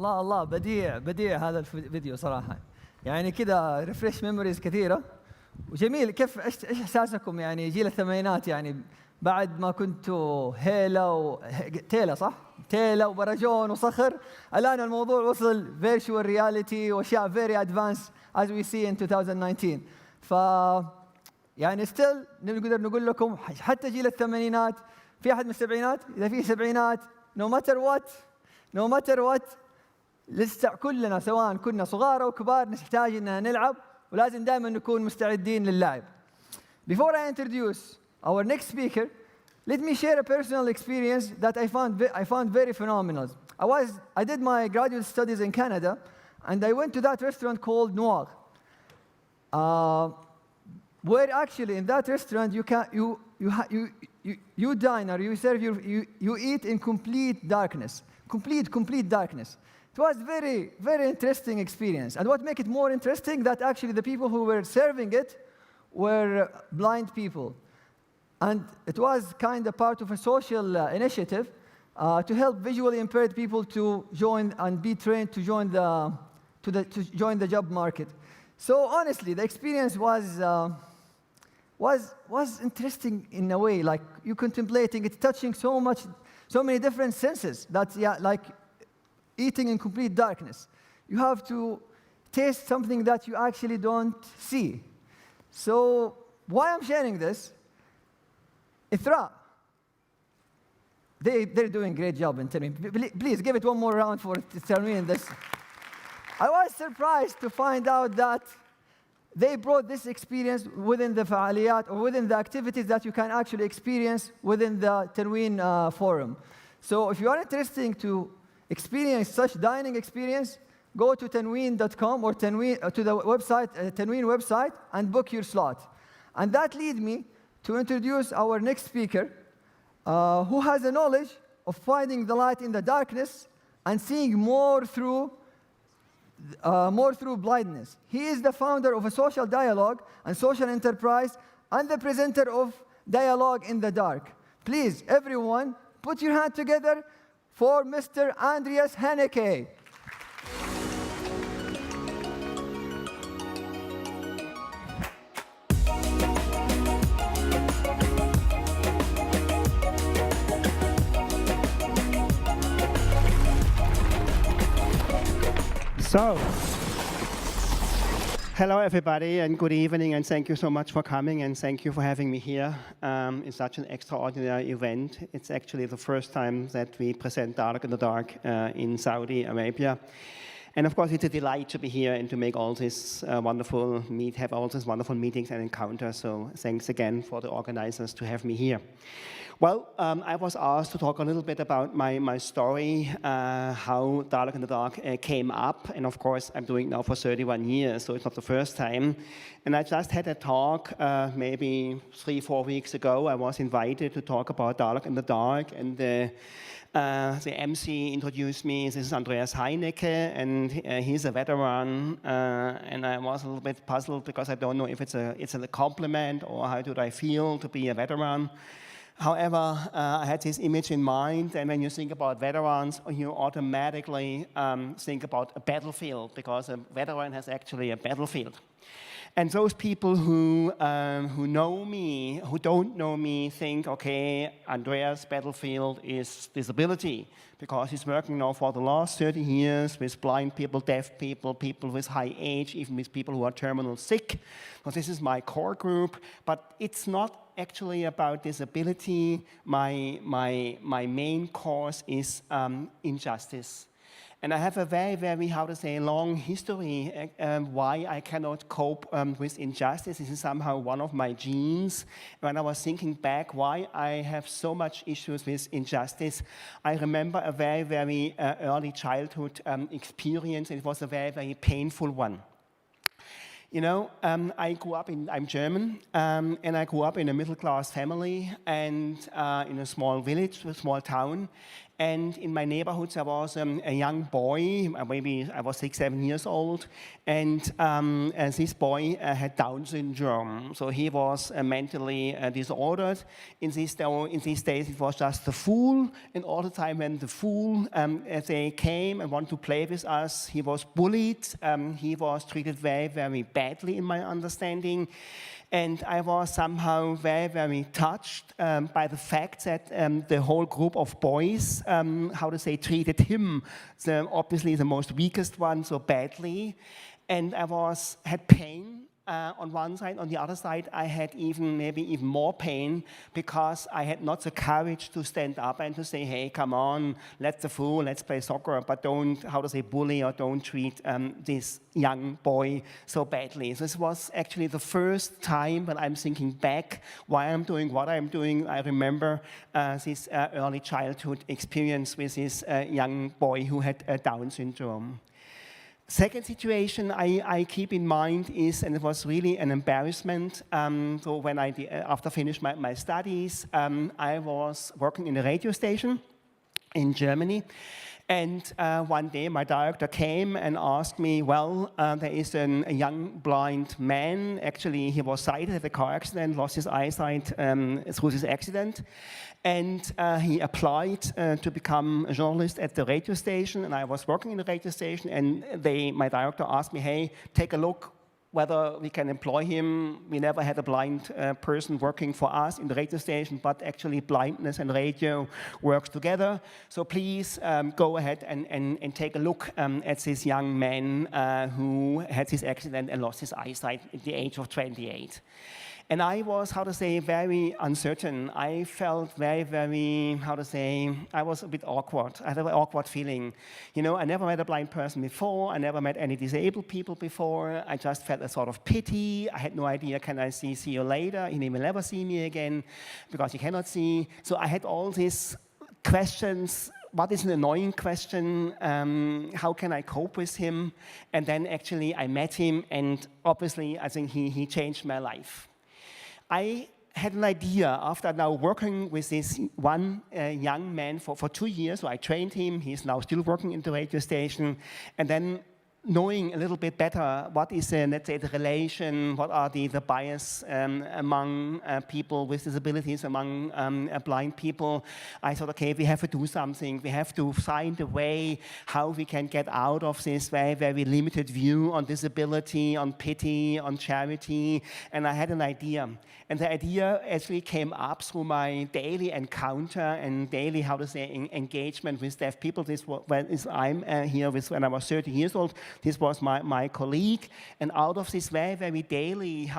الله الله بديع هذا الفيديو صراحة. يعني كذا ريفريش ميموريز كثيرة وجميل. كيف ايش احساسكم يعني جيل الثمانينات، يعني بعد ما كنتوا تيلا صح؟ تيلا وبراجون وصخر، الآن الموضوع وصل فيرتشوال رياليتي واشياء فيري ادفانس as we see in 2019. ف يعني ستيل نقدر نقول لكم حتى جيل الثمانينات، في احد من السبعينات؟ اذا في سبعينات نو ماتر وات لسه كلنا سواء كنا صغار او كبار نحتاج اننا نلعب، ولازم دائما نكون مستعدين للعب. Before I introduce our next speaker, let me share a personal experience that I found very phenomenal. I did my graduate studies in Canada, and I went to that restaurant called Noir, where actually in that restaurant you dine or you serve you eat in complete darkness, complete darkness. It was very interesting experience, and what made it more interesting that actually the people who were serving it were blind people. And it was kind of part of a social initiative to help visually impaired people to join and be trained to join the job market. So honestly, the experience was interesting in a way, like you contemplating it, touching so many different senses. That's like eating in complete darkness. You have to taste something that you actually don't see. So why I'm sharing this? Ithra, they're doing a great job in Tanween. Please give it one more round for Tanween. I was surprised to find out that they brought this experience within the fa'aliyat or within the activities that you can actually experience within the Tanween forum. So if you are interested to experience such dining experience, go to tanween.com or to the website, Tanween website, and book your slot. And that leads me to introduce our next speaker, who has the knowledge of finding the light in the darkness and seeing more through blindness. He is the founder of a social dialogue and social enterprise and the presenter of Dialogue in the Dark. Please, everyone, put your hand together for Mr. Andreas Heinecke. So, hello everybody and good evening, and thank you so much for coming, and thank you for having me here in such an extraordinary event. It's actually the first time that we present Dialogue in the Dark in Saudi Arabia. And of course, it's a delight to be here and to make all this have all these wonderful meetings and encounters. So thanks again for the organizers to have me here. Well, I was asked to talk a little bit about my story, how Dialogue in the Dark came up. And of course, I'm doing it now for 31 years, so it's not the first time. And I just had a talk maybe 3-4 weeks ago. I was invited to talk about Dialogue in the Dark, and the MC introduced me. This is Andreas Heinecke, and he's a veteran. And I was a little bit puzzled because I don't know if it's a compliment or how do I feel to be a veteran. However, I had this image in mind, and when you think about veterans, you automatically think about a battlefield, because a veteran has actually a battlefield. And those people who know me, who don't know me, think, okay, Andreas' battlefield is disability, because he's working now for the last 30 years with blind people, deaf people, people with high age, even with people who are terminal sick. So this is my core group, but it's not actually about disability. My main cause is injustice. And I have a very, how to say, long history why I cannot cope with injustice. This is somehow one of my genes. When I was thinking back why I have so much issues with injustice, I remember a very early childhood experience. It was a very painful one. You know, I'm German, and I grew up in a middle-class family and in a small village, a small town. And in my neighborhood, there was a young boy, maybe I was 6, 7 years old, and this boy had Down syndrome. So he was mentally disordered. In these days, it was just the fool. And all the time when the fool, they came and wanted to play with us, he was bullied. He was treated very, very badly, in my understanding. And I was somehow very, very touched by the fact that the whole group of boys, treated him, obviously the most weakest one, so badly. And I had pain on one side. On the other side, I had maybe even more pain because I had not the courage to stand up and to say, hey, come on, let's play soccer, but don't, bully or don't treat this young boy so badly. So this was actually the first time when I'm thinking back why I'm doing what I'm doing. I remember this early childhood experience with this young boy who had Down syndrome. Second situation I keep in mind is, and it was really an embarrassment, so when after finished my studies, I was working in a radio station in Germany. And one day my director came and asked me, well, there is a young blind man. Actually, he was sighted at a car accident, lost his eyesight through this accident. And he applied to become a journalist at the radio station. And I was working in the radio station. And my director asked me, hey, take a look whether we can employ him. We never had a blind person working for us in the radio station, but actually blindness and radio works together. So please go ahead and take a look at this young man who had this accident and lost his eyesight at the age of 28. And I was, very uncertain. I felt very, very, I was a bit awkward. I had an awkward feeling. You know, I never met a blind person before. I never met any disabled people before. I just felt a sort of pity. I had no idea, can I see you later? He will never see me again because he cannot see. So I had all these questions. What is an annoying question? How can I cope with him? And then actually I met him, and obviously I think he changed my life. I had an idea after now working with this one young man for 2 years. So I trained him. He's now still working in the radio station. And then knowing a little bit better what is, let's say, the relation, what are the bias among people with disabilities, among blind people, I thought, okay, we have to do something. We have to find a way how we can get out of this very, very limited view on disability, on pity, on charity. And I had an idea. And the idea actually came up through my daily encounter and daily, engagement with deaf people. This was I'm here with when I was 30 years old. This was my colleague. And out of this very, very daily,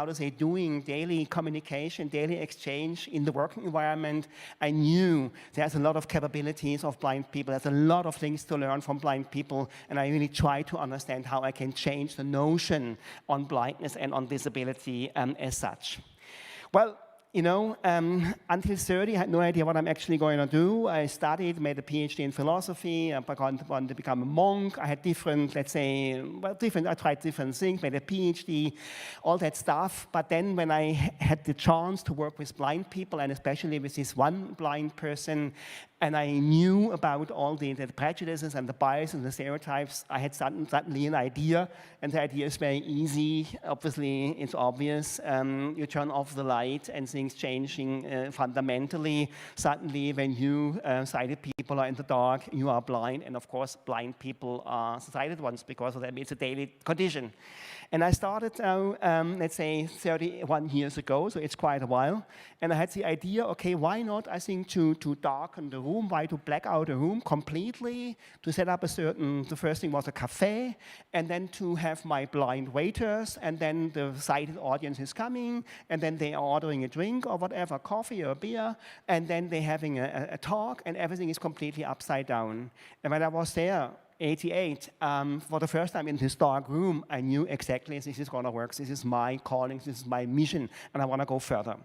daily communication, daily exchange in the working environment, I knew there's a lot of capabilities of blind people. There's a lot of things to learn from blind people. And I really tried to understand how I can change the notion on blindness and on disability as such. Well, you know, until 30, I had no idea what I'm actually going to do. I studied, made a PhD in philosophy. I wanted to become a monk. I had different, I tried different things, made a PhD, all that stuff. But then when I had the chance to work with blind people, and especially with this one blind person, and I knew about all the prejudices and the bias and the stereotypes, I had suddenly an idea, and the idea is very easy. Obviously, it's obvious. You turn off the light and things changing fundamentally. Suddenly, when you sighted people are in the dark, you are blind, and of course, blind people are sighted ones because of that. It's a daily condition. And I started, let's say, 31 years ago, so it's quite a while. And I had the idea, okay, why not, to darken the room, why to black out a room completely, to set up the first thing was a cafe, and then to have my blind waiters, and then the sighted audience is coming, and then they are ordering a drink or whatever, coffee or beer, and then they're having a talk, and everything is completely upside down. And when I was there, 88, for the first time in this dark room, I knew exactly this is going to work. This is my calling, this is my mission, and I want to go further.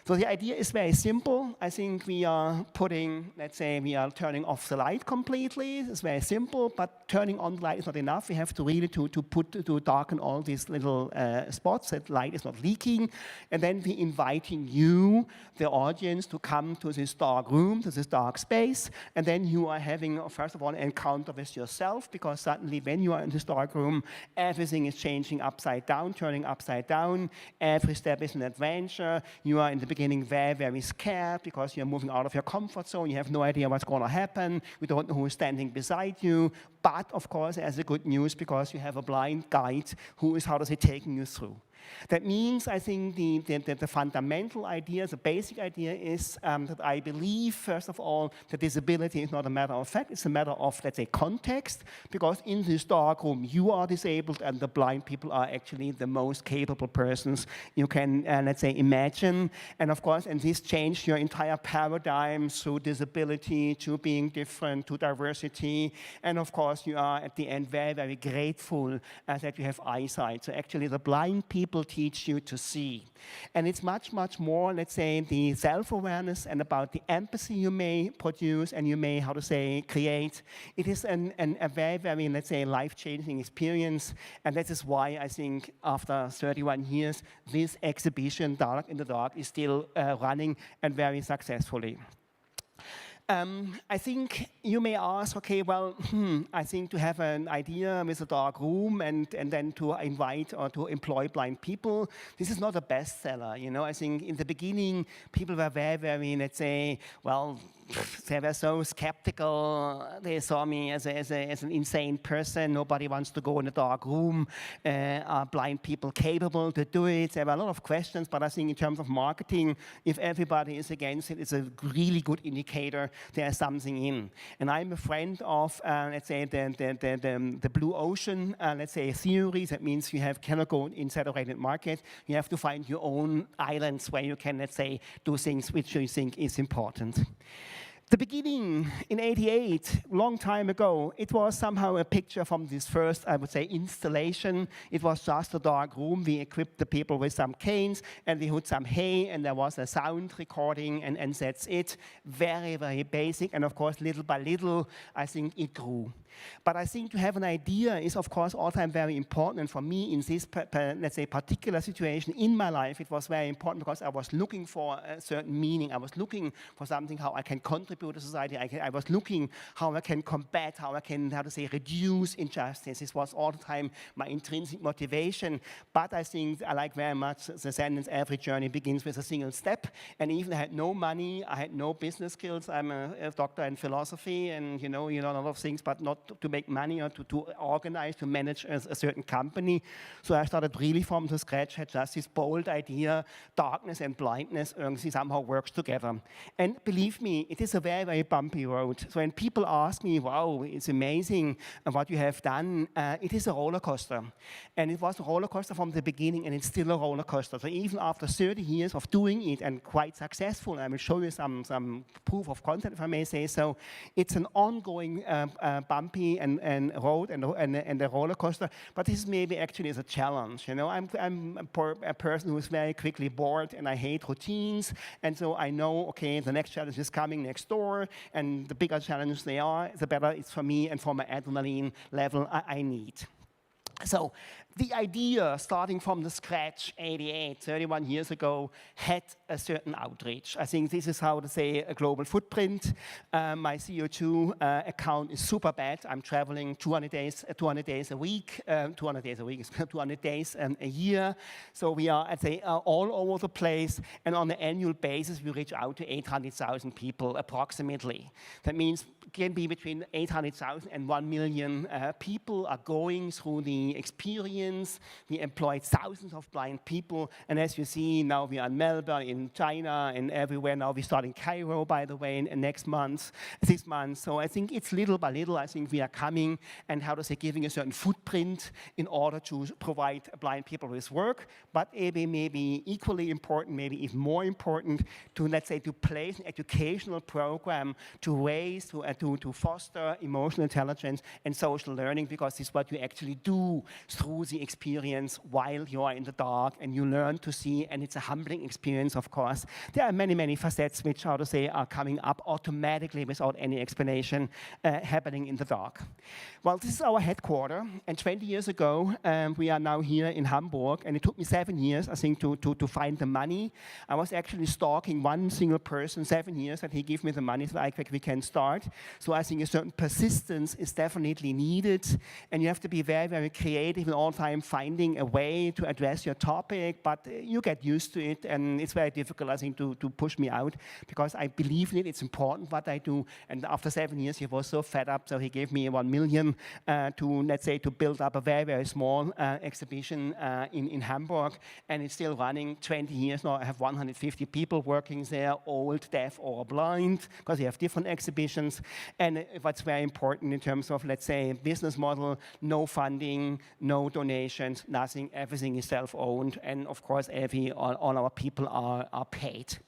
So the idea is very simple. I think we are putting, let's say, we are turning off the light completely. It's very simple, but turning on the light is not enough. We have to really to darken all these little spots that light is not leaking. And then we're inviting you, the audience, to come to this dark room, to this dark space. And then you are having, first of all, an encounter with yourself, because suddenly when you are in this dark room, everything is changing upside down, turning upside down. Every step is an adventure. You are in the beginning very, very scared because you're moving out of your comfort zone. You have no idea what's going to happen. You don't know who is standing beside you. But, of course, there's a good news, because you have a blind guide who is, how to say, taking you through. That means, I think, the fundamental idea, the basic idea is that I believe, first of all, that disability is not a matter of fact. It's a matter of, let's say, context, because in this dark room, you are disabled, and the blind people are actually the most capable persons you can, let's say, imagine. And, of course, and this changed your entire paradigm through disability, to being different, to diversity. And, of course, you are, at the end, very, very grateful that you have eyesight. So, actually, the blind people teach you to see. And it's much, much more, let's say, the self-awareness and about the empathy you may produce and you may, how to say, create. It is a very, very, let's say, life-changing experience. And that is why I think after 31 years, this exhibition, Dark in the Dark, is still running, and very successfully. I think you may ask, okay, well, I think to have an idea with a dark room and then to invite or to employ blind people, this is not a bestseller, you know. I think in the beginning, people were very, very, let's say, well, they were so skeptical. They saw me as an insane person. Nobody wants to go in a dark room. Are blind people capable to do it? There were a lot of questions, but I think in terms of marketing, if everybody is against it, it's a really good indicator there's something in. And I'm a friend of, let's say, the blue ocean, let's say, theory. That means you cannot go in saturated market. You have to find your own islands where you can, let's say, do things which you think is important. The beginning in '88, long time ago, it was somehow a picture from this first, I would say, installation. It was just a dark room. We equipped the people with some canes, and we put some hay, and there was a sound recording, and that's it. Very, very basic, and of course, little by little, I think it grew. But I think to have an idea is, of course, all the time very important. And for me, in this, let's say, particular situation in my life, it was very important because I was looking for a certain meaning. I was looking for something, how I can contribute to society. I was looking how I can combat, how I can, how to say, reduce injustice. This was all the time my intrinsic motivation. But I think I like very much the sentence, every journey begins with a single step. And even I had no money, I had no business skills. I'm a doctor in philosophy, and you know a lot of things, but not to make money or to organize, to manage a certain company. So I started really from the scratch, had just this bold idea, darkness and blindness somehow works together. And believe me, it is a very, very bumpy road. So when people ask me, wow, it's amazing what you have done, it is a roller coaster. And it was a roller coaster from the beginning, and it's still a roller coaster. So even after 30 years of doing it, and quite successful, I will show you some proof of concept, if I may say so, it's an ongoing bumpy and road and a roller coaster, but this maybe actually is a challenge. You know, I'm a person who is very quickly bored, and I hate routines, and so I know, okay, the next challenge is coming next door, and the bigger challenges they are, the better it's for me and for my adrenaline level I need. So the idea, starting from the scratch, 88, 31 years ago, had a certain outreach. I think this is how to say a global footprint. My CO2 account is super bad. I'm traveling 200 days a week, 200 days a year. So we are, I'd say, all over the place. And on an annual basis, we reach out to 800,000 people approximately. That means it can be between 800,000 and 1 million people are going through the experience. We employed thousands of blind people, and as you see, now we are in Melbourne, in China, and everywhere. Now we start in Cairo, by the way, in this month. So I think it's little by little, I think we are coming and, how to say, giving a certain footprint in order to provide blind people with work, but maybe equally important, maybe even more important, to, let's say, to place an educational program to raise, to foster emotional intelligence and social learning, because this is what you actually do you through the experience while you are in the dark, and you learn to see, and it's a humbling experience, of course. There are many, many facets which, how to say, are coming up automatically without any explanation happening in the dark. Well, this is our headquarters, and 20 years ago, we are now here in Hamburg, and it took me 7 years, I think, to find the money. I was actually stalking one single person 7 years, and he gave me the money so we can start. So I think a certain persistence is definitely needed, and you have to be very, very creative all the time, finding a way to address your topic, but you get used to it, and it's very difficult, I think, to push me out, because I believe in it, it's important what I do, and after 7 years, he was so fed up, so he gave me 1 million to, let's say, to build up a very, very small exhibition in Hamburg, and it's still running 20 years now. I have 150 people working there, old, deaf, or blind, because we have different exhibitions. And what's very important in terms of, let's say, business model, no funding, no donations, nothing, everything is self-owned, and of course, all our people are paid.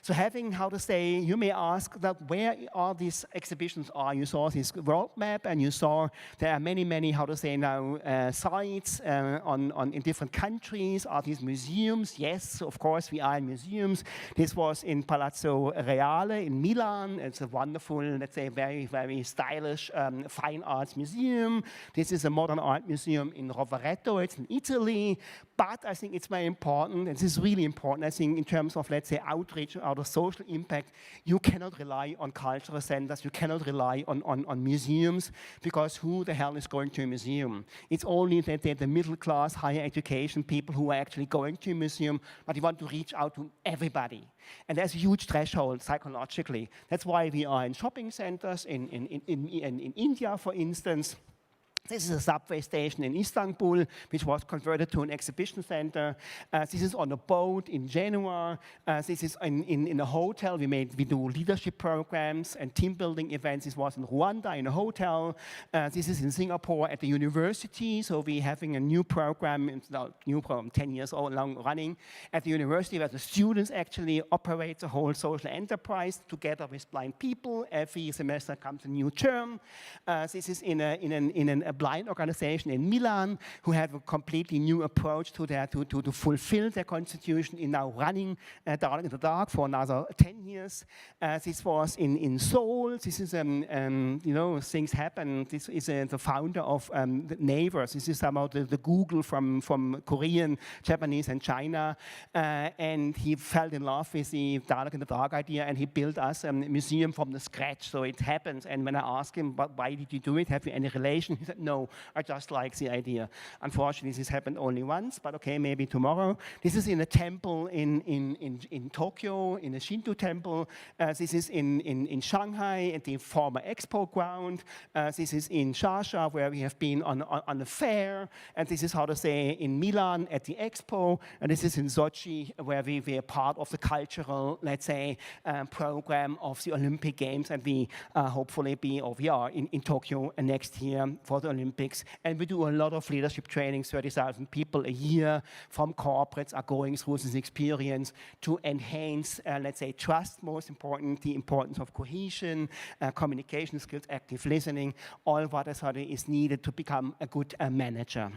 So having, how to say, you may ask that where are these exhibitions are. You saw this world map, and you saw there are many, many, how to say now, sites in different countries. Are these museums? Yes, of course, we are in museums. This was in Palazzo Reale in Milan. It's a wonderful, let's say, very, very stylish fine arts museum. This is a modern art museum in Rovereto. It's in Italy. But I think it's very important, and this is really important, I think, in terms of, let's say, outreach, out of social impact. You cannot rely on cultural centers, you cannot rely on museums, because who the hell is going to a museum? It's only the middle class, higher education people who are actually going to a museum, but you want to reach out to everybody. And there's a huge threshold psychologically. That's why we are in shopping centers, in India, for instance. This is a subway station in Istanbul, which was converted to an exhibition center. This is on a boat in Genoa. This is in a hotel. We do leadership programs and team building events. This was in Rwanda in a hotel. This is in Singapore at the university. So we're having a new program, 10 years old, long running, at the university, where the students actually operate the whole social enterprise together with blind people. Every semester comes a new term. This is in a blind organization in Milan who have a completely new approach to fulfill their constitution in now running Dark in the Dark for another 10 years. This was in Seoul. This is, things happen. This is the founder of the Neighbors. This is somehow the Google from Korean, Japanese, and China. And he fell in love with the Dark in the Dark idea, and he built us a museum from the scratch. So it happens. And when I asked him, why did you do it? Have you any relation? He said, no, I just like the idea. Unfortunately, this happened only once, but okay, maybe tomorrow. This is in a temple in Tokyo, in a Shinto temple. This is in Shanghai at the former expo ground. This is in Sharjah, where we have been on a fair. And this is, how to say, in Milan at the expo. And this is in Sochi, where we were part of the cultural, let's say, program of the Olympic Games. And we hopefully we are in Tokyo next year for the Olympics. And we do a lot of leadership training. 30,000 people a year from corporates are going through this experience to enhance, let's say, trust, most important, the importance of cohesion, communication skills, active listening, all what is needed to become a good manager.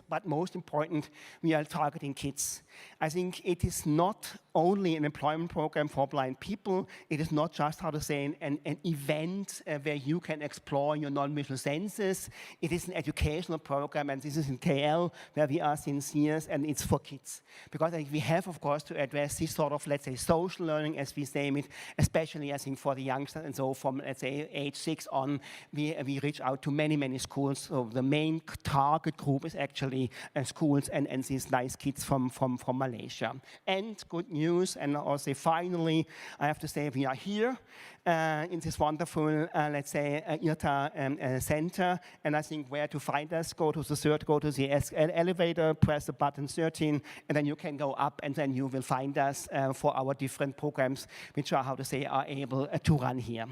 But most important, we are targeting kids. I think it is not only an employment program for blind people. It is not just, how to say, an event where you can explore your non-visual senses. It is an educational program, and this is in KL, where we are since years, and it's for kids. Because I think we have, of course, to address this sort of, let's say, social learning, as we name it, especially, I think, for the youngsters. And so from, let's say, age 6 on, we reach out to many, many schools. So the main target group is actually schools and these nice kids from Malaysia. And good news, and also finally, I have to say we are here in this wonderful, let's say, IRTA center. And I think where to find us, go to the elevator, press the button 13, and then you can go up, and then you will find us for our different programs, which are, how to say, are able to run here.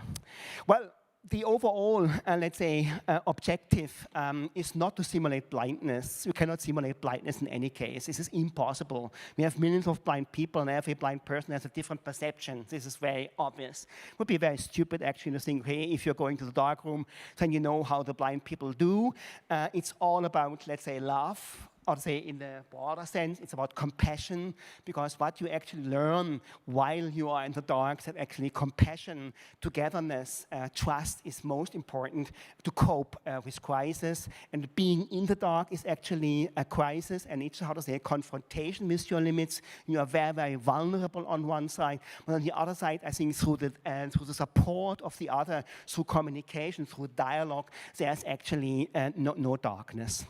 Well, the overall, let's say, objective is not to simulate blindness. You cannot simulate blindness in any case. This is impossible. We have millions of blind people, and every blind person has a different perception. This is very obvious. It would be very stupid, actually, to think, hey, if you're going to the dark room, then you know how the blind people do. It's all about, let's say, love. Or say in the broader sense, it's about compassion, because what you actually learn while you are in the dark, that actually compassion, togetherness, trust is most important to cope with crisis. And being in the dark is actually a crisis, and it's, how to say, a confrontation with your limits. You are very, very vulnerable on one side, but on the other side, I think through the support of the other, through communication, through dialogue, there's actually no darkness.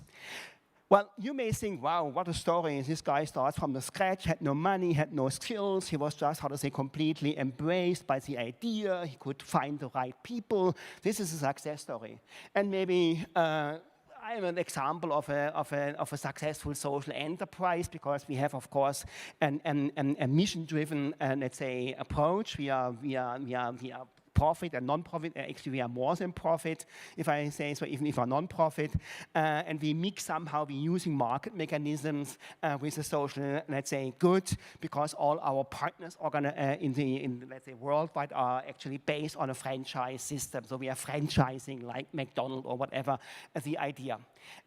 Well, you may think, wow, what a story. This guy starts from the scratch, had no money, had no skills. He was just, how to say, completely embraced by the idea. He could find the right people. This is a success story. And maybe I'm an example of a successful social enterprise, because we have, of course, a mission-driven, let's say, approach. We are profit and non-profit. Actually, we are more than profit, if I say so, even if we're non-profit. And we mix somehow, we're using market mechanisms with the social, let's say, good, because all our partners are in let's say, worldwide are actually based on a franchise system. So we are franchising like McDonald's or whatever the idea.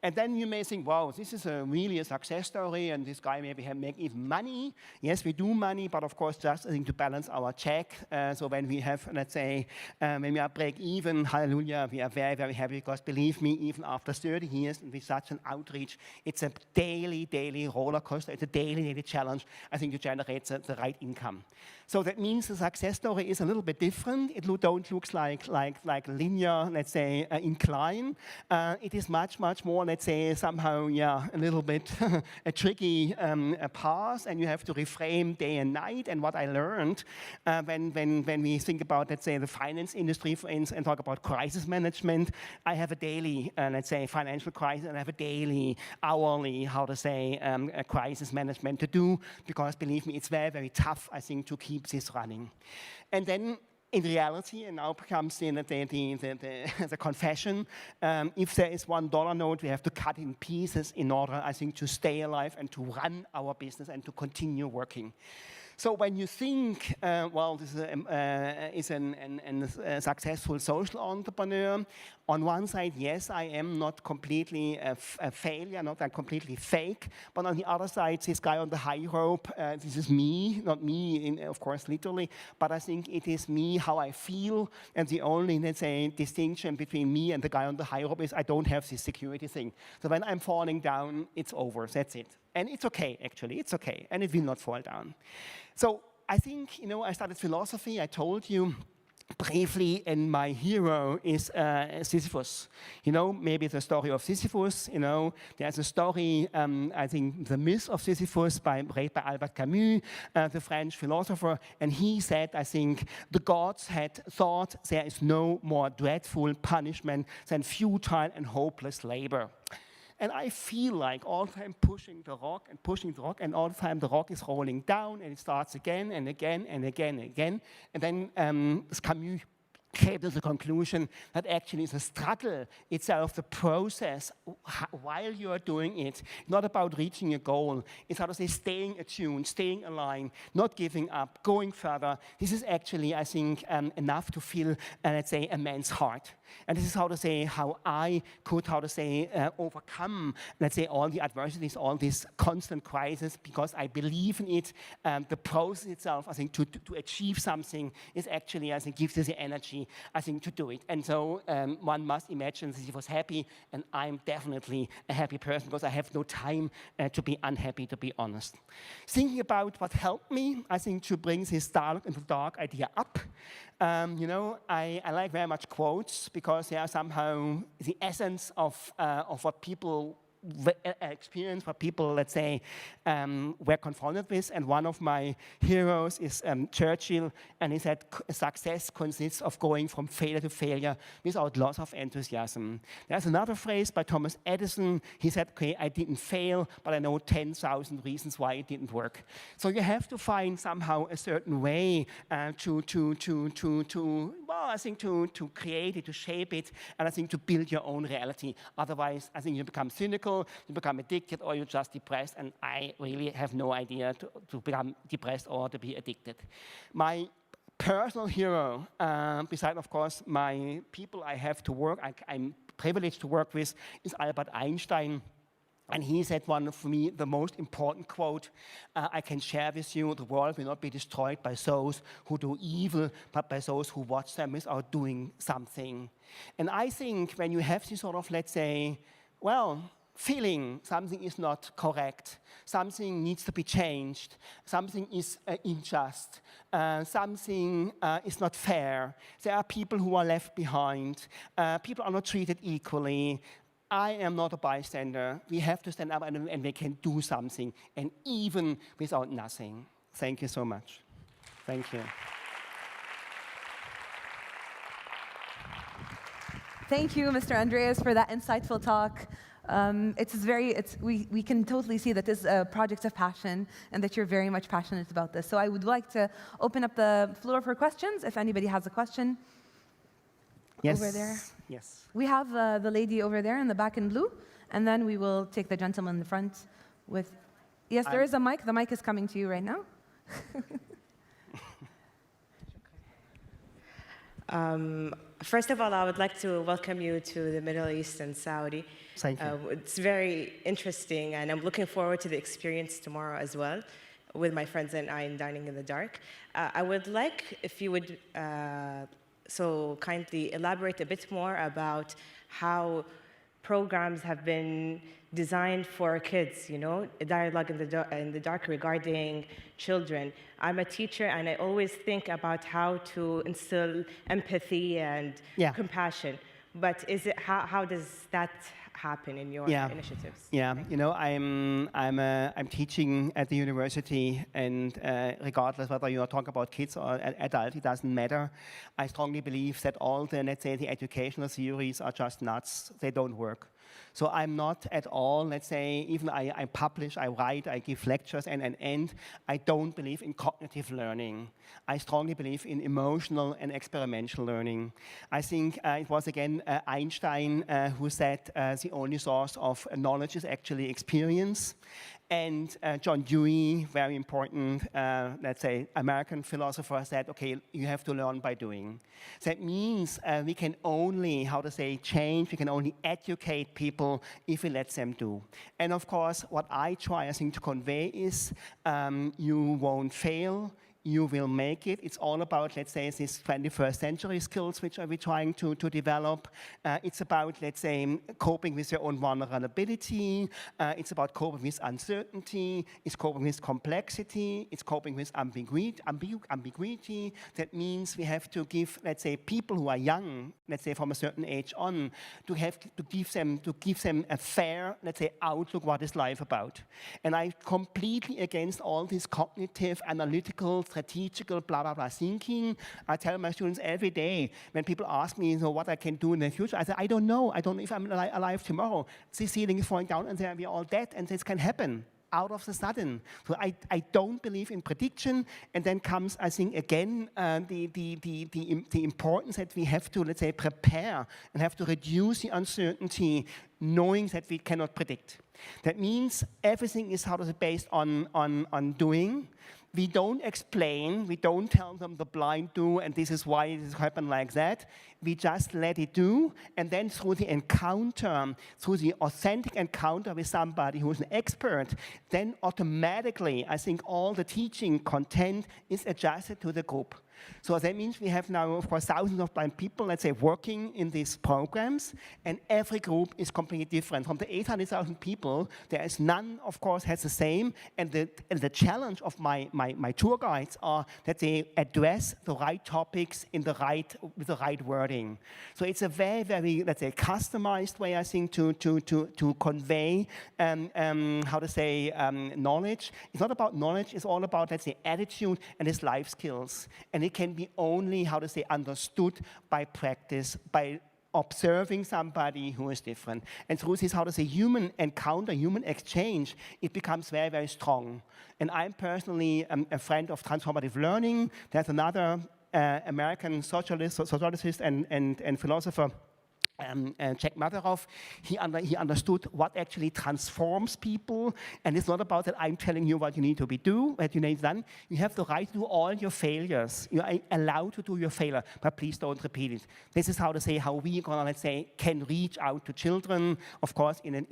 And then you may think, wow, this is really a success story, and this guy maybe make even money. Yes, we do money, but of course, just I think to balance our check. So when we have, let's say, when we are break even, hallelujah, we are very, very happy, because believe me, even after 30 years with such an outreach, it's a daily roller coaster. It's a daily challenge, I think, to generate the right income. So that means the success story is a little bit different. It don't look like linear, let's say, incline. It is much more, let's say, somehow, yeah, a little bit a tricky path, and you have to reframe day and night. And what I learned when we think about, let's say, the finance industry, for instance, and talk about crisis management, I have a daily, let's say, financial crisis, and I have a daily, hourly, how to say, a crisis management to do, because believe me, it's very, very tough, I think, to keep this running. And then in reality, and now comes the confession, if there is $1 note, we have to cut in pieces in order, I think, to stay alive and to run our business and to continue working. So when you think, well, this is a successful social entrepreneur, on one side, yes, I am not completely a failure, not completely fake, but on the other side, this guy on the high rope, this is me, not me, of course, literally, but I think it is me, how I feel, and the only, let's say, distinction between me and the guy on the high rope is I don't have this security thing. So when I'm falling down, it's over, that's it. And it's okay, actually, it's okay, and it will not fall down. So I think, I studied philosophy, I told you briefly, and my hero is Sisyphus. Maybe the story of Sisyphus, there's a story, I think, the myth of Sisyphus read by Albert Camus, the French philosopher, and he said, I think, the gods had thought there is no more dreadful punishment than futile and hopeless labor. And I feel like all the time pushing the rock, and all the time the rock is rolling down, and it starts again and again and again and again. And then Camus came to the conclusion that actually the struggle itself, the process, while you are doing it, not about reaching a goal. It's how to say staying attuned, staying aligned, not giving up, going further. This is actually, I think, enough to fill, let's say, a man's heart. And this is how to say how I could, overcome, let's say, all the adversities, all this constant crisis, because I believe in it. The process itself, I think, to achieve something is actually, I think, gives you the energy, I think, to do it. And so one must imagine that he was happy, and I'm definitely a happy person, because I have no time to be unhappy, to be honest. Thinking about what helped me, I think, to bring this dialogue into dark idea up. I like very much quotes, because they are somehow the essence of what people experience, what people, let's say, were confronted with. And one of my heroes is Churchill, and he said, success consists of going from failure to failure without loss of enthusiasm. There's another phrase by Thomas Edison. He said, okay, I didn't fail, but I know 10,000 reasons why it didn't work. So you have to find somehow a certain way to well, I think to create it, to shape it, and I think to build your own reality. Otherwise, I think you become cynical, you become addicted, or you're just depressed, and I really have no idea to become depressed or to be addicted. My personal hero, besides, of course, my people I have to work, I'm privileged to work with, is Albert Einstein. And he said one of, for me, the most important quote I can share with you: the world will not be destroyed by those who do evil, but by those who watch them without doing something. And I think when you have this sort of, let's say, well, feeling something is not correct, something needs to be changed, something is unjust, something is not fair, there are people who are left behind, people are not treated equally, I am not a bystander. We have to stand up and we can do something, and even without nothing. Thank you so much. Thank you. Thank you, Mr. Andreas, for that insightful talk. We can totally see that this is a project of passion and that you're very much passionate about this. So I would like to open up the floor for questions, if anybody has a question. Yes. Over there. Yes. We have the lady over there in the back in blue, and then we will take the gentleman in the front with... Yes, there is a mic. The mic is coming to you right now. First of all, I would like to welcome you to the Middle East and Saudi. Thank you. It's very interesting, and I'm looking forward to the experience tomorrow as well, with my friends and I in Dining in the Dark. I would like if you would so kindly elaborate a bit more about how programs have been designed for kids, you know, a dialogue in the dark regarding children. I'm a teacher, and I always think about how to instill empathy and compassion. But is it how does that happen in your initiatives? Yeah, you know, I'm teaching at the university, and regardless whether you are talking about kids or adults, it doesn't matter. I strongly believe that all the, let's say, the educational theories are just nuts. They don't work. So I'm not at all, let's say, even I publish, I write, I give lectures, and I don't believe in cognitive learning. I strongly believe in emotional and experiential learning. I think it was, again, Einstein who said the only source of knowledge is actually experience. And John Dewey, very important, let's say, American philosopher, said, okay, you have to learn by doing. So that means we can only, how to say, change, we can only educate people if we let them do. And of course, what I try, I think, to convey is you won't fail. You will make it. It's all about, let's say, these 21st century skills which we're trying to develop. It's about, let's say, coping with your own vulnerability. It's about coping with uncertainty. It's coping with complexity. It's coping with ambiguity. That means we have to give, let's say, people who are young, let's say from a certain age on, to give them a fair, let's say, outlook what is life about. And I'm completely against all this cognitive, analytical, strategical, blah, blah, blah thinking. I tell my students every day, when people ask me what I can do in the future, I say, I don't know. I don't know if I'm alive tomorrow. This ceiling is falling down and then we're all dead, and this can happen out of the sudden. So I don't believe in prediction. And then comes, I think, again, the importance that we have to, let's say, prepare and have to reduce the uncertainty, knowing that we cannot predict. That means everything is, how to say, based on doing. We don't explain, we don't tell them the blind do, and this is why it happened like that. We just let it do, and then through the encounter, through the authentic encounter with somebody who's an expert, then automatically, I think all the teaching content is adjusted to the group. So that means we have now, of course, thousands of blind people, let's say, working in these programs, and every group is completely different. From the 800,000 people, there is none, of course, has the same, and the challenge of my tour guides are that they address the right topics with the right wording. So it's a very, very, let's say, customized way, I think, to convey, how to say, knowledge. It's not about knowledge, it's all about, let's say, attitude and his life skills. And it can be only, how to say, understood by practice, by observing somebody who is different. And through this, how to say, human encounter, human exchange, it becomes very, very strong. And I'm personally a friend of transformative learning. There's another American sociologist and philosopher, Jack Maturoff, he understood what actually transforms people, and it's not about that I'm telling you what you need to do, what you need done. You have the right to do all your failures. You are allowed to do your failure, but please don't repeat it. This is how to say how we gonna, let's say, can reach out to children, of course, in an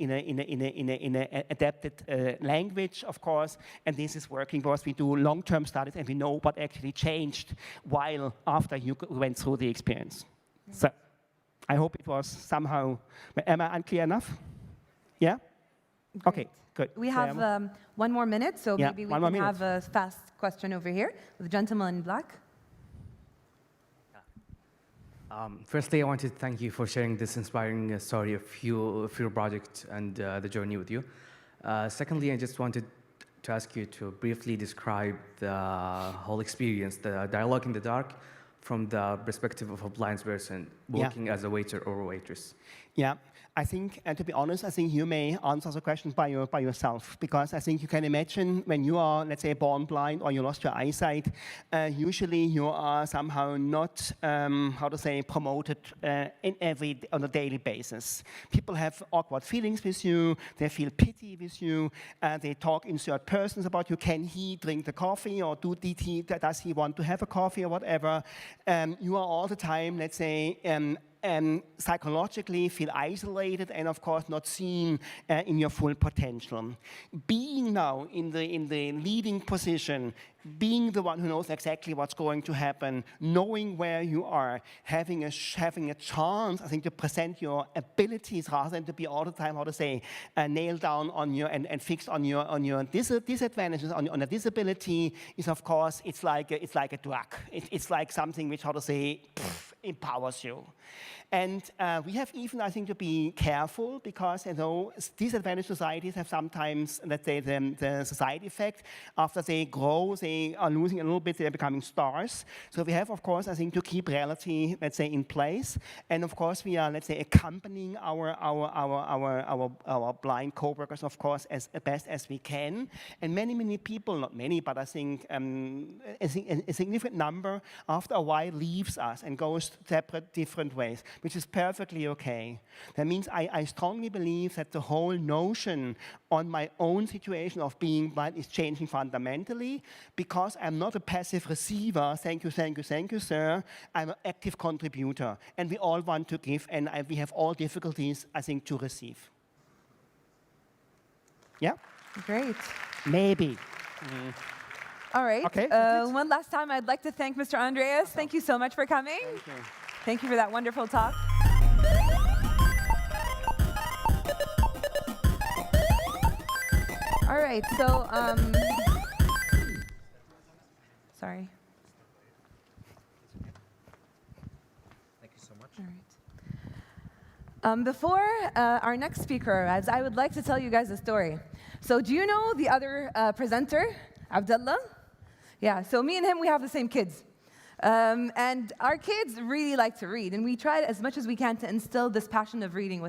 adapted language, of course, and this is working because we do long-term studies and we know what actually changed while after you went through the experience. So. I hope it was somehow, am I unclear enough? Yeah? Great. Okay, good. We have 1 more minute, so yeah, maybe we can have a fast question over here with the gentleman in black. Firstly, I wanted to thank you for sharing this inspiring story of your project and the journey with you. Secondly, I just wanted to ask you to briefly describe the whole experience, the dialogue in the dark, from the perspective of a blind person working as a waiter or a waitress. Yeah, I think, to be honest, I think you may answer the question by yourself, because I think you can imagine when you are, let's say, born blind or you lost your eyesight, usually you are somehow not, promoted on a daily basis. People have awkward feelings with you, they feel pity with you, they talk in third persons about you. Can he drink the coffee, or does he want to have a coffee, or whatever? You are all the time, let's say, psychologically feel isolated and of course not seen in your full potential. Being now in the leading position, being the one who knows exactly what's going to happen, knowing where you are, having a chance, I think, to present your abilities rather than to be all the time, nailed down on your and fixed on your disadvantages, on a disability, is of course it's like a drug. It's like something which empowers you. And we have even, I think, to be careful, because disadvantaged societies have sometimes, let's say, the society effect. After they grow, they are losing a little bit, they're becoming stars. So we have, of course, I think, to keep reality, let's say, in place. And of course, we are, let's say, accompanying our blind co-workers, of course, as best as we can. And many people, not many, but I think a significant number, after a while, leaves us and goes separate, different ways, which is perfectly okay. That means I strongly believe that the whole notion on my own situation of being blind is changing fundamentally, because I'm not a passive receiver, thank you, sir. I'm an active contributor, and we all want to give, and we have all difficulties, I think, to receive. Yeah? Great. Maybe. All right. Okay. One last time, I'd like to thank Mr. Andreas. Thank you so much for coming. Thank you. Thank you for that wonderful talk. All right, so, sorry. Thank you so much. All right. Before our next speaker arrives, I would like to tell you guys a story. So do you know the other presenter, Abdullah? Yeah, so me and him, we have the same kids. And our kids really like to read, and we try as much as we can to instill this passion of reading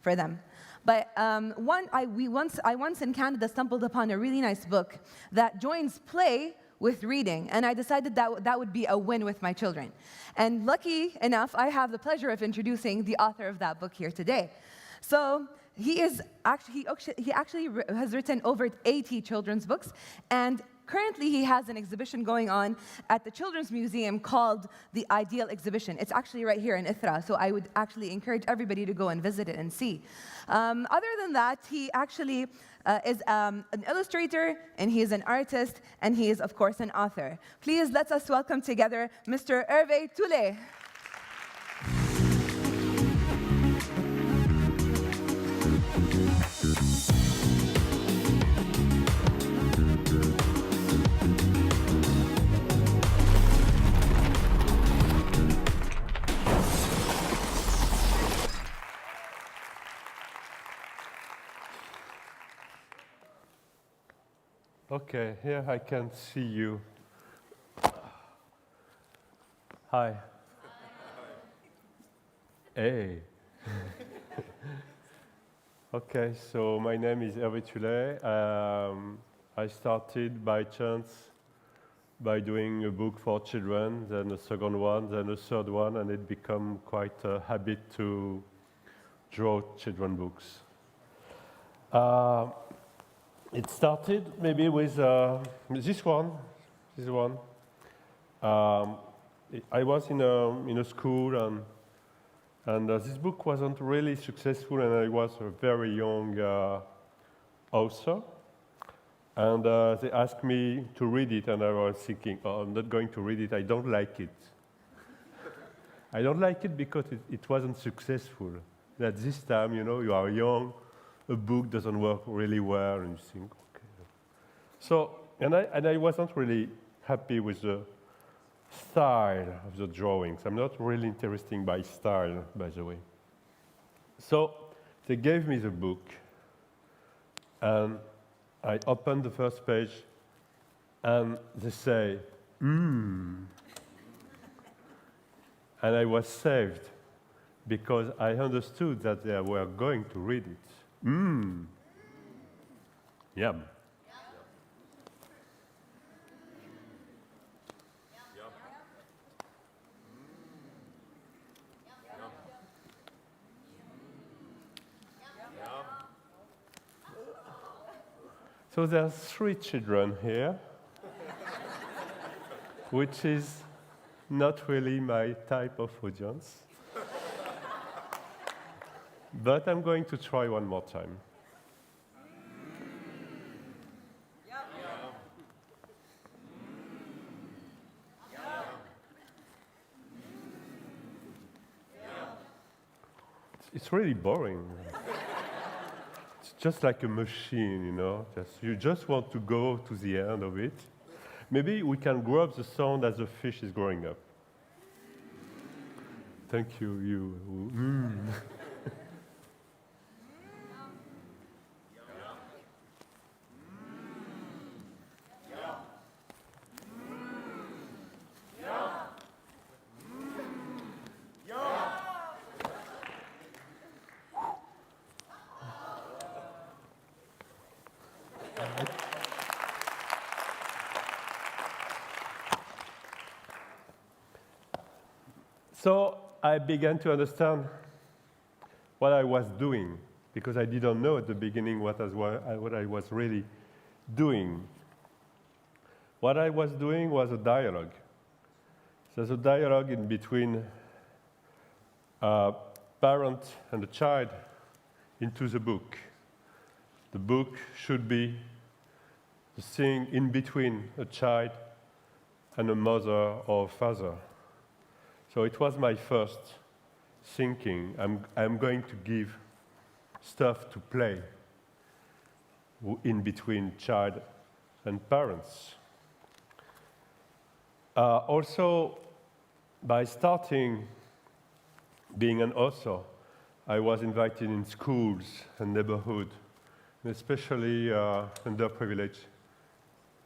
for them. But I once in Canada stumbled upon a really nice book that joins play with reading, and I decided that would be a win with my children. And lucky enough, I have the pleasure of introducing the author of that book here today. So he actually has written over 80 children's books, and currently, he has an exhibition going on at the Children's Museum called The Ideal Exhibition. It's actually right here in Ithra, so I would actually encourage everybody to go and visit it and see. Other than that, he actually is an illustrator, and he is an artist, and he is, of course, an author. Please, let us welcome together Mr. Herve Tullet. Okay, here I can see you. Hi. Hey. Okay, so my name is Herve Tullet. I started by chance by doing a book for children, then a second one, then a third one, and it became quite a habit to draw children books. It started maybe with this one. I was in a school, and this book wasn't really successful, and I was a very young author. And they asked me to read it, and I was thinking, oh, I'm not going to read it. I don't like it. I don't like it because it wasn't successful. At this time, you are young, a book doesn't work really well, and you think, okay. So, and I wasn't really happy with the style of the drawings. I'm not really interested by style, by the way. So they gave me the book, and I opened the first page, and they say, and I was saved because I understood that they were going to read it. Yum. So there are 3 children here, which is not really my type of audience. But I'm going to try one more time. It's really boring. It's just like a machine, you just want to go to the end of it. Maybe we can grow up the sound as the fish is growing up. Thank you. So I began to understand what I was doing, because I didn't know at the beginning what I was really doing. What I was doing was a dialogue. There's a dialogue in between a parent and a child into the book. The book should be the thing in between a child and a mother or father. So it was my first thinking. I'm going to give stuff to play in between child and parents. Also, by starting being an author, I was invited in schools and neighborhoods, especially underprivileged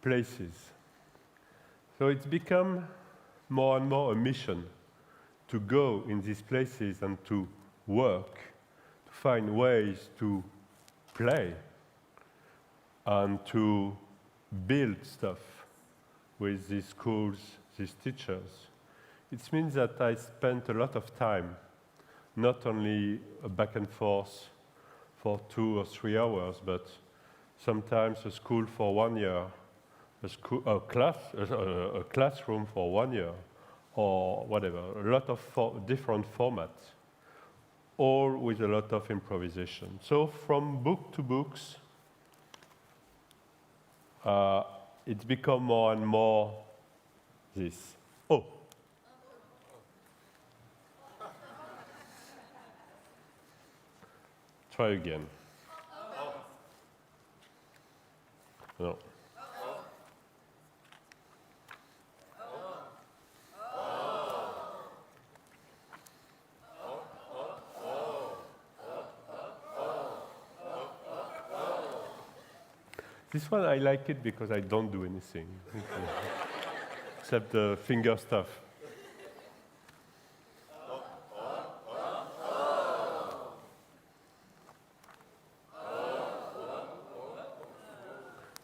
places. So it's become more and more a mission to go in these places and to work, to find ways to play and to build stuff with these schools, these teachers. It means that I spent a lot of time, not only back and forth for 2 or 3 hours, but sometimes a school for 1 year, a classroom for 1 year, or whatever, a lot of different formats, all with a lot of improvisation. So from book to books, it's become more and more this. Oh. Try again. No. This one, I like it because I don't do anything, except the finger stuff.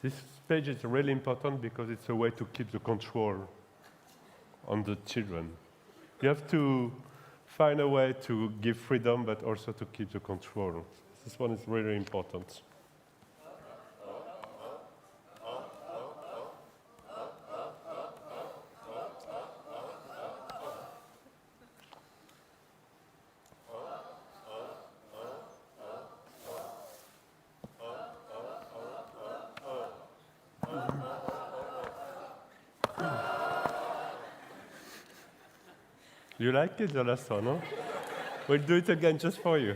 This page is really important because it's a way to keep the control on the children. You have to find a way to give freedom, but also to keep the control. This one is really important. You like it, the last one, no? We'll do it again just for you.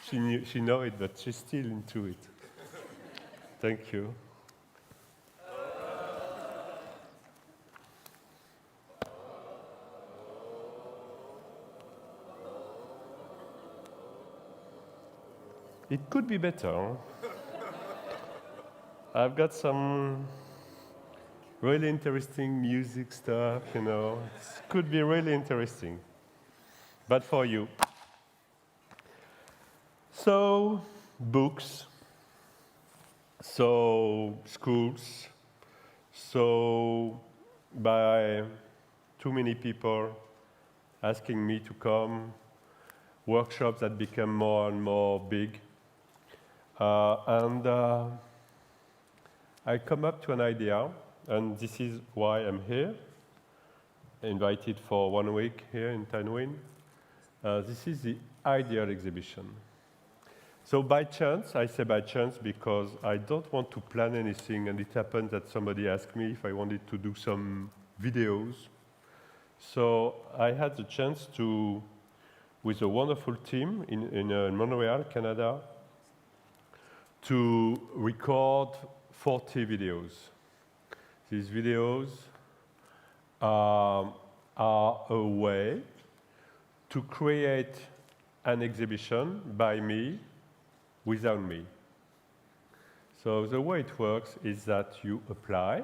She knows it, but she's still into it. Thank you. It could be better. Huh? I've got some really interesting music stuff, you know. It could be really interesting. But for you. So, books. So, schools. So, by too many people asking me to come, workshops that become more and more big. I come up to an idea, and this is why I'm here, invited for 1 week here in Tanween. This is the ideal exhibition. So by chance, I say by chance because I don't want to plan anything, and it happened that somebody asked me if I wanted to do some videos. So I had the chance to, with a wonderful team in Montreal, Canada, to record 40 videos. These videos are a way to create an exhibition by me, without me. So the way it works is that you apply,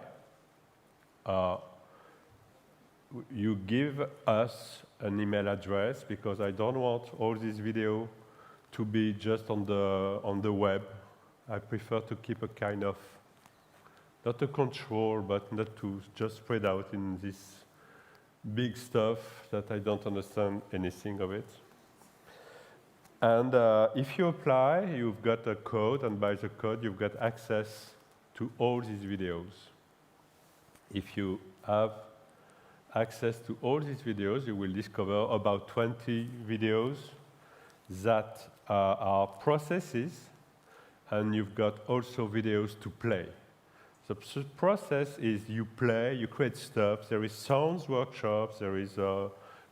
you give us an email address, because I don't want all these videos to be just on the web. I prefer to keep a kind of, not a control, but not to just spread out in this big stuff that I don't understand anything of it. And if you apply, you've got a code, and by the code, you've got access to all these videos. If you have access to all these videos, you will discover about 20 videos that are processes, and you've got also videos to play. The process is you play, you create stuff. There is sounds workshops, there is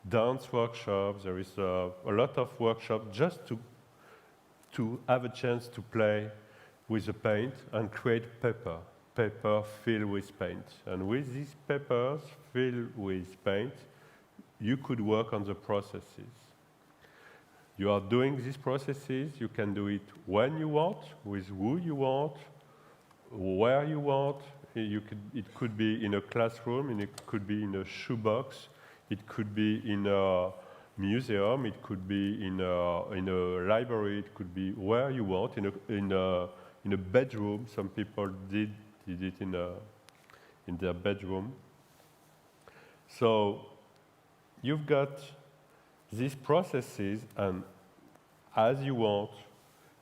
dance workshops, there is a lot of workshops just to have a chance to play with the paint and create paper filled with paint. And with these papers filled with paint, you could work on the processes. You are doing these processes, you can do it when you want, with who you want, where you want. It could be in a classroom, and it could be in a shoebox, it could be in a museum, it could be in a library, it could be where you want, in a bedroom. Some people did it in their bedroom. So you've got these processes, and as you want,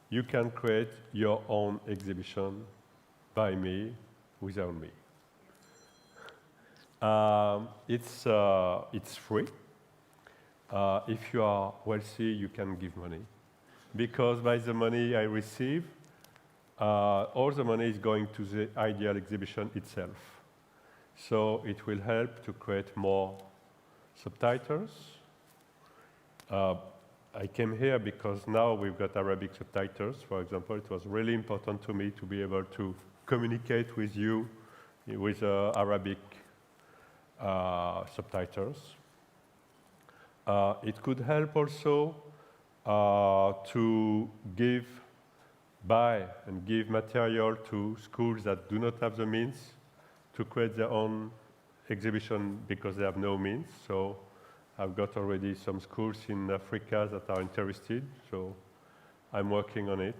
you can create your own exhibition by me, without me. It's free. If you are wealthy, you can give money, because by the money I receive, all the money is going to the ideal exhibition itself. So it will help to create more subtitles. I came here because now we've got Arabic subtitles. For example, it was really important to me to be able to communicate with you with Arabic subtitles. It could help also to buy and give material to schools that do not have the means to create their own exhibition because they have no means. So I've got already some schools in Africa that are interested, so I'm working on it.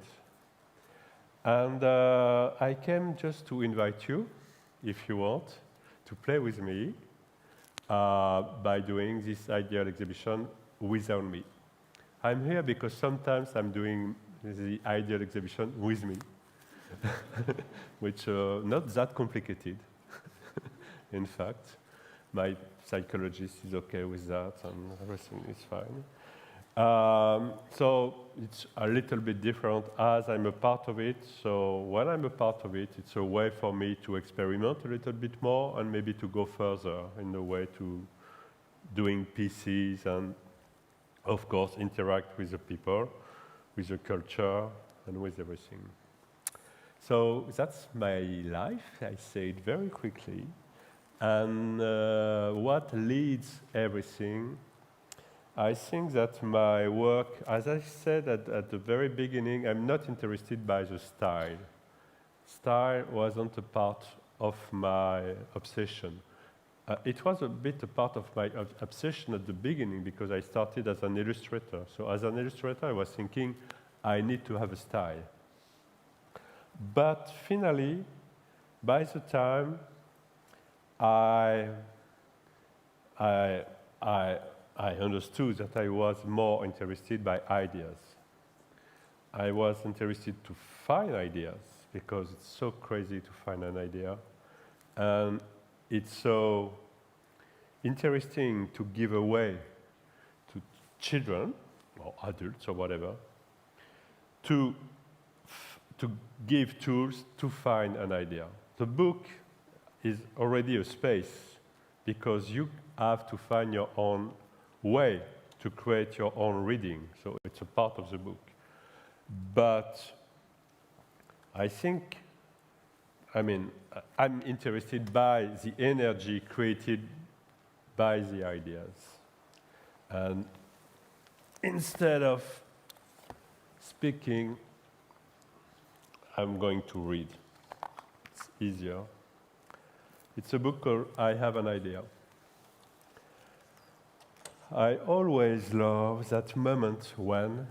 And I came just to invite you, if you want, to play with me by doing this ideal exhibition without me. I'm here because sometimes I'm doing the ideal exhibition with me, which not that complicated. In fact, my psychologist is okay with that, and everything is fine. So it's a little bit different as I'm a part of it. So when I'm a part of it, it's a way for me to experiment a little bit more and maybe to go further in the way to doing pieces and, of course, interact with the people, with the culture, and with everything. So that's my life. I say it very quickly. And what leads everything? I think that my work, as I said at the very beginning, I'm not interested by the style. Style wasn't a part of my obsession. It was a bit a part of my obsession at the beginning because I started as an illustrator. So as an illustrator, I was thinking, I need to have a style. But finally, by the time I understood that I was more interested by ideas. I was interested to find ideas because it's so crazy to find an idea. And it's so interesting to give away to children or adults or whatever to give tools to find an idea. The book is already a space because you have to find your own way to create your own reading. So it's a part of the book. But I think, I'm interested by the energy created by the ideas. And instead of speaking, I'm going to read. It's easier. It's a book called I Have an Idea. I always love that moment when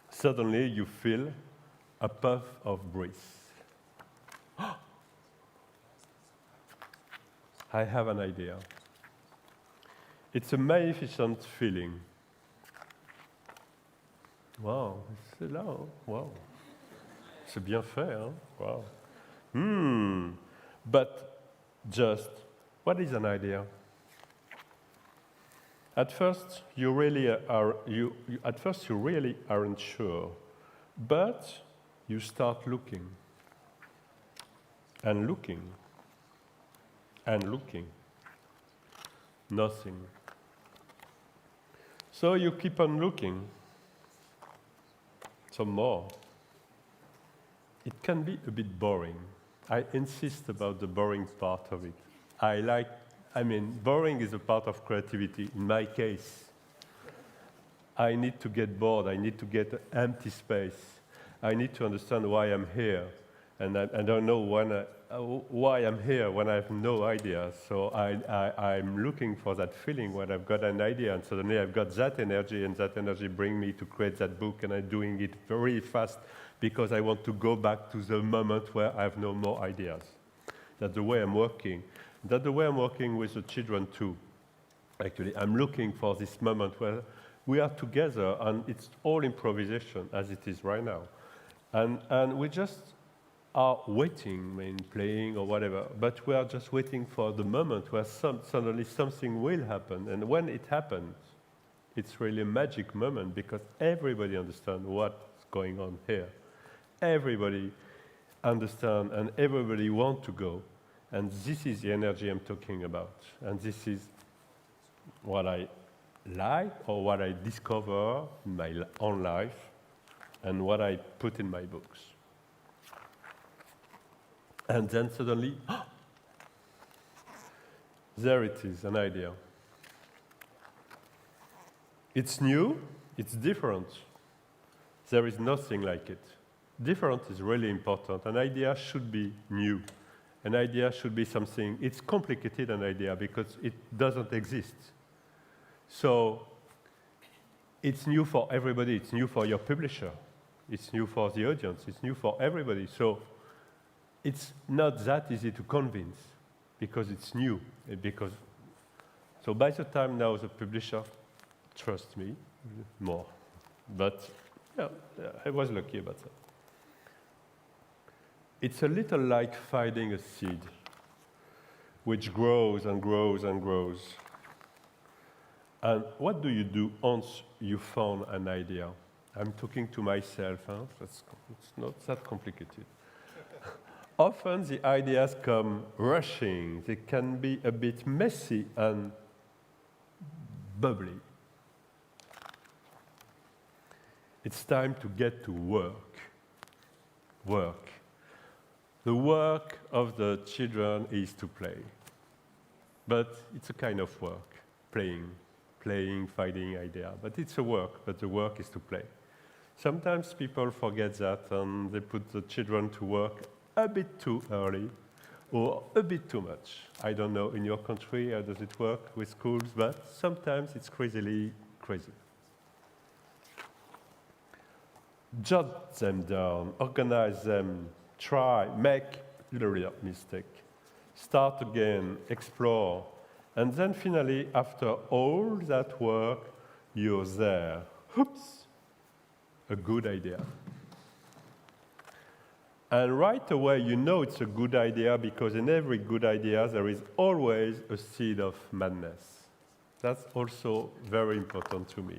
suddenly you feel a puff of breeze. I have an idea. It's a magnificent feeling. Wow, c'est là, hein? Wow. C'est bien fait, hein? Wow. But just, what is an idea? At first, you really aren't sure, but you start looking and looking and looking. Nothing. So you keep on looking. Some more. It can be a bit boring. I insist about the boring part of it. Boring is a part of creativity. In my case, I need to get bored. I need to get an empty space. I need to understand why I'm here. And I don't know why I'm here when I have no idea. So I'm looking for that feeling when I've got an idea, and suddenly I've got that energy, and that energy brings me to create that book, and I'm doing it very fast because I want to go back to the moment where I have no more ideas. That's the way I'm working. That's the way I'm working with the children too. Actually, I'm looking for this moment where we are together, and it's all improvisation as it is right now. And we just are waiting, playing or whatever, but we are just waiting for the moment where suddenly something will happen. And when it happens, it's really a magic moment because everybody understands what's going on here. Everybody understands and everybody wants to go. And this is the energy I'm talking about. And this is what I like or what I discover in my own life and what I put in my books. And then suddenly, there it is, an idea. It's new, it's different. There is nothing like it. Different is really important. An idea should be new. An idea should be something, it's complicated, an idea, because it doesn't exist. So it's new for everybody. It's new for your publisher. It's new for the audience. It's new for everybody. So it's not that easy to convince because it's new. So by the time now the publisher trusts me more. But yeah, I was lucky about that. It's a little like finding a seed, which grows and grows and grows. And what do you do once you found an idea? I'm talking to myself, huh? It's not that complicated. Often the ideas come rushing. They can be a bit messy and bubbly. It's time to get to work. Work. The work of the children is to play. But it's a kind of work, playing, finding idea. But it's a work, but the work is to play. Sometimes people forget that and they put the children to work a bit too early or a bit too much. I don't know in your country how does it work with schools, but sometimes it's crazily crazy. Jot them down, organize them, try, make little mistake, start again, explore, and then finally, after all that work, you're there. Oops, a good idea. And right away, you know it's a good idea because in every good idea, there is always a seed of madness. That's also very important to me.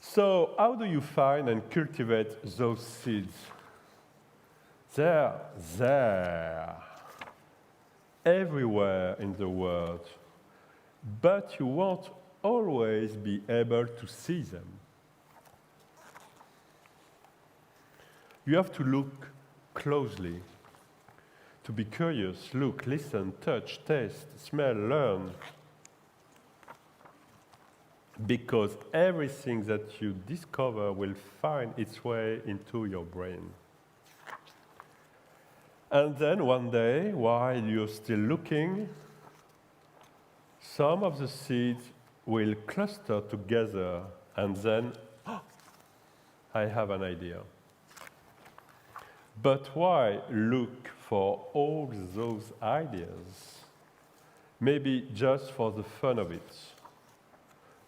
So how do you find and cultivate those seeds? They're there, everywhere in the world, but you won't always be able to see them. You have to look closely, to be curious, look, listen, touch, taste, smell, learn. Because everything that you discover will find its way into your brain. And then one day, while you're still looking, some of the seeds will cluster together, and then, oh, I have an idea. But why look for all those ideas? Maybe just for the fun of it.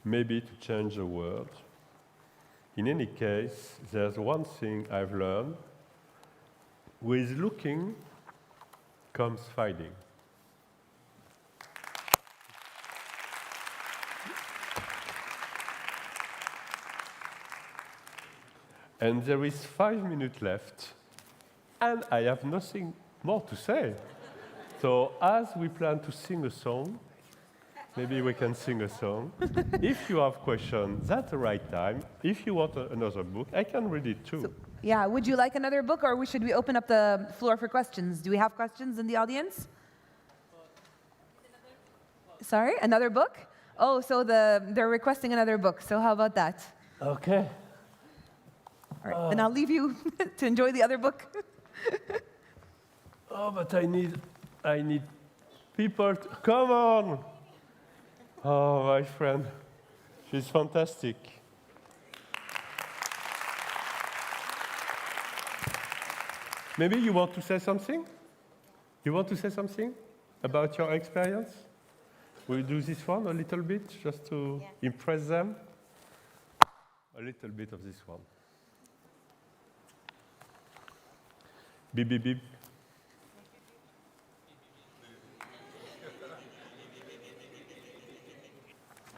Maybe to change the world. In any case, there's one thing I've learned. With looking comes finding. And there is 5 minutes left, and I have nothing more to say. So as we plan to sing a song, maybe we can sing a song. If you have questions, that's the right time. If you want another book, I can read it too. So, yeah, would you like another book, or should we open up the floor for questions? Do we have questions in the audience? Sorry, another book? Oh, so they're requesting another book. So how about that? Okay. All right, then I'll leave you to enjoy the other book. Oh, but I need people to, come on. Oh, my friend, she's fantastic. Maybe you want to say something? You want to say something about your experience? We'll do this one a little bit, just to impress them. A little bit of this one. Beep, beep, beep.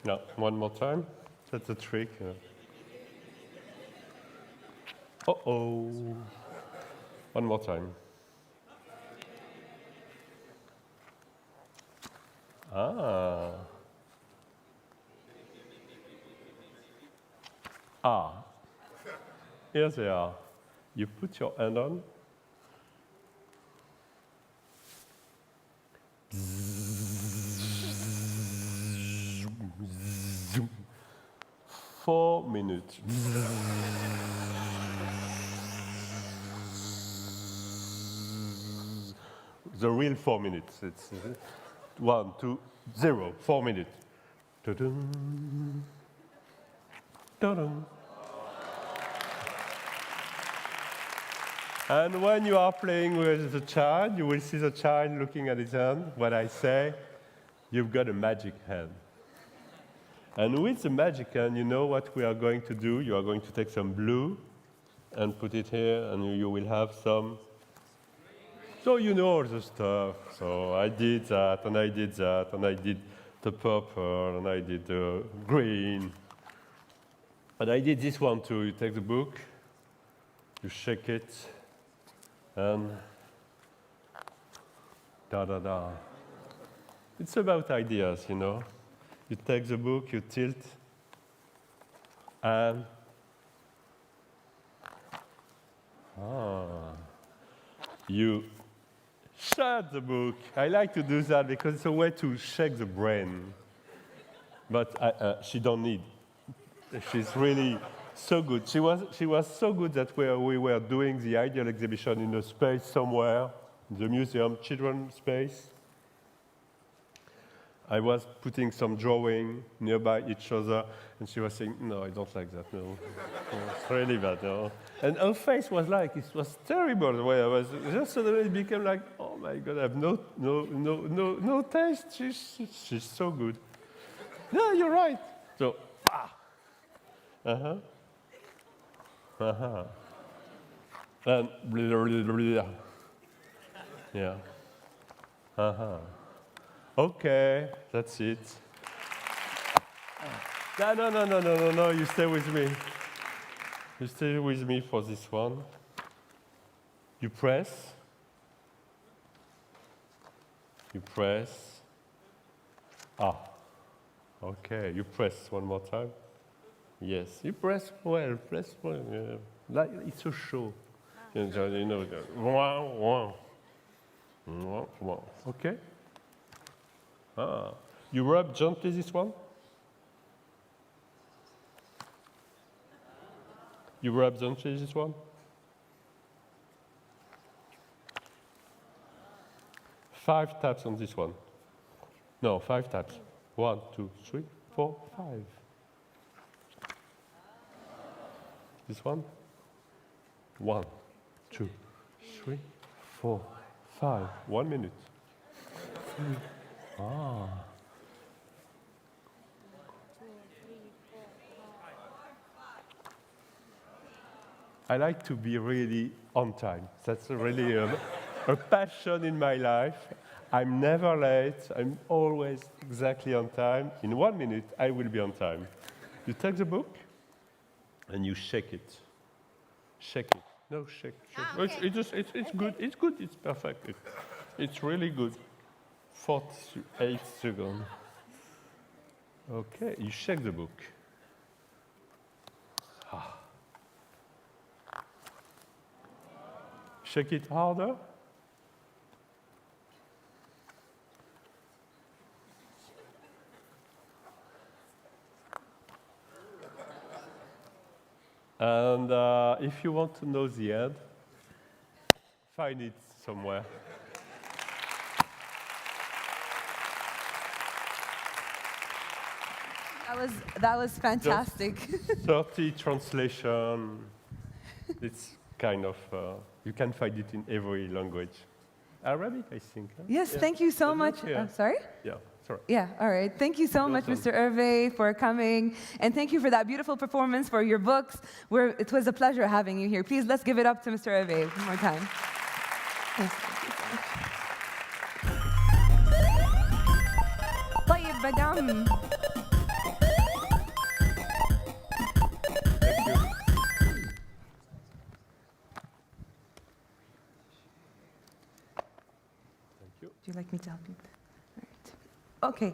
No, one more time. That's a trick. Uh-oh. One more time. Ah. Ah. Here they are. You put your hand on. 4 minutes. The real 4 minutes. It's 1, 2, 0, 4 minutes. Da-dum. Da-dum. And when you are playing with the child, you will see the child looking at his hand. When I say, you've got a magic hand. And with the magic hand, you know what we are going to do? You are going to take some blue and put it here, and you will have some. So you know all the stuff. So I did that, and I did that, and I did the purple, and I did the green. And I did this one too. You take the book, you shake it, and da-da-da. It's about ideas, you know. You take the book, you tilt, and you shut the book. I like to do that because it's a way to shake the brain. But she don't need. She's really so good. She was so good that we were doing the ideal exhibition in a space somewhere, in the museum, children's space. I was putting some drawing nearby each other, and she was saying, no, I don't like that, no. It's really bad, no. And her face was like, it was terrible the way I was. Just suddenly it became like, oh my God, I have no taste. She's so good. Yeah, you're right. So, And blah, blah, blah. Yeah. Okay, that's it. No, you stay with me. You stay with me for this one. You press. You press. Okay, you press one more time. Yes, you press well, yeah. Like it's a show. You know, okay? You rub gently this one? You rub gently this one? 5 taps on this one. No, 5 taps. 1, 2, 3, 4, 5. This one? 1, 2, 3, 4, 5. 1 minute. I like to be really on time. That's really a passion in my life. I'm never late. I'm always exactly on time. In 1 minute, I will be on time. You take the book and you shake it. Shake it. No, shake. Okay. It's good. It's good. It's perfect. It's really good. 48 seconds. Okay, you shake the book. Shake it harder. And if you want to know the end, find it somewhere. That was fantastic. 30 translation. It's kind of, you can find it in every language. Arabic, I think. Huh? Yes, yeah. Thank you so much. Yeah. Sorry? Yeah, sorry. Yeah, all right. Thank you so much, Mr. Herve, for coming. And thank you for that beautiful performance, for your books. It was a pleasure having you here. Please, let's give it up to Mr. Herve one more time. Yes, طيب مدام. Do you like me to help you? اوكي.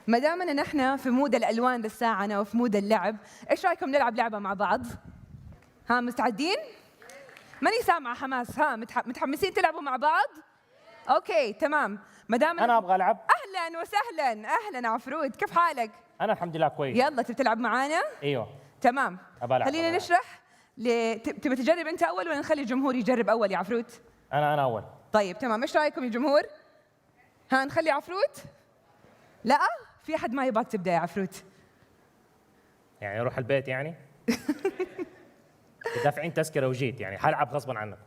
ما دامنا نحن في مود الالوان للساعه وفي مود اللعب، ايش رايكم نلعب لعبه مع بعض؟ ها مستعدين؟ ماني سامعه حماس، ها متحمسين تلعبوا مع بعض؟ اوكي تمام، ما دامنا انا ابغى العب. اهلا وسهلا، اهلا عفروت، كيف حالك؟ انا الحمد لله كويس. يلا تبي تلعب معانا؟ ايوه تمام. أبالعب. خلينا نشرح. تبي تجرب انت اول ولا نخلي الجمهور يجرب اول يا عفروت؟ انا اول. طيب تمام، ايش رايكم يا جمهور؟ ها نخلي عفروت؟ لا؟ في احد ما يبغاك تبدا يا عفروت؟ يعني اروح البيت يعني؟ دافعين تذكره وجيت يعني حلعب غصبا عنك.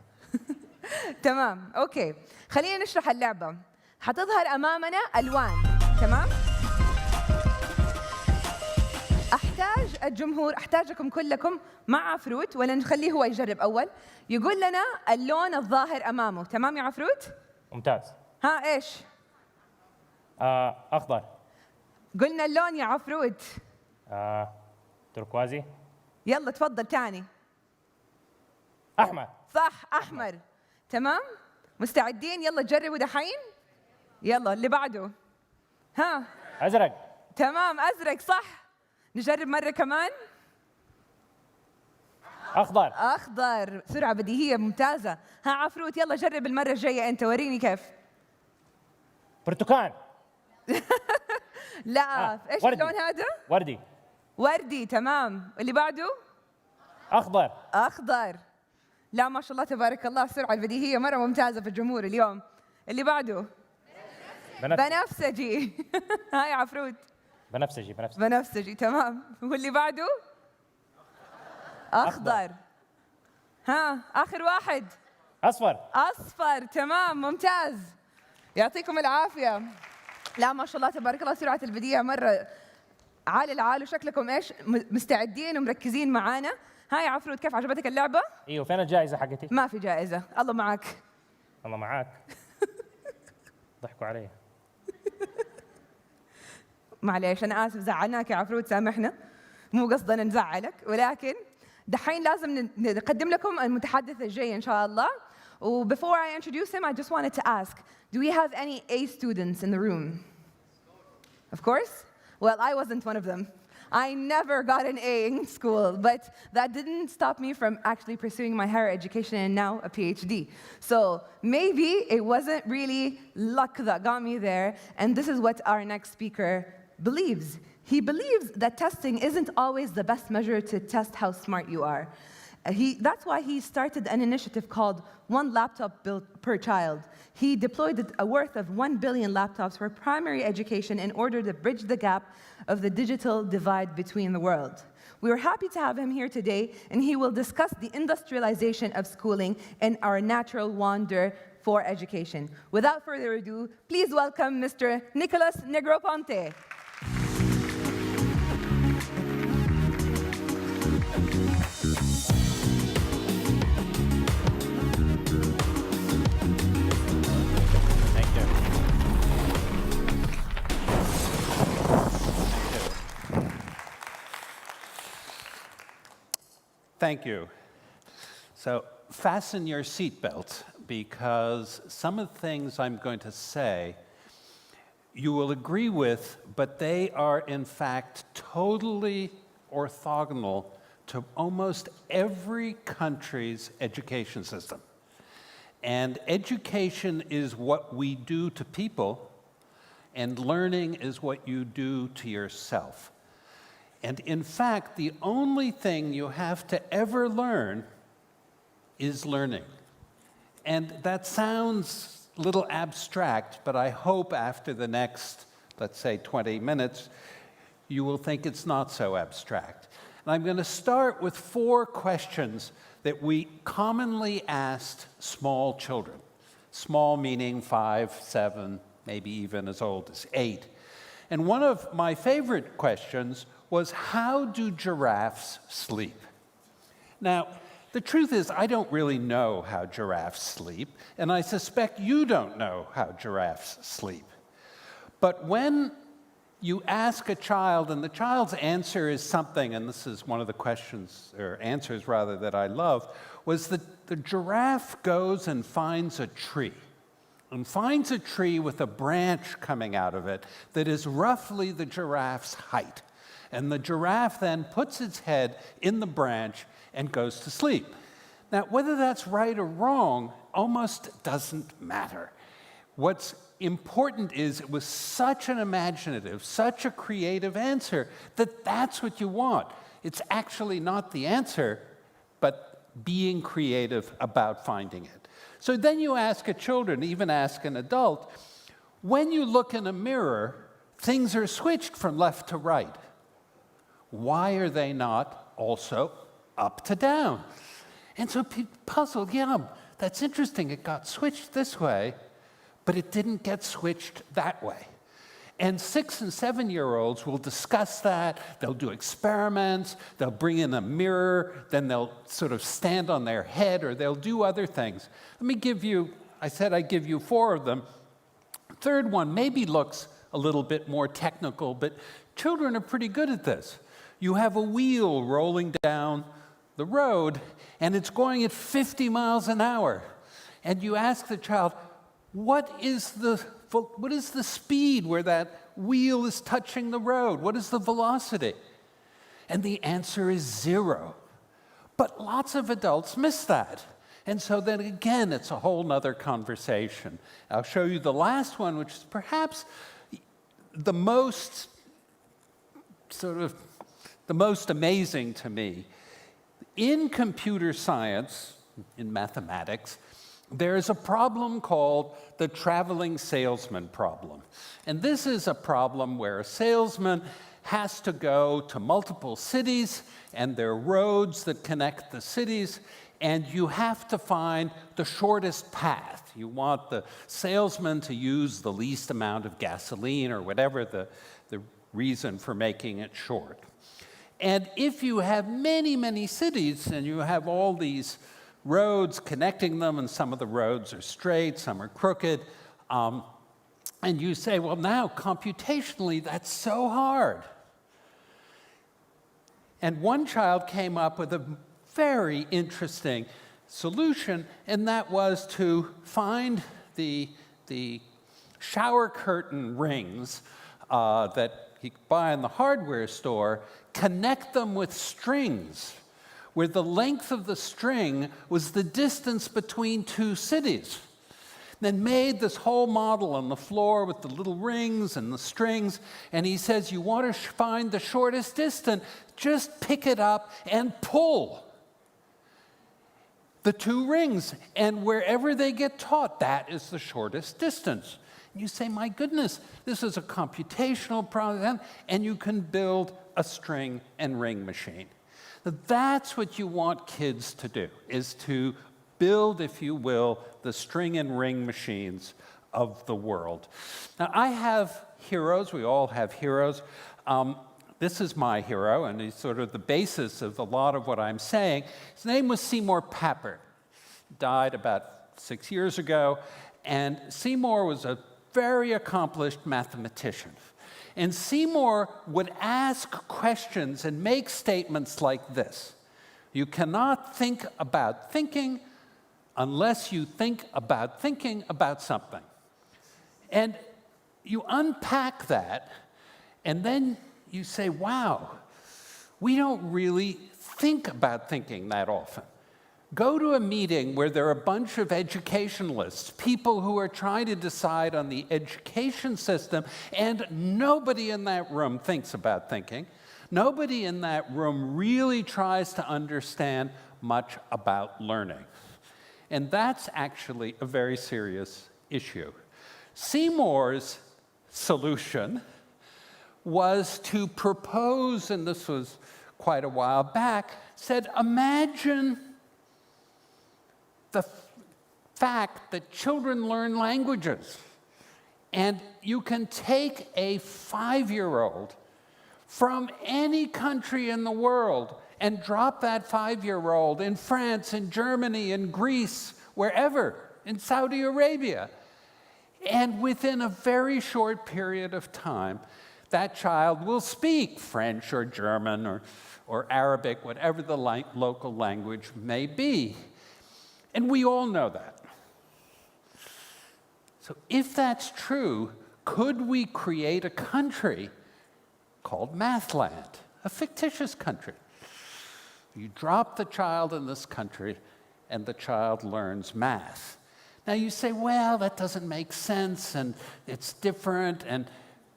تمام، اوكي. خلينا نشرح اللعبه. حتظهر امامنا الوان، تمام؟ احتاجكم كلكم مع عفروت، ولا نخليه هو يجرب اول، يقول لنا اللون الظاهر امامه، تمام يا عفروت؟ ممتاز. ها ايش؟ اخضر. قلنا اللون يا عفروت. تركوازي. يلا تفضل تاني. احمر. صح، احمر. تمام؟ مستعدين؟ يلا جربوا دحين. يلا اللي بعده. ها. ازرق. تمام، ازرق صح. نجرب مرة كمان. اخضر. اخضر، سرعة بديهية ممتازة. ها عفروت يلا جرب المرة الجاية انت، وريني كيف. برتقال. لا، ايش وردي. اللون هذا؟ وردي. وردي، تمام. اللي بعده؟ اخضر. اخضر. لا ما شاء الله تبارك الله، السرعة البديهية مرة ممتازة في الجمهور اليوم. اللي بعده؟ بنفسجي. هاي عفروت. بنفسجي. بنفسجي، تمام. واللي بعده؟ أخضر. ها آخر واحد. اصفر. أصفر، تمام، ممتاز. يعطيكم العافية. لا ما شاء الله تبارك الله، سرعة البديهة مرة عالي العال، وشكلكم ايش مستعدين ومركزين معانا. هاي عفروت كيف عجبتك اللعبة؟ ايوه، فين الجائزة حقتي؟ ما في جائزة، الله معك. الله معاك. ضحكوا علي. معليش أنا آسف زعلناك يا عفروت، سامحنا، مو قصدنا نزعلك، ولكن دحين لازم نقدم لكم المتحدث الجاي إن شاء الله. Before I introduce him, I just wanted to ask, do we have any A students in the room? Of course? Well, I wasn't one of them. I never got an A in school, but that didn't stop me from actually pursuing my higher education and now a PhD. So maybe it wasn't really luck that got me there, and this is what our next speaker believes. He believes that testing isn't always the best measure to test how smart you are. That's why he started an initiative called One Laptop Built Per Child. He deployed a worth of 1 billion laptops for primary education in order to bridge the gap of the digital divide between the world. We are happy to have him here today, and he will discuss the industrialization of schooling and our natural wonder for education. Without further ado, please welcome Mr. Nickolas Negroponte. Thank you. So fasten your seatbelt, because some of the things I'm going to say you will agree with, but they are in fact totally orthogonal to almost every country's education system. And education is what we do to people, and learning is what you do to yourself. And in fact, the only thing you have to ever learn is learning. And that sounds a little abstract, but I hope after the next, let's say, 20 minutes, you will think it's not so abstract. And I'm going to start with 4 questions that we commonly asked small children. Small meaning 5, 7, maybe even as old as 8. And one of my favorite questions was, how do giraffes sleep? Now, the truth is, I don't really know how giraffes sleep, and I suspect you don't know how giraffes sleep. But when you ask a child, and the child's answer is something, and this is one of the questions, or answers rather, that I love, was that the giraffe goes and finds a tree. And finds a tree with a branch coming out of it that is roughly the giraffe's height. And the giraffe then puts its head in the branch and goes to sleep. Now, whether that's right or wrong almost doesn't matter. What's important is it was such an imaginative, such a creative answer that that's what you want. It's actually not the answer, but being creative about finding it. So then you ask a children, even ask an adult, when you look in a mirror, things are switched from left to right. Why are they not also up to down. And so people puzzled, yeah, that's interesting. It got switched this way, but it didn't get switched that way. And 6- and 7-year-olds will discuss that. They'll do experiments. They'll bring in a mirror. Then they'll sort of stand on their head, or they'll do other things. Let me give you, I said I'd give you 4 of them. Third one maybe looks a little bit more technical, but children are pretty good at this. You have a wheel rolling down the road, and it's going at 50 miles an hour. And you ask the child, what is the speed where that wheel is touching the road? What is the velocity? And the answer is 0. But lots of adults miss that. And so then again, it's a whole nother conversation. I'll show you the last one, which is perhaps the most amazing to me. In computer science, in mathematics, there is a problem called the traveling salesman problem. And this is a problem where a salesman has to go to multiple cities, and there are roads that connect the cities, and you have to find the shortest path. You want the salesman to use the least amount of gasoline or whatever the reason for making it short. And if you have many, many cities and you have all these roads connecting them, and some of the roads are straight, some are crooked, and you say, well, now computationally, that's so hard. And one child came up with a very interesting solution, and that was to find the shower curtain rings that he could buy in the hardware store, connect them with strings, where the length of the string was the distance between 2 cities. Then made this whole model on the floor with the little rings and the strings, and he says, you want to find the shortest distance, just pick it up and pull the 2 rings, and wherever they get taught, that is the shortest distance. And you say, my goodness, this is a computational problem, and you can build a string and ring machine. That's what you want kids to do, is to build, if you will, the string and ring machines of the world. Now, I have heroes. We all have heroes. This is my hero, and he's sort of the basis of a lot of what I'm saying. His name was Seymour Papert. Died about 6 years ago, and Seymour was a very accomplished mathematician. And Seymour would ask questions and make statements like this: you cannot think about thinking unless you think about thinking about something. And you unpack that, and then you say, wow, we don't really think about thinking that often. Go to a meeting where there are a bunch of educationalists, people who are trying to decide on the education system, and nobody in that room thinks about thinking. Nobody in that room really tries to understand much about learning. And that's actually a very serious issue. Seymour's solution was to propose, and this was quite a while back, said, imagine the fact that children learn languages. And you can take a 5-year-old from any country in the world and drop that 5-year-old in France, in Germany, in Greece, wherever, in Saudi Arabia. And within a very short period of time, that child will speak French or German or Arabic, whatever the local language may be. And we all know that. So if that's true, could we create a country called Mathland, a fictitious country? You drop the child in this country, and the child learns math. Now you say, well, that doesn't make sense, and it's different,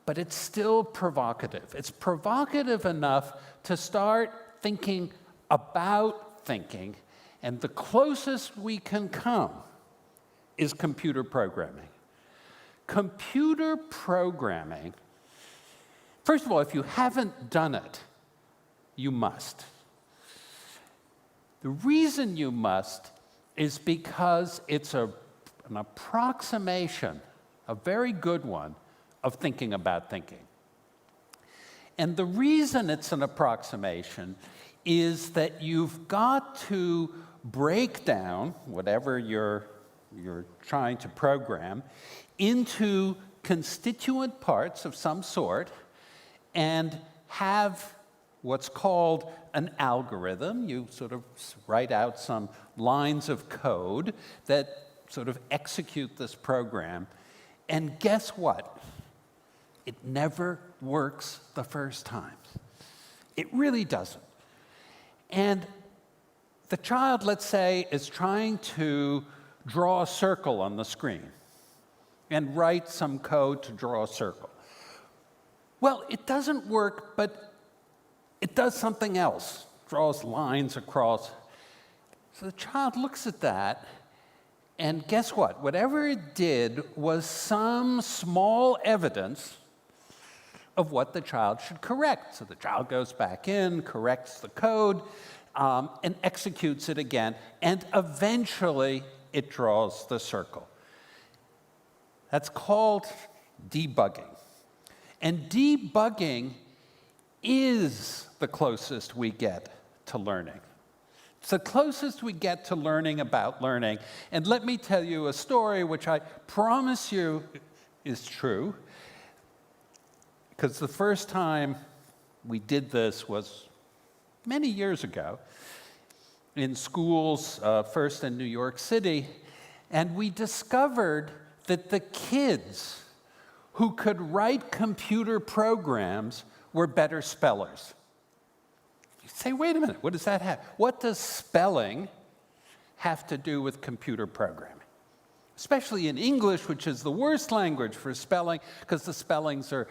but it's still provocative. It's provocative enough to start thinking about thinking, and the closest we can come is computer programming. Computer programming, first of all, if you haven't done it, you must. The reason you must is because it's an approximation, a very good one, of thinking about thinking. And the reason it's an approximation is that you've got to break down whatever you're trying to program into constituent parts of some sort and have what's called an algorithm. You sort of write out some lines of code that sort of execute this program. And guess what? It never works the first time. It really doesn't. And the child, let's say, is trying to draw a circle on the screen and write some code to draw a circle. Well, it doesn't work, but it does something else, draws lines across. So the child looks at that, and guess what? Whatever it did was some small evidence of what the child should correct. So the child goes back in, corrects the code, and executes it again, and eventually it draws the circle. That's called debugging. And debugging is the closest we get to learning. It's the closest we get to learning about learning. And let me tell you a story which I promise you is true, because the first time we did this was many years ago in schools, first in New York City, and we discovered that the kids who could write computer programs were better spellers. You say, wait a minute, what does that have? What does spelling have to do with computer programming? Especially in English, which is the worst language for spelling, because the spellings are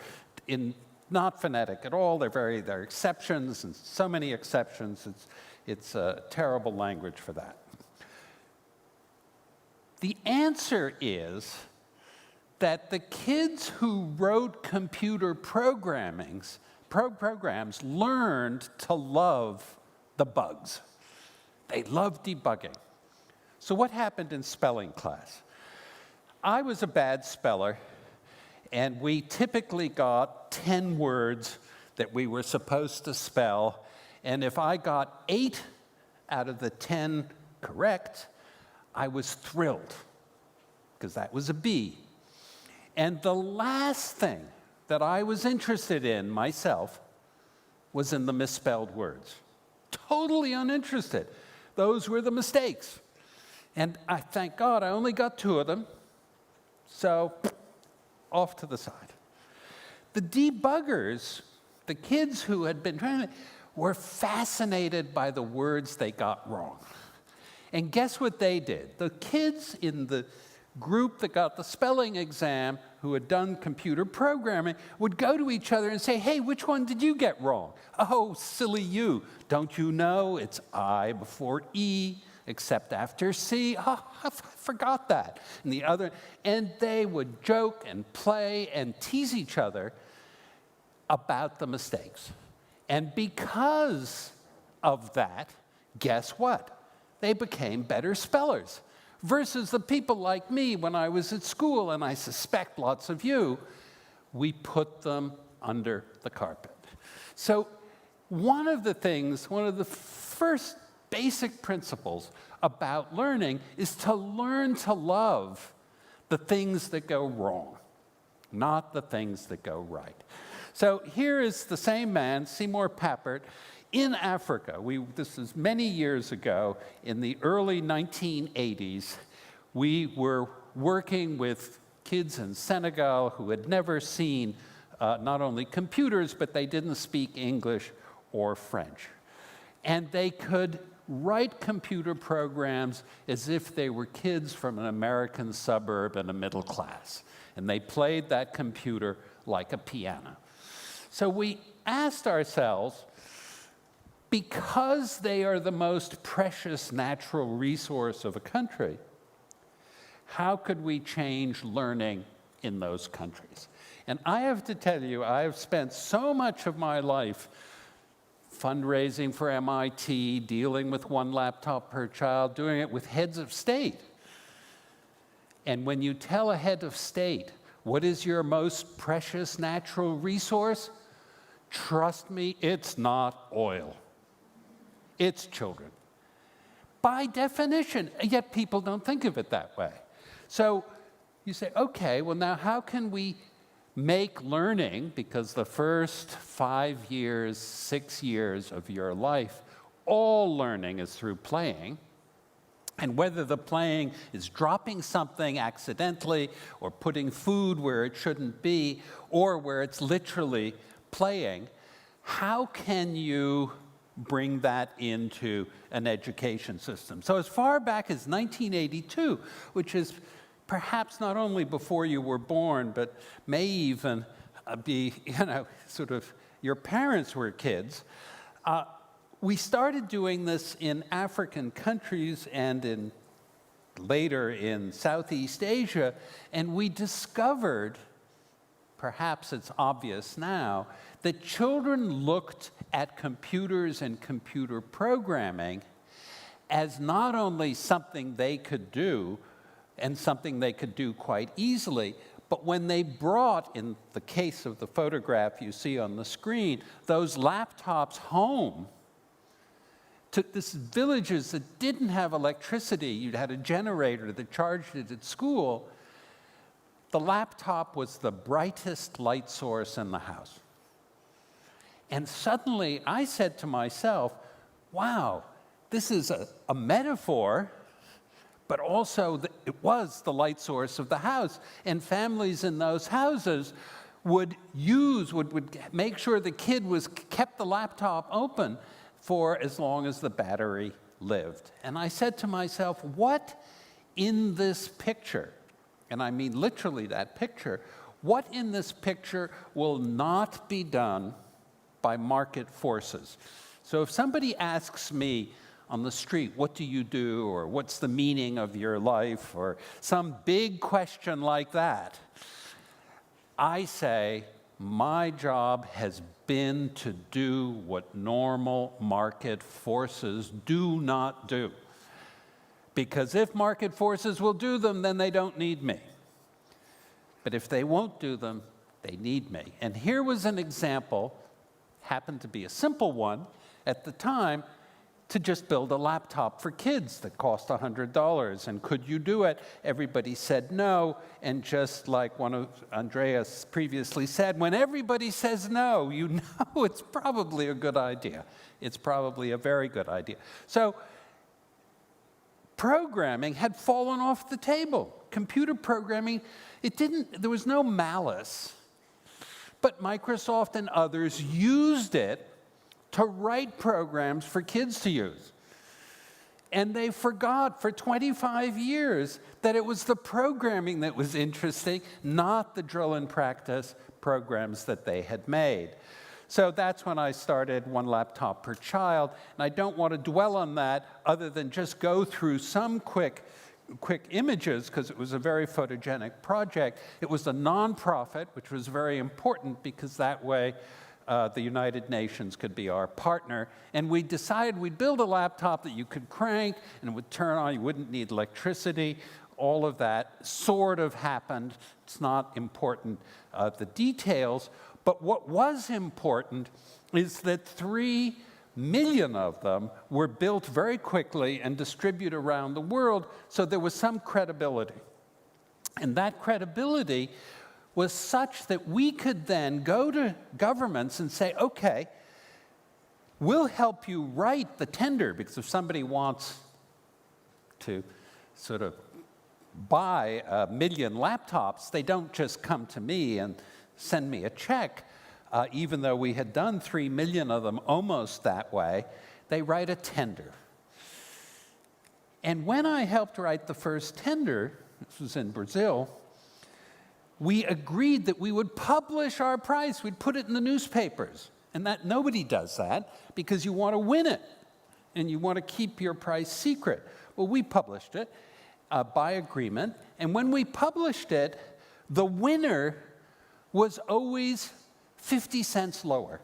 not phonetic at all. They're exceptions, and so many exceptions. It's a terrible language for that. The answer is that the kids who wrote computer programs learned to love the bugs. They loved debugging. So what happened in spelling class? I was a bad speller, and we typically got 10 words that we were supposed to spell, and if I got 8 out of the 10 correct, I was thrilled, because that was a B. And the last thing that I was interested in myself was in the misspelled words. Totally uninterested. Those were the mistakes. And I thank God I only got 2 of them, so off to the side. The debuggers, the kids who had been trying to, were fascinated by the words they got wrong. And guess what they did? The kids in the group that got the spelling exam who had done computer programming would go to each other and say, hey, which one did you get wrong? Oh, silly you. Don't you know it's I before E, except after C? Oh, I forgot that. And they would joke and play and tease each other about the mistakes. And because of that, guess what? They became better spellers. Versus the people like me when I was at school, and I suspect lots of you, we put them under the carpet. So one of the first basic principles about learning is to learn to love the things that go wrong, not the things that go right. So here is the same man, Seymour Papert, in Africa. This is many years ago, in the early 1980s, we were working with kids in Senegal who had never seen not only computers, but they didn't speak English or French. And they could write computer programs as if they were kids from an American suburb and a middle class. And they played that computer like a piano. So we asked ourselves, because they are the most precious natural resource of a country, how could we change learning in those countries? And I have to tell you, I have spent so much of my life fundraising for MIT, dealing with one laptop per child, doing it with heads of state. And when you tell a head of state, what is your most precious natural resource? Trust me, it's not oil. It's children. By definition, yet people don't think of it that way. So you say, okay, well now how can we make learning, because the first 5 years, 6 years of your life, all learning is through playing, and whether the playing is dropping something accidentally or putting food where it shouldn't be or where it's literally playing, how can you bring that into an education system? So as far back as 1982, which is perhaps not only before you were born, but may even be, sort of your parents were kids, we started doing this in African countries and later in Southeast Asia, and we discovered, perhaps it's obvious now, that children looked at computers and computer programming as not only something they could do, and something they could do quite easily, but when they brought, in the case of the photograph you see on the screen, those laptops home to these villages that didn't have electricity, you'd had a generator that charged it at school, the laptop was the brightest light source in the house. And suddenly I said to myself, wow, this is a metaphor, but also it was the light source of the house. And families in those houses would make sure the kid kept the laptop open for as long as the battery lived. And I said to myself, what in this picture, and I mean literally that picture, what in this picture will not be done by market forces? So if somebody asks me on the street, what do you do, or what's the meaning of your life, or some big question like that, I say, my job has been to do what normal market forces do not do. Because if market forces will do them, then they don't need me. But if they won't do them, they need me. And here was an example, happened to be a simple one at the time, to just build a laptop for kids that cost $100. And could you do it? Everybody said no. And just like one of Andreas previously said, when everybody says no, you know it's probably a good idea. It's probably a very good idea. So programming had fallen off the table. Computer programming, there was no malice. But Microsoft and others used it to write programs for kids to use. And they forgot for 25 years that it was the programming that was interesting, not the drill and practice programs that they had made. So that's when I started one laptop per child. And I don't want to dwell on that other than just go through some quick images, because it was a very photogenic project. It was a nonprofit, which was very important because that way the United Nations could be our partner. And we decided we'd build a laptop that you could crank and it would turn on, you wouldn't need electricity. All of that sort of happened. It's not important, the details. But what was important is that 3 million of them were built very quickly and distributed around the world, so there was some credibility. And that credibility was such that we could then go to governments and say, okay, we'll help you write the tender, because if somebody wants to sort of buy 1 million laptops, they don't just come to me and send me a check. Even though we had done 3 million of them almost that way, they write a tender. And when I helped write the first tender, this was in Brazil, we agreed that we would publish our price. We'd put it in the newspapers. And that nobody does that because you want to win it and you want to keep your price secret. Well, we published it by agreement. And when we published it, the winner was always 50 cents lower.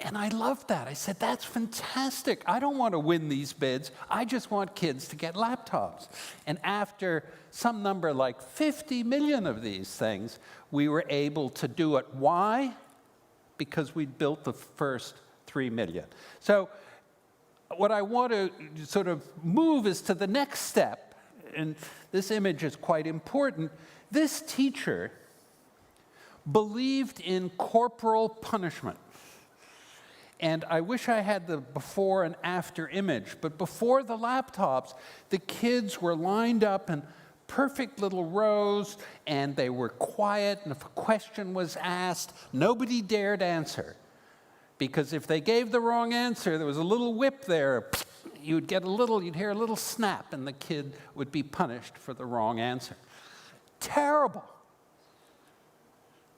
And I loved that. I said, that's fantastic. I don't want to win these bids. I just want kids to get laptops. And after some number like 50 million of these things, we were able to do it. Why? Because we'd built the first 3 million. So what I want to sort of move is to the next step. And this image is quite important. This teacher believed in corporal punishment. And I wish I had the before and after image, but before the laptops, the kids were lined up in perfect little rows, and they were quiet, and if a question was asked, nobody dared answer. Because if they gave the wrong answer, there was a little whip there, you'd hear a little snap, and the kid would be punished for the wrong answer. Terrible.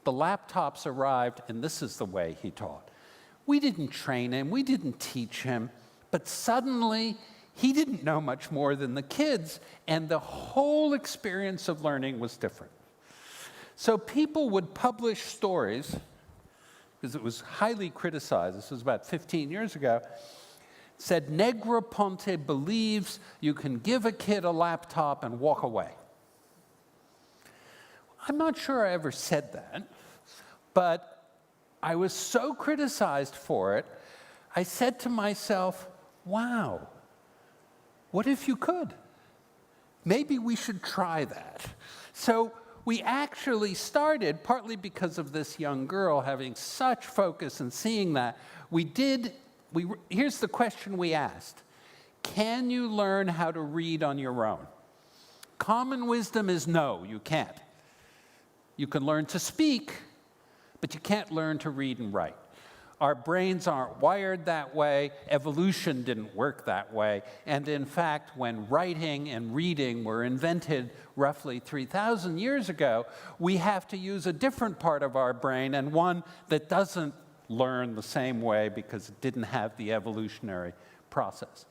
The laptops arrived, and this is the way he taught. We didn't train him, we didn't teach him, but suddenly he didn't know much more than the kids, and the whole experience of learning was different. So people would publish stories, because it was highly criticized, this was about 15 years ago, said Negroponte believes you can give a kid a laptop and walk away. I'm not sure I ever said that, but I was so criticized for it, I said to myself, wow, what if you could? Maybe we should try that. So we actually started, partly because of this young girl having such focus and seeing that, here's the question we asked. Can you learn how to read on your own? Common wisdom is no, you can't. You can learn to speak, but you can't learn to read and write. Our brains aren't wired that way. Evolution didn't work that way. And in fact, when writing and reading were invented roughly 3,000 years ago, we have to use a different part of our brain, and one that doesn't learn the same way because it didn't have the evolutionary process.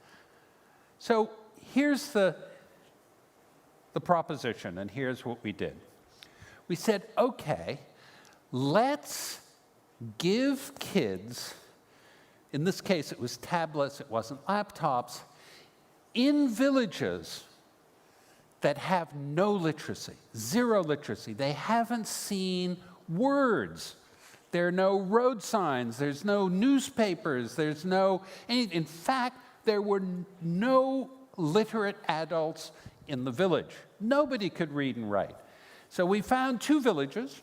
So here's the proposition, and here's what we did. We said, okay, let's give kids, in this case it was tablets, it wasn't laptops, in villages that have no literacy, zero literacy. They haven't seen words. There are no road signs, there's no newspapers, there's no anything. In fact, there were no literate adults in the village. Nobody could read and write. So we found 2 villages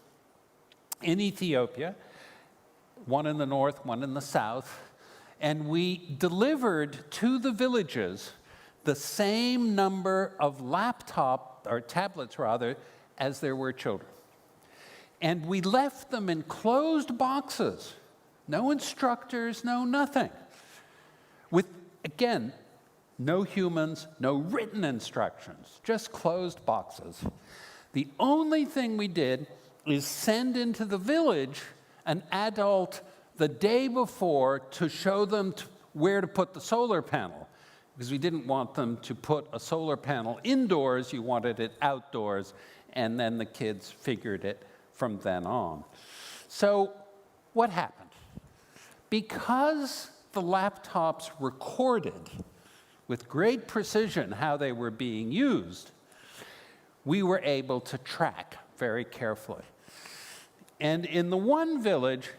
in Ethiopia, one in the north, one in the south, and we delivered to the villages the same number of tablets rather, as there were children. And we left them in closed boxes, no instructors, no nothing. With, again, no humans, no written instructions, just closed boxes. The only thing we did is send into the village an adult the day before to show them where to put the solar panel, because we didn't want them to put a solar panel indoors, you wanted it outdoors, and then the kids figured it from then on. So what happened? Because the laptops recorded with great precision how they were being used, we were able to track very carefully. And in the one village,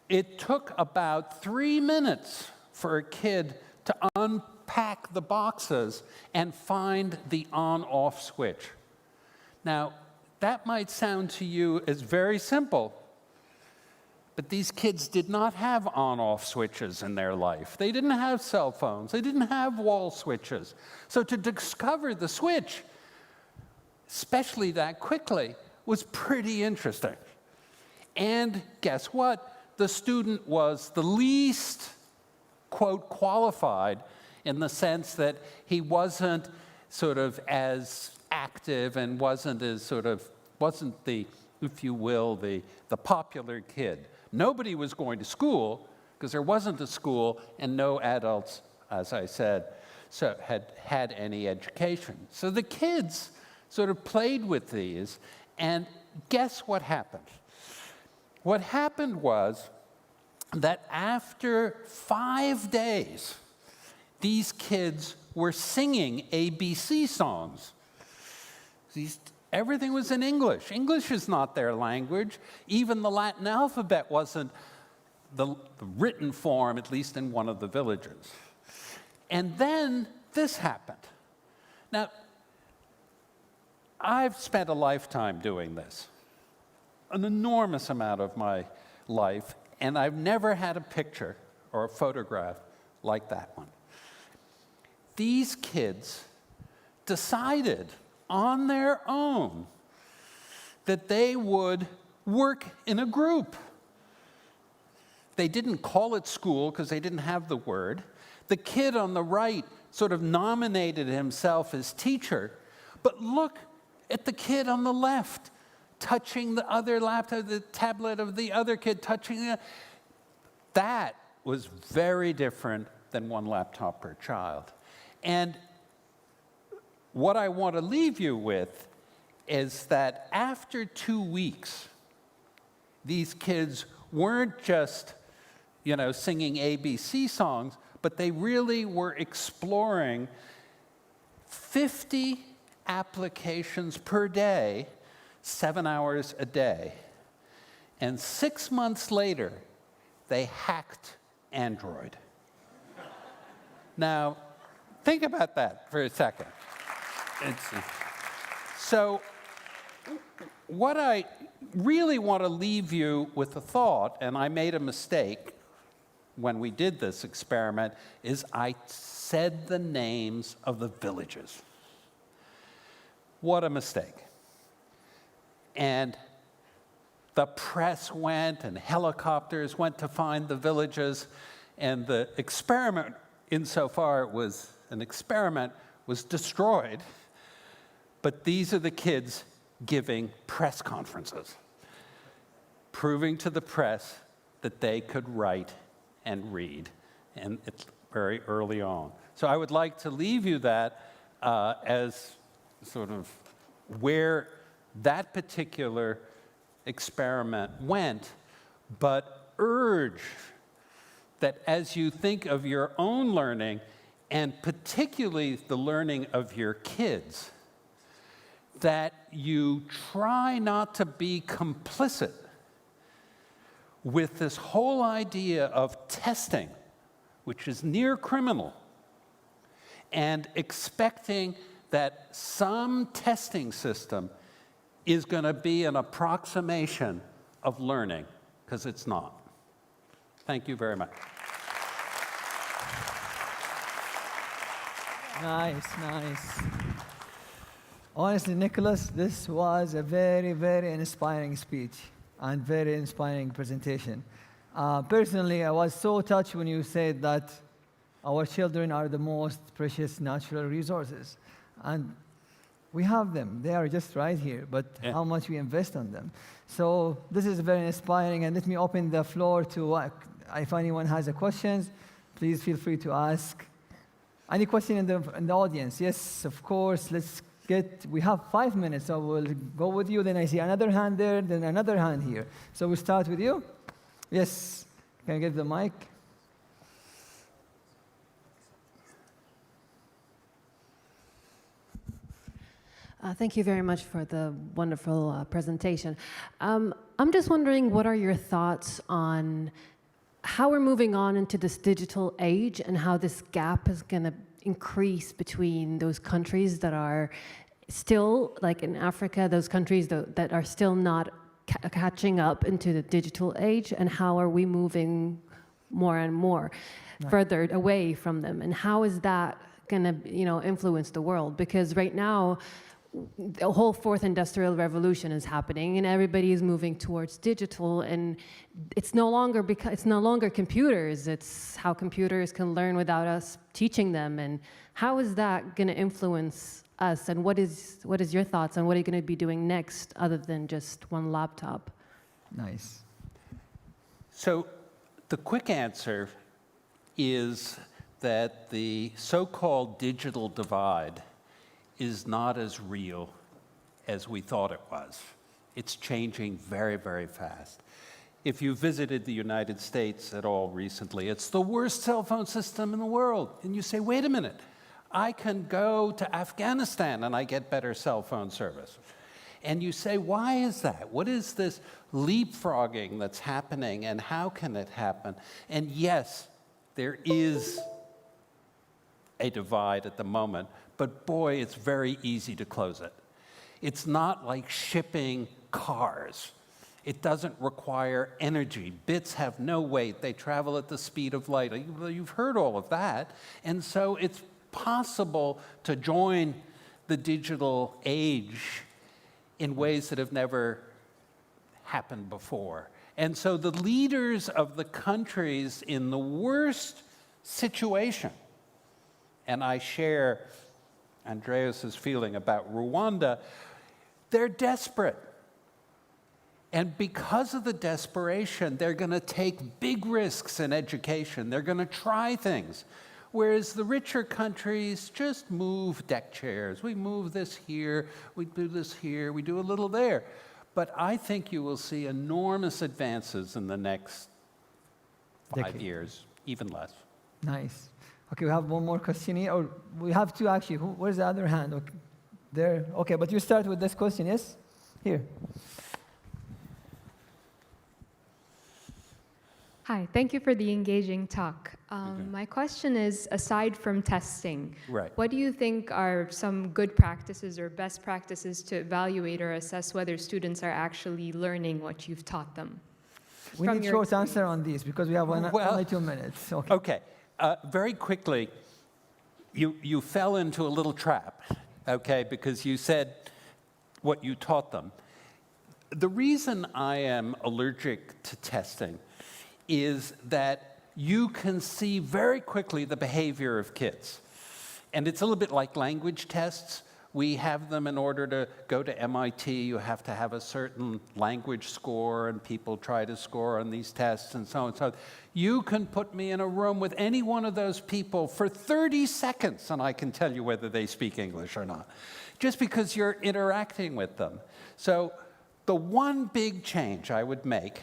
it took about 3 minutes for a kid to unpack the boxes and find the on-off switch. Now, that might sound to you as very simple, but these kids did not have on-off switches in their life. They didn't have cell phones. They didn't have wall switches. So to discover the switch, especially that quickly, was pretty interesting. And guess what? The student was the least, quote, qualified in the sense that he wasn't sort of as active and wasn't the, if you will, the popular kid. Nobody was going to school because there wasn't a school and no adults, as I said, so had any education. So the kids sort of played with these, and guess what happened? What happened was that after 5 days, these kids were singing ABC songs. Everything was in English. English is not their language. Even the Latin alphabet wasn't the written form, at least in one of the villages. And then this happened. Now, I've spent a lifetime doing this, an enormous amount of my life, and I've never had a picture or a photograph like that one. These kids decided on their own that they would work in a group. They didn't call it school because they didn't have the word. The kid on the right sort of nominated himself as teacher, but look at the kid on the left touching the other laptop, the tablet of the other kid touching the. That was very different than one laptop per child. And what I want to leave you with is that after 2 weeks, these kids weren't just, singing ABC songs, but they really were exploring 50 applications per day, 7 hours a day. And 6 months later, they hacked Android. Now, think about that for a second. So, what I really want to leave you with a thought, and I made a mistake when we did this experiment, is I said the names of the villages. What a mistake. And the press went and helicopters went to find the villages, and the experiment, insofar it was an experiment, was destroyed. But these are the kids giving press conferences, proving to the press that they could write and read, and it's very early on. So I would like to leave you that as sort of where that particular experiment went, but urge that as you think of your own learning, and particularly the learning of your kids, that you try not to be complicit with this whole idea of testing, which is near criminal, and expecting that some testing system is going to be an approximation of learning, because it's not. Thank you very much. Nice. Honestly, Nickolas, this was a very, very inspiring speech and very inspiring presentation. Personally, I was so touched when you said that our children are the most precious natural resources. And we have them. They are just right here, but how much we invest on them. So this is very inspiring, and let me open the floor to, if anyone has a questions, please feel free to ask. Any question in the audience? Yes, of course. We have 5 minutes, so we'll go with you. Then I see another hand there, then another hand here. So we'll start with you. Yes, can I get the mic? Thank you very much for the wonderful presentation. I'm just wondering, what are your thoughts on how we're moving on into this digital age and how this gap is going to increase between those countries that are still, like in Africa, those countries that are still not catching up into the digital age, and how are we moving more and more further away from them, and how is that going to influence the world? Because right now, the whole fourth industrial revolution is happening, and everybody is moving towards digital, and it's no longer computers. It's how computers can learn without us teaching them, and how is that going to influence us? And what is your thoughts on what are you going to be doing next, other than just one laptop? Nice. So the quick answer is that the so-called digital divide is not as real as we thought it was. It's changing very, very fast. if you visited the United States at all recently, it's the worst cell phone system in the world. And you say, wait a minute, I can go to Afghanistan and I get better cell phone service. And you say, why is that? What is this leapfrogging that's happening, and how can it happen? And yes, there is a divide at the moment, but boy, it's very easy to close it. It's not like shipping cars. It doesn't require energy. Bits have no weight. They travel at the speed of light. You've heard all of that. And so it's possible to join the digital age in ways that have never happened before. And so the leaders of the countries in the worst situation, and I share Andreas's feeling about Rwanda, they're desperate. And because of the desperation, they're going to take big risks in education. They're going to try things. Whereas the richer countries just move deck chairs. We move this here, we do this here, we do a little there. But I think you will see enormous advances in the next 5 years, even less. Nice. Okay, we have one more question here. Or we have two actually. Where's the other hand? Okay. There. Okay, but you start with this question, yes? Here. Hi, thank you for the engaging talk. My question is, aside from testing, what do you think are some good practices or best practices to evaluate or assess whether students are actually learning what you've taught them? We need short answer on these because we have only 2 minutes. Okay. Very quickly, you fell into a little trap, okay, because you said what you taught them. The reason I am allergic to testing is that you can see very quickly the behavior of kids. And it's a little bit like language tests. We have them in order to go to MIT. You have to have a certain language score, and people try to score on these tests and so on. So you can put me in a room with any one of those people for 30 seconds, and I can tell you whether they speak English or not, just because you're interacting with them. So the one big change I would make,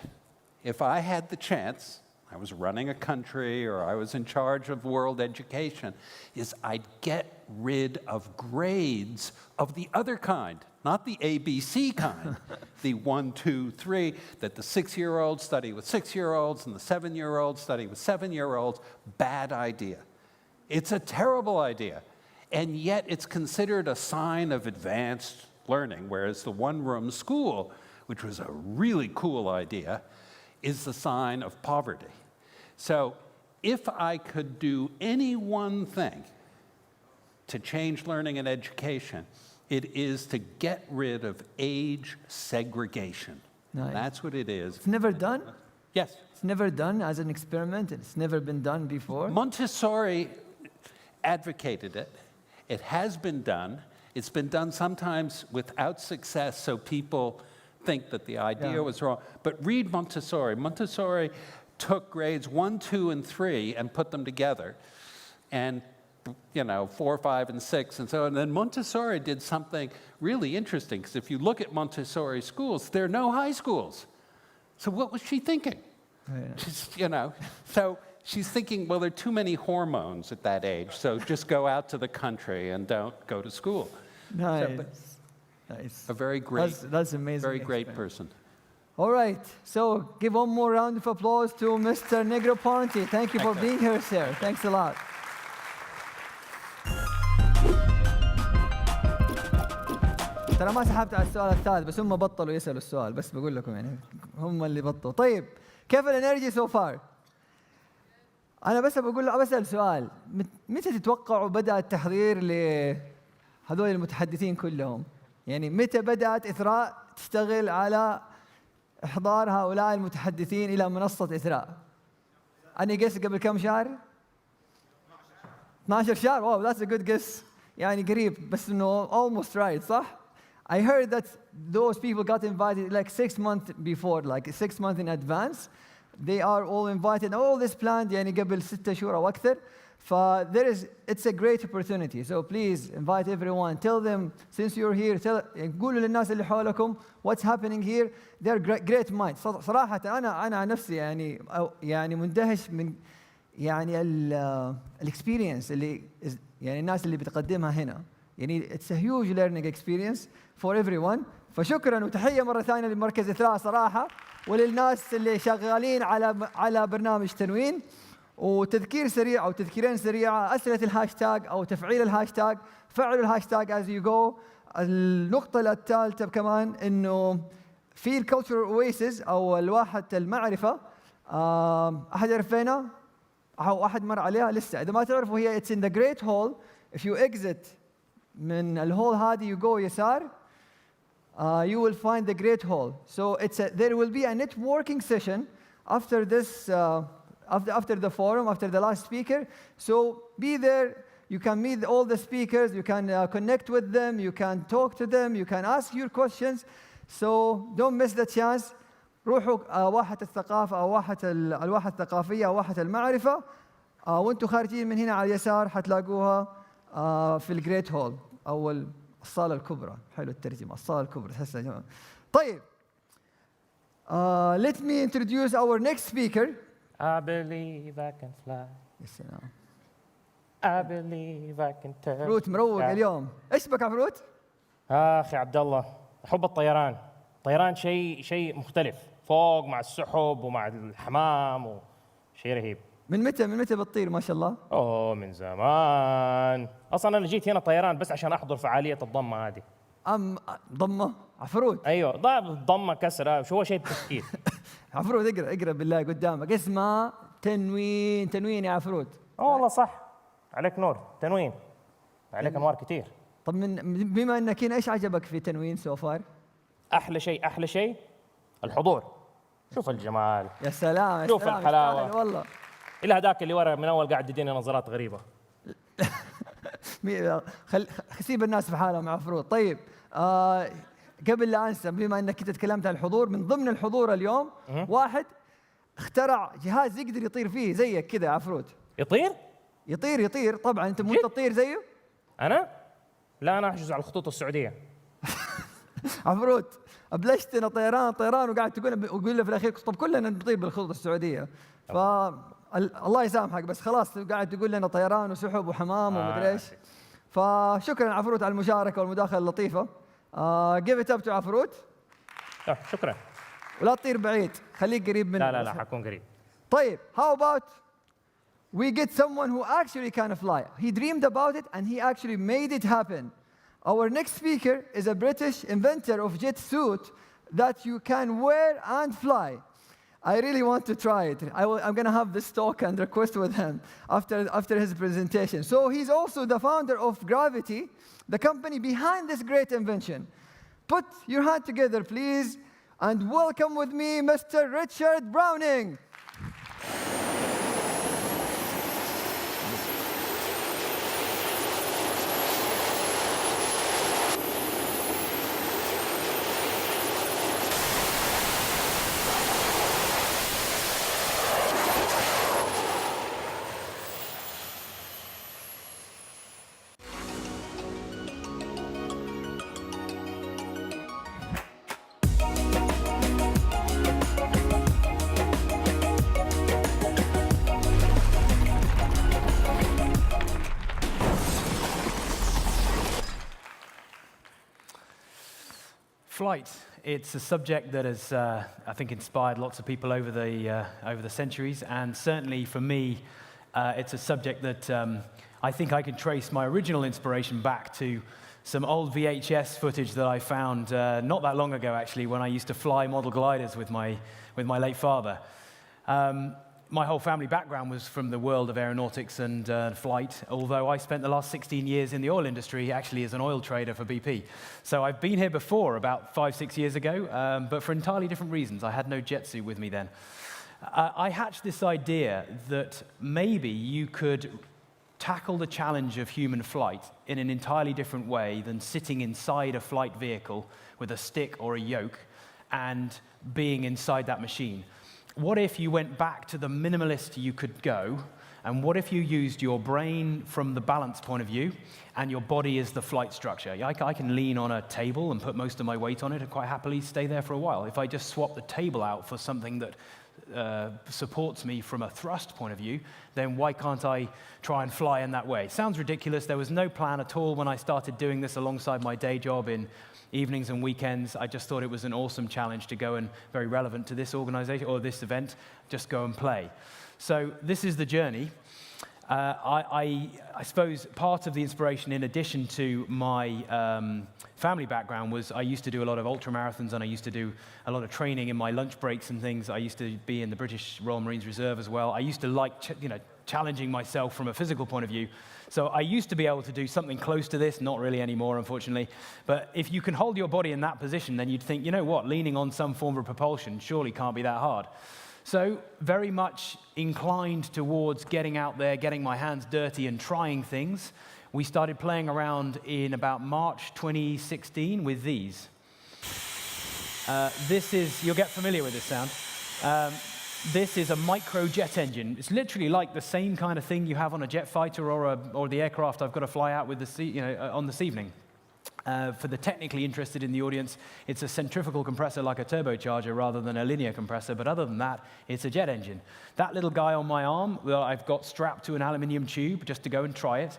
if I had the chance, I was running a country or I was in charge of world education, is I'd get rid of grades of the other kind, not the ABC kind, the 1, 2, 3, that the 6-year-olds study with 6-year-olds and the 7-year-olds study with 7-year-olds. Bad idea. It's a terrible idea. And yet it's considered a sign of advanced learning, whereas the one-room school, which was a really cool idea, is the sign of poverty. So if I could do any one thing to change learning and education, it is to get rid of age segregation. Nice. That's what it is. It's never done? Yes. It's never done as an experiment? It's never been done before? Montessori advocated it. It has been done. It's been done sometimes without success, so people think that the idea was wrong. But read Montessori. Montessori took grades 1, 2, and 3 and put them together. And, 4, 5, and 6, and so on. And then Montessori did something really interesting, because if you look at Montessori schools, there are no high schools. So what was she thinking? She's, so she's thinking, well, there are too many hormones at that age, so just go out to the country and don't go to school. Nice. So, nice. A very great, that's amazing. very great person. All right, so give one more round of applause to Mr. Negroponte. Thank you for being here, sir. Thanks a lot. ترى ما سحبت على السؤال الثالث، بس هم بطلوا يسألوا السؤال، بس بقول لكم يعني هم اللي بطلوا. طيب كيف الانرجي سو فار؟ أنا بس بسأل سؤال، متى تتوقعوا بدأ التحضير لهذول المتحدثين كلهم؟ يعني متى بدأت إثراء تشتغل على إحضار هؤلاء المتحدثين إلى منصة إثراء؟ أنا قس قبل كم شهر؟ 12 شهر. واو, that's a good guess. يعني قريب, بس إنه almost right, صح? I heard that those people got invited like 6 months before, like 6 months in advance. They are all invited, all this planned يعني قبل 6 شهور أو أكثر. It's a great opportunity. So please invite everyone. Tell them, since you're here, قولوا للناس اللي حولكم what's happening here. They're great minds. صراحة أنا عن نفسي يعني مندهش من يعني الاكسبيرينس اللي يعني الناس اللي بتقدمها هنا. يعني it's a huge learning experience for everyone. فشكرا وتحية مرة ثانية لمركز إثراء صراحة، وللناس اللي شغالين على برنامج تنوين. وتذكير سريع أو تذكيرين سريعة: أسئلة الهاشتاج أو تفعيل الهاشتاج، فعلوا الهاشتاج as you go. النقطة الثالثة كمان إنه في الكالتشرال اويسيس أو الواحة المعرفة، أحد يعرف فينا أو أحد مر عليها لسه؟ إذا ما تعرفوا هي it's in the great hall. if you exit من الهول هذه you go يسار, you will find the great hall. So there will be a networking session after this. After the forum, after the last speaker. So be there. You can meet all the speakers. You can connect with them. You can talk to them. You can ask your questions. So don't miss the chance. روحوا واحة الثقافة أو الواحة الثقافية أو واحة المعرفة. وانتوا خارجين من هنا على اليسار حتلاقوها في الجريت هول أو الصالة الكبرى. حلو الترجمة، الصالة الكبرى. تحسها يا جماعة. طيب. Let me introduce our next speaker. I believe I can fly. يا سلام. I believe I can turn. فروت مروق اليوم. ايش بك يا فروت؟ اخي عبد الله، احب الطيران. الطيران شيء مختلف، فوق مع السحب ومع الحمام شيء رهيب. من متى بتطير ما شاء الله؟ من زمان. اصلا انا جيت هنا طيران بس عشان احضر فعالية الضمة هذه. ضمة؟ عفروت. ايوه ضمة كسرة، شو هو شيء التفكير. عفروت اقرا بالله قدامك، اسمها تنوين يا عفروت. والله صح، عليك نور. تنوين عليك انوار كثير. طب بما انك هنا ايش عجبك في تنوين سو فار؟ احلى شيء الحضور. شوف الجمال، يا سلام، شوف الحلاوة والله. إلا هذاك اللي ورا من اول قاعد يديني نظرات غريبة. سيب الناس في حالهم مع عفروت. طيب قبل لا انسى، بما انك كنت تكلمت عن الحضور، من ضمن الحضور اليوم واحد اخترع جهاز يقدر يطير فيه زيك كذا يا عفروت. يطير طبعا. انت مو تطير زيه؟ انا؟ لا، انا احجز على الخطوط السعوديه. عفروت ابلشتنا طيران وقاعد تقول له في الاخير طب كلنا نطير بالخطوط السعوديه. الله يسامحك، بس خلاص قاعد تقول لنا طيران وسحب وحمام ومدري ايش. فشكرا عفروت على المشاركه والمداخله اللطيفه. give it up to عفروت. شكرا. ولا تطير بعيد، خليك قريب منه. لا حكون قريب. طيب how about we get someone who actually can fly. He dreamed about it and he actually made it happen. Our next speaker is a British inventor of jet suit that you can wear and fly. I really want to try it. I'm going to have this talk and request with him after his presentation. So he's also the founder of Gravity, the company behind this great invention. Put your hand together, please, and welcome with me, Mr. Richard Browning. Flight. It's a subject that has, I think, inspired lots of people over the centuries, and certainly for me, it's a subject that I think I can trace my original inspiration back to some old VHS footage that I found not that long ago, actually, when I used to fly model gliders with my late father. My whole family background was from the world of aeronautics and flight, although I spent the last 16 years in the oil industry, actually as an oil trader for BP. So I've been here before, about 5-6 years ago, but for entirely different reasons. I had no jet suit with me then. I hatched this idea that maybe you could tackle the challenge of human flight in an entirely different way than sitting inside a flight vehicle with a stick or a yoke and being inside that machine. What if you went back to the minimalist you could go And what if you used your brain from the balance point of view, and your body is the flight structure? I can lean on a table and put most of my weight on it and quite happily stay there for a while. If I just swap the table out for something that supports me from a thrust point of view, then why can't I try and fly in that way? Sounds ridiculous. There was no plan at all when I started doing this alongside my day job in evenings and weekends. I just thought it was an awesome challenge to go and, very relevant to this organization or this event, just go and play. So this is the journey. I suppose part of the inspiration, in addition to my family background, was I used to do a lot of ultra marathons, and I used to do a lot of training in my lunch breaks and things. I used to be in the British Royal Marines Reserve as well. I used to like challenging myself from a physical point of view. So I used to be able to do something close to this, not really anymore, unfortunately. But if you can hold your body in that position, then you'd think, you know what, leaning on some form of propulsion surely can't be that hard. So very much inclined towards getting out there, getting my hands dirty and trying things. We started playing around in about March 2016 with these. This is, you'll get familiar with this sound. This is a micro jet engine. It's literally like the same kind of thing you have on a jet fighter or the aircraft I've got to fly out with on this evening. For the technically interested in the audience, it's a centrifugal compressor like a turbocharger rather than a linear compressor, but other than that, it's a jet engine. That little guy on my arm, well, I've got strapped to an aluminium tube just to go and try it,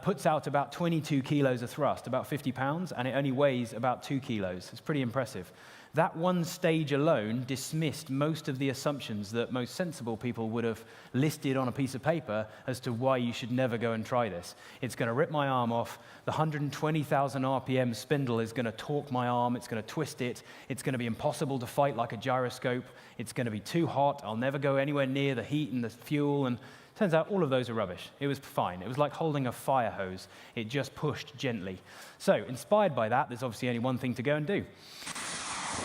puts out about 22 kilos of thrust, about 50 pounds, and it only weighs about 2 kilos. It's pretty impressive. That one stage alone dismissed most of the assumptions that most sensible people would have listed on a piece of paper as to why you should never go and try this. It's going to rip my arm off. The 120,000 RPM spindle is going to torque my arm. It's going to twist it. It's going to be impossible to fight like a gyroscope. It's going to be too hot. I'll never go anywhere near the heat and the fuel. And turns out all of those are rubbish. It was fine. It was like holding a fire hose. It just pushed gently. So inspired by that, there's obviously only one thing to go and do.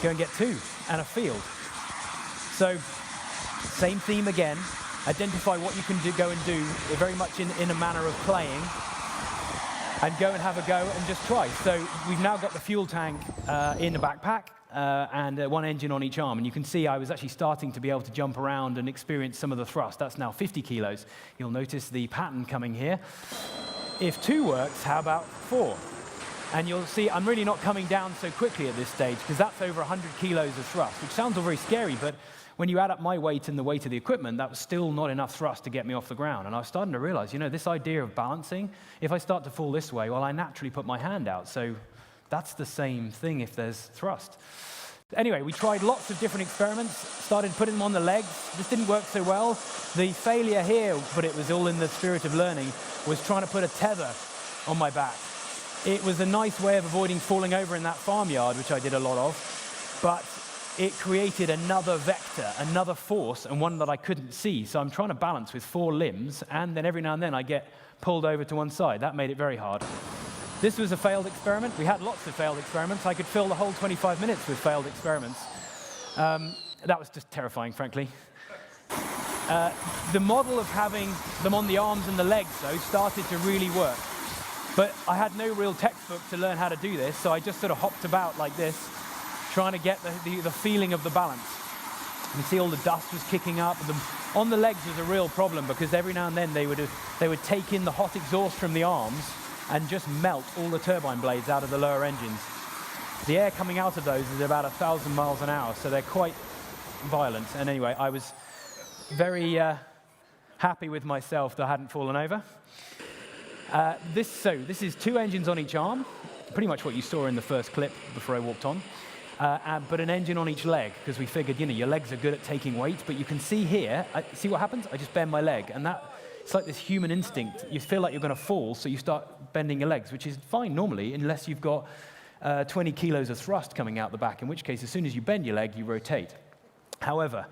Go and get two and a field. So, same theme again. Identify what you can go and do, very much in a manner of playing, and go and have a go and just try. So we've now got the fuel tank in the backpack and one engine on each arm. And you can see I was actually starting to be able to jump around and experience some of the thrust. That's now 50 kilos. You'll notice the pattern coming here. If 2 works, how about 4? And you'll see I'm really not coming down so quickly at this stage, because that's over 100 kilos of thrust, which sounds all very scary, but when you add up my weight and the weight of the equipment, that was still not enough thrust to get me off the ground. And I was starting to realize, this idea of balancing, if I start to fall this way, well, I naturally put my hand out. So that's the same thing if there's thrust. Anyway, we tried lots of different experiments, started putting them on the legs. This didn't work so well. The failure here, but it was all in the spirit of learning, was trying to put a tether on my back. It was a nice way of avoiding falling over in that farmyard, which I did a lot of, but it created another vector, another force, and one that I couldn't see. So I'm trying to balance with 4 limbs, and then every now and then I get pulled over to one side. That made it very hard. This was a failed experiment. We had lots of failed experiments. I could fill the whole 25 minutes with failed experiments. That was just terrifying, frankly. The model of having them on the arms and the legs, though, started to really work. But I had no real textbook to learn how to do this, so I just sort of hopped about like this, trying to get the feeling of the balance. You can see all the dust was kicking up. On the legs was a real problem, because every now and then they would take in the hot exhaust from the arms and just melt all the turbine blades out of the lower engines. The air coming out of those is about 1,000 miles an hour, so they're quite violent. And anyway, I was very happy with myself that I hadn't fallen over. This is 2 engines on each arm, pretty much what you saw in the first clip before I walked on, but an engine on each leg, because we figured, your legs are good at taking weight, but you can see here, see what happens? I just bend my leg, and it's like this human instinct. You feel like you're going to fall, so you start bending your legs, which is fine normally, unless you've got 20 kilos of thrust coming out the back, in which case, as soon as you bend your leg, you rotate. However,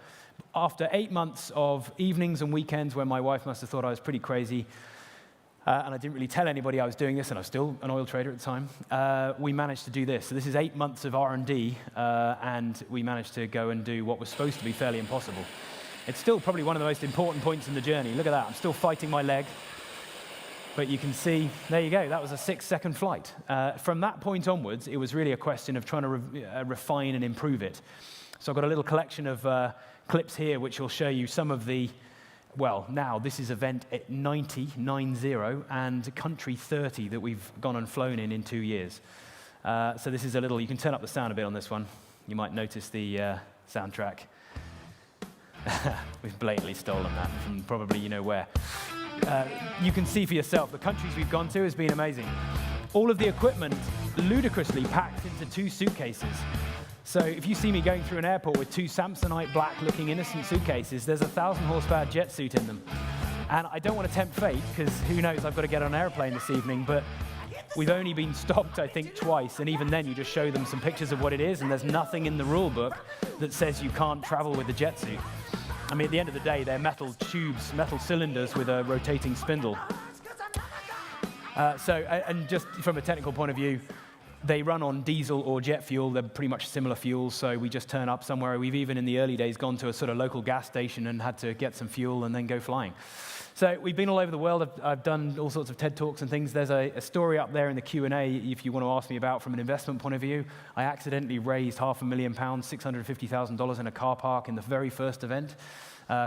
after 8 months of evenings and weekends where my wife must have thought I was pretty crazy, and I didn't really tell anybody I was doing this, and I was still an oil trader at the time, we managed to do this. So this is 8 months of R&D, and we managed to go and do what was supposed to be fairly impossible. It's still probably one of the most important points in the journey. Look at that. I'm still fighting my leg. But you can see, there you go. That was a 6-second flight. From that point onwards, it was really a question of trying to refine and improve it. So I've got a little collection of clips here which will show you some of the well, now this is event 90, and country 30 that we've gone and flown in 2 years. So this is a little, you can turn up the sound a bit on this one. You might notice the soundtrack. We've blatantly stolen that from probably you know where. You can see for yourself, the countries we've gone to has been amazing. All of the equipment ludicrously packed into 2 suitcases. So if you see me going through an airport with 2 Samsonite black-looking innocent suitcases, there's a 1,000 horsepower jet suit in them. And I don't want to tempt fate, because who knows, I've got to get on an airplane this evening, but we've only been stopped, I think, twice, and even then you just show them some pictures of what it is, and there's nothing in the rule book that says you can't travel with a jet suit. I mean, at the end of the day, they're metal tubes, metal cylinders with a rotating spindle. And just from a technical point of view, they run on diesel or jet fuel. They're pretty much similar fuels, so we just turn up somewhere. We've even in the early days gone to a sort of local gas station and had to get some fuel and then go flying. So we've been all over the world. I've done all sorts of TED Talks and things. There's a story up there in the Q&A if you want to ask me about from an investment point of view. I accidentally raised £500,000, $650,000 in a car park in the very first event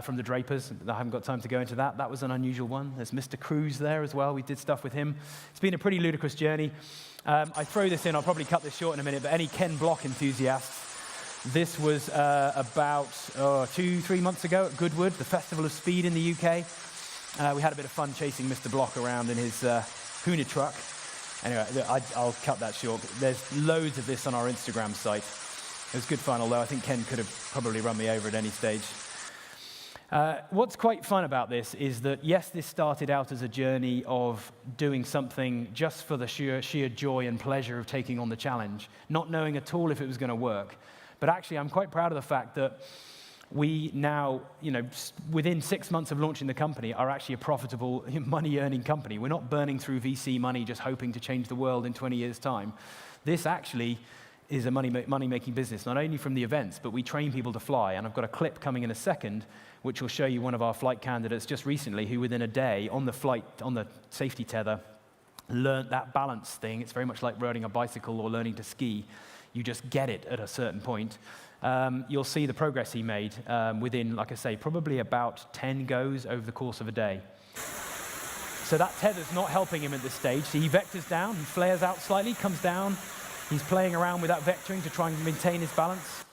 from the Drapers. I haven't got time to go into that. That was an unusual one. There's Mr. Cruz there as well. We did stuff with him. It's been a pretty ludicrous journey. I throw this in. I'll probably cut this short in a minute, but any Ken Block enthusiasts, this was about 2-3 months ago at Goodwood, the Festival of Speed in the UK. We had a bit of fun chasing Mr. Block around in his Huna truck. Anyway, I'll cut that short. There's loads of this on our Instagram site. It was good fun, although I think Ken could have probably run me over at any stage. What's quite fun about this is that, yes, this started out as a journey of doing something just for the sheer joy and pleasure of taking on the challenge, not knowing at all if it was going to work. But actually, I'm quite proud of the fact that we now, within 6 months of launching the company, are actually a profitable, money-earning company. We're not burning through VC money just hoping to change the world in 20 years' time. This actually is a money-making business, not only from the events, but we train people to fly. And I've got a clip coming in a second, which will show you one of our flight candidates just recently, who within a day, on the flight, on the safety tether, learned that balance thing. It's very much like riding a bicycle or learning to ski. You just get it at a certain point. You'll see the progress he made within, like I say, probably about 10 goes over the course of a day. So that tether's not helping him at this stage. So he vectors down, he flares out slightly, comes down. He's playing around with that vectoring to try and maintain his balance.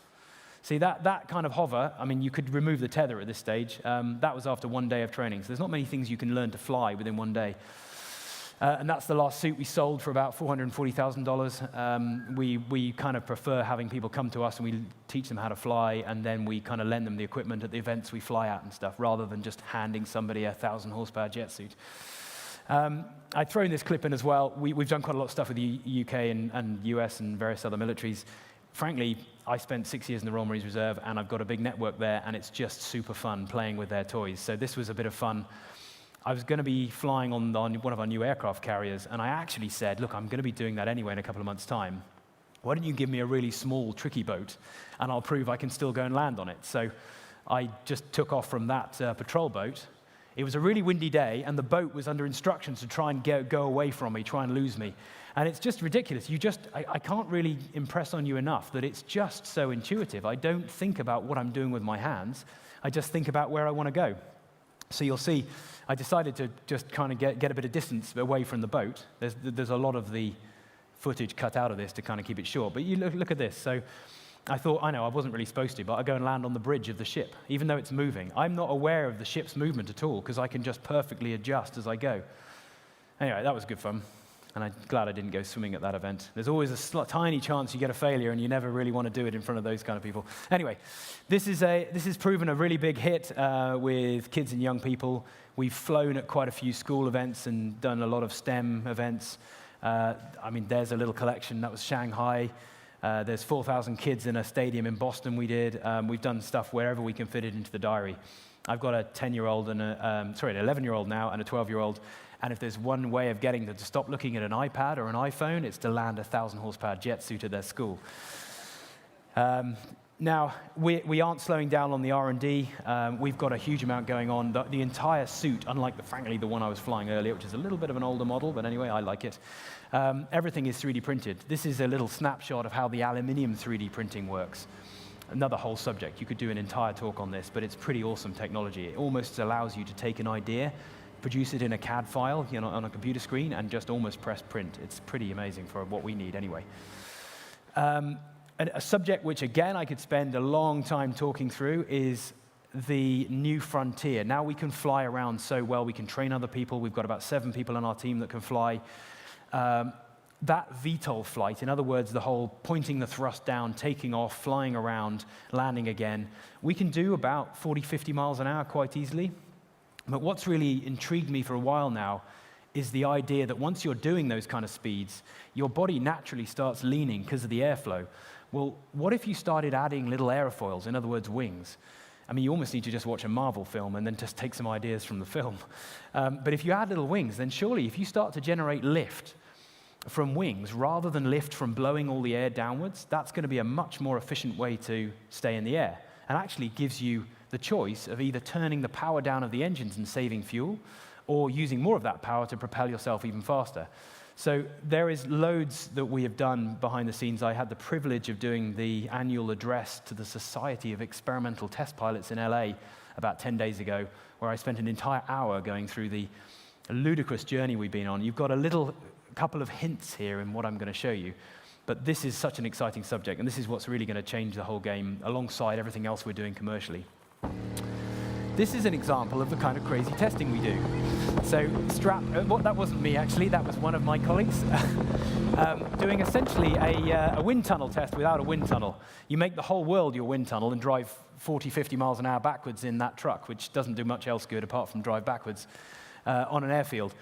See, that kind of hover, I mean, you could remove the tether at this stage. That was after 1 day of training. So there's not many things you can learn to fly within 1 day. And that's the last suit we sold for about $440,000. We kind of prefer having people come to us and we teach them how to fly, and then we kind of lend them the equipment at the events we fly at and stuff, rather than just handing somebody a 1,000 horsepower jet suit. I've thrown this clip in as well. We've done quite a lot of stuff with the UK and US and various other militaries. Frankly, I spent 6 years in the Royal Marines Reserve, and I've got a big network there, and it's just super fun playing with their toys. So this was a bit of fun. I was going to be flying on one of our new aircraft carriers, and I actually said, look, I'm going to be doing that anyway in a couple of months' time. Why don't you give me a really small, tricky boat, and I'll prove I can still go and land on it. So I just took off from that patrol boat. It was a really windy day, and the boat was under instructions to try and go away from me, try and lose me. And it's just ridiculous. I can't really impress on you enough that it's just so intuitive. I don't think about what I'm doing with my hands. I just think about where I want to go. So you'll see, I decided to just kind of get a bit of distance away from the boat. There's a lot of the footage cut out of this to kind of keep it short. But you look at this. So I thought, I know, I wasn't really supposed to, but I go and land on the bridge of the ship, even though it's moving. I'm not aware of the ship's movement at all, because I can just perfectly adjust as I go. Anyway, that was good fun. And I'm glad I didn't go swimming at that event. There's always a tiny chance you get a failure, and you never really want to do it in front of those kind of people. Anyway, this has proven a really big hit with kids and young people. We've flown at quite a few school events and done a lot of STEM events. I mean, there's a little collection. That was Shanghai. There's 4,000 kids in a stadium in Boston we did. We've done stuff wherever we can fit it into the diary. I've got a 10-year-old and an 11-year-old now and a 12-year-old. And if there's one way of getting them to stop looking at an iPad or an iPhone, it's to land a 1,000 horsepower jet suit at their school. Now, we aren't slowing down on the R&D. We've got a huge amount going on. The entire suit, unlike, frankly, the one I was flying earlier, which is a little bit of an older model, but anyway, I like it. Everything is 3D printed. This is a little snapshot of how the aluminium 3D printing works. another whole subject. You could do an entire talk on this, but it's pretty awesome technology. It almost allows you to take an idea, produce it in a CAD file, you know, on a computer screen, and just almost press print. It's pretty amazing for what we need anyway. And a subject which, again, I could spend a long time talking through is the new frontier. Now we can fly around so well. We can train other people. We've got about 7 people on our team that can fly. That VTOL flight, in other words, the whole pointing the thrust down, taking off, flying around, landing again, we can do about 40, 50 miles an hour quite easily. But what's really intrigued me for a while now is the idea that once you're doing those kind of speeds, your body naturally starts leaning because of the airflow. Well, what if you started adding little aerofoils, in other words, wings? I mean, you almost need to just watch a Marvel film and then just take some ideas from the film. But if you add little wings, then surely if you start to generate lift from wings rather than lift from blowing all the air downwards, that's going to be a much more efficient way to stay in the air, and actually gives you the choice of either turning the power down of the engines and saving fuel, or using more of that power to propel yourself even faster. So there is loads that we have done behind the scenes. I had the privilege of doing the annual address to the Society of Experimental Test Pilots in LA about 10 days ago, where I spent an entire hour going through the ludicrous journey we've been on. You've got a couple of hints here in what I'm going to show you, but this is such an exciting subject, and this is what's really going to change the whole game alongside everything else we're doing commercially. This is an example of the kind of crazy testing we do. So that wasn't me actually, that was one of my colleagues, doing essentially a wind tunnel test without a wind tunnel. You make the whole world your wind tunnel and drive 40, 50 miles an hour backwards in that truck, which doesn't do much else good apart from drive backwards on an airfield.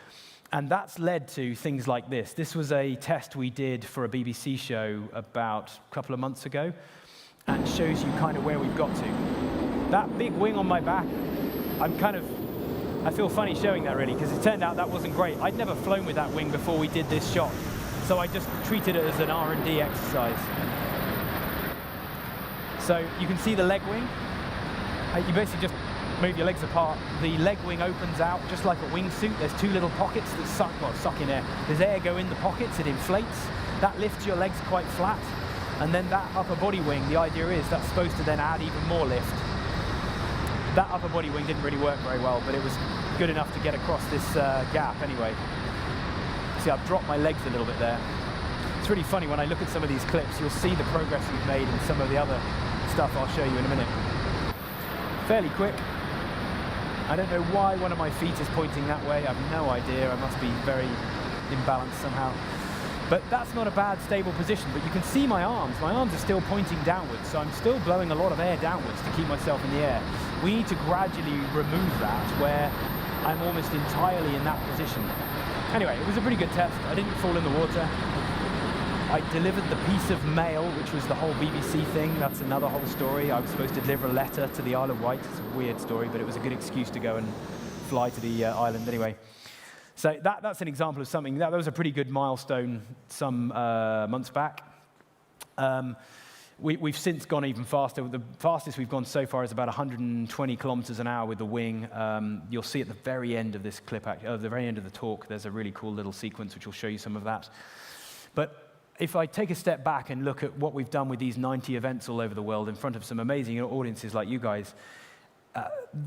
And that's led to things like this. This was a test we did for a BBC show about a couple of months ago, and shows you kind of where we've got to. That big wing on my back, I feel funny showing that really, because it turned out that wasn't great. I'd never flown with that wing before we did this shot, so I just treated it as an R&D exercise. So you can see the leg wing. You basically just move your legs apart. The leg wing opens out just like a wingsuit. There's 2 little pockets that suck in air. There's air go in the pockets, it inflates. That lifts your legs quite flat. And then that upper body wing, the idea is that's supposed to then add even more lift. That upper body wing didn't really work very well, but it was good enough to get across this gap anyway. See, I've dropped my legs a little bit there. It's really funny when I look at some of these clips, you'll see the progress we've made in some of the other stuff I'll show you in a minute. Fairly quick. I don't know why one of my feet is pointing that way. I have no idea. I must be very imbalanced somehow. But that's not a bad, stable position. But you can see my arms. My arms are still pointing downwards, so I'm still blowing a lot of air downwards to keep myself in the air. We need to gradually remove that, where I'm almost entirely in that position. Anyway, it was a pretty good test. I didn't fall in the water. I delivered the piece of mail, which was the whole BBC thing. That's another whole story. I was supposed to deliver a letter to the Isle of Wight. It's a weird story, but it was a good excuse to go and fly to the island anyway. So that's an example of something. That was a pretty good milestone some months back. We've since gone even faster. The fastest we've gone so far is about 120 kilometers an hour with the wing. You'll see at the very end of this clip, at the very end of the talk, there's a really cool little sequence which will show you some of that. But if I take a step back and look at what we've done with these 90 events all over the world in front of some amazing audiences like you guys,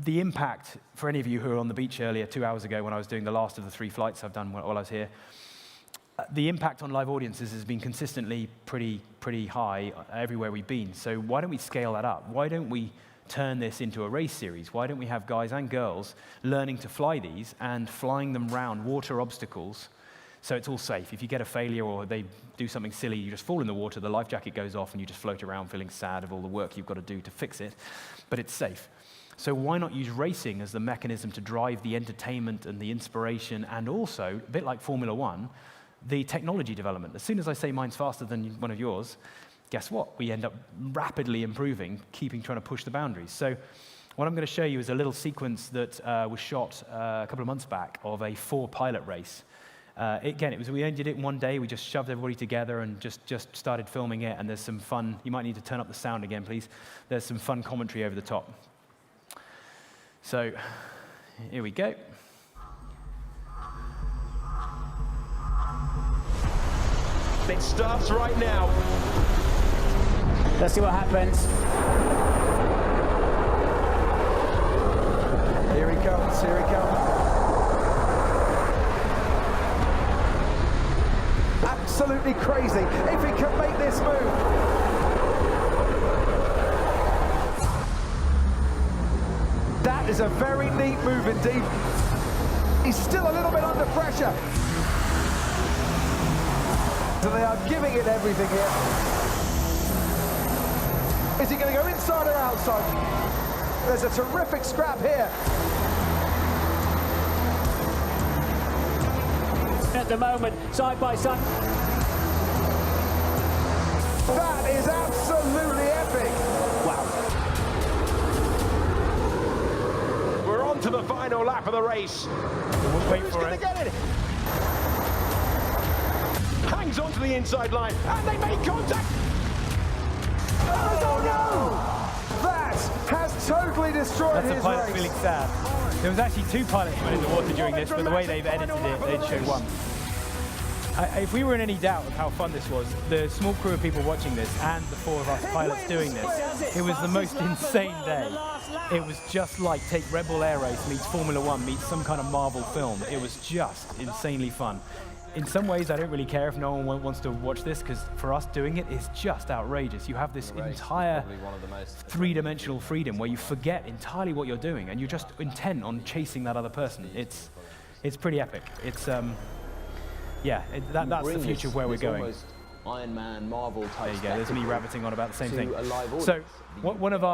the impact for any of you who were on the beach earlier 2 hours ago when I was doing the last of the 3 flights I've done while I was here, the impact on live audiences has been consistently pretty high everywhere we've been. So why don't we scale that up? Why don't we turn this into a race series? Why don't we have guys and girls learning to fly these and flying them round water obstacles so it's all safe? If you get a failure or they do something silly, you just fall in the water, the life jacket goes off, and you just float around feeling sad of all the work you've got to do to fix it, but it's safe. So why not use racing as the mechanism to drive the entertainment and the inspiration, and also, a bit like Formula One, the technology development? As soon as I say mine's faster than one of yours, guess what? We end up rapidly improving, trying to push the boundaries. So what I'm going to show you is a little sequence that was shot a couple of months back of a 4-pilot race. Again, we only did it in one day. We just shoved everybody together and just started filming it, and there's some fun. You might need to turn up the sound again, please. There's some fun commentary over the top. So here we go. It starts right now. Let's see what happens. Here he comes, here he comes. Absolutely crazy if he can make this move. That is a very neat move indeed. He's still a little bit under pressure. So they are giving it everything here. Is he going to go inside or outside? There's a terrific scrap here. At the moment, side by side. That is absolutely epic. Wow. We're on to the final lap of the race. Wait Who's for going to it. get it? Hangs onto the inside line, and they make contact. Oh no! That has totally destroyed That's his the pilot race. feeling sad. There was actually 2 pilots went in the water during this, but the way they've edited it, they'd show 1. If we were in any doubt of how fun this was, the small crew of people watching this and the 4 of us pilots doing this, it was the most insane day. It was just like take Red Bull Air Race meets Formula 1 meets some kind of Marvel film. It was just insanely fun. In some ways, I don't really care if no one wants to watch this, because for us doing it is just outrageous. You have this entire 3-dimensional freedom where you forget entirely what you're doing and you're just intent on chasing that other person. It's pretty epic. It's yeah, that's the future of where we're going. Iron Man, Marvel type. There you go. There's me rabbiting on about the same thing. So one of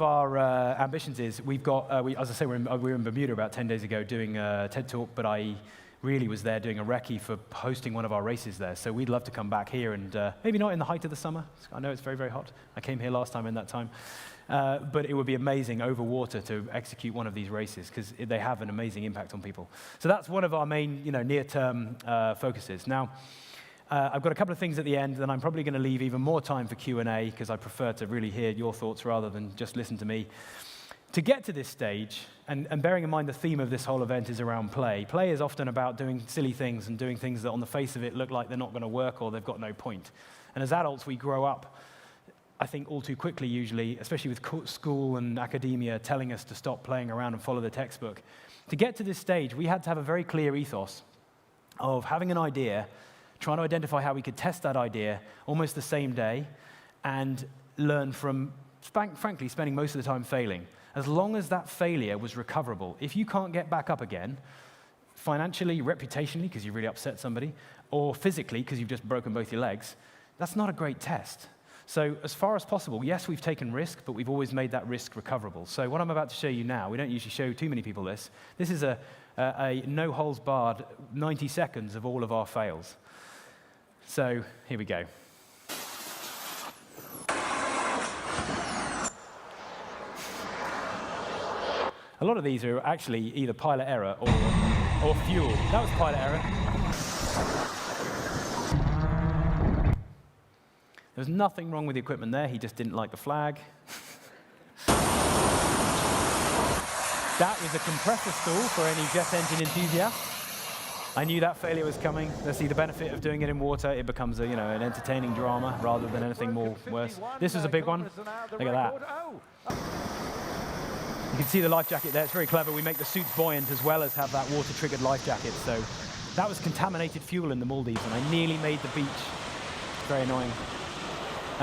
our ambitions is we've got as I say, we were in Bermuda about 10 days ago doing a TED Talk, but I really was there doing a recce for hosting one of our races there. So we'd love to come back here and maybe not in the height of the summer. I know it's very, very hot. I came here last time in that time. But it would be amazing over water to execute one of these races because they have an amazing impact on people. So that's one of our main, near-term focuses. Now, I've got a couple of things at the end, and I'm probably going to leave even more time for Q&A because I prefer to really hear your thoughts rather than just listen to me. To get to this stage, and bearing in mind the theme of this whole event is around play. Play is often about doing silly things and doing things that on the face of it look like they're not going to work or they've got no point. And as adults, we grow up, I think, all too quickly usually, especially with school and academia telling us to stop playing around and follow the textbook. To get to this stage, we had to have a very clear ethos of having an idea, trying to identify how we could test that idea almost the same day, and learn from, frankly, spending most of the time failing. As long as that failure was recoverable, if you can't get back up again, financially, reputationally, because you really upset somebody, or physically, because you've just broken both your legs, that's not a great test. So as far as possible, yes, we've taken risk, but we've always made that risk recoverable. So what I'm about to show you now, we don't usually show too many people this. This is a no-holds-barred 90 seconds of all of our fails. So here we go. A lot of these are actually either pilot error or fuel. That was pilot error. There was nothing wrong with the equipment there. He just didn't like the flag. That was a compressor stall for any jet engine enthusiast. I knew that failure was coming. Let's see the benefit of doing it in water. It becomes an entertaining drama rather than anything more worse. This was a big one. Look at that. You can see the life jacket there. It's very clever. We make the suits buoyant as well as have that water-triggered life jacket. So that was contaminated fuel in the Maldives, and I nearly made the beach. Very annoying.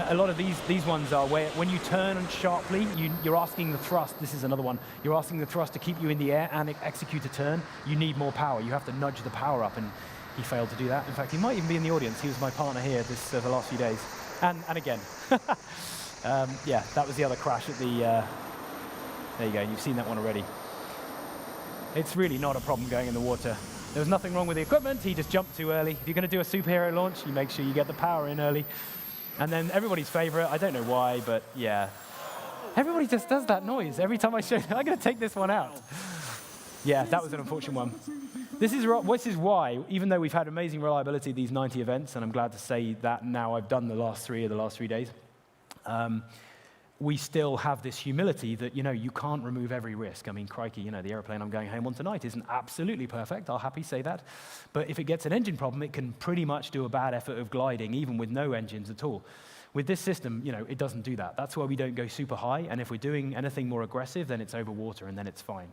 A lot of these ones are where when you turn sharply, you're asking the thrust. This is another one. You're asking the thrust to keep you in the air and execute a turn. You need more power. You have to nudge the power up, and he failed to do that. In fact, he might even be in the audience. He was my partner here the last few days. And again. Yeah, that was the other crash at the... there you go. You've seen that one already. It's really not a problem going in the water. There was nothing wrong with the equipment. He just jumped too early. If you're going to do a superhero launch, you make sure you get the power in early. And then everybody's favorite, I don't know why, but yeah. Everybody just does that noise every time I show I'm going to take this one out. Yeah, that was an unfortunate one. This is why, even though we've had amazing reliability these 90 events, and I'm glad to say that now I've done the last 3 days, we still have this humility that, you can't remove every risk. I mean, crikey, the airplane I'm going home on tonight isn't absolutely perfect. I'll happily say that. But if it gets an engine problem, it can pretty much do a bad effort of gliding, even with no engines at all. With this system, it doesn't do that. That's why we don't go super high, and if we're doing anything more aggressive, then it's over water, and then it's fine.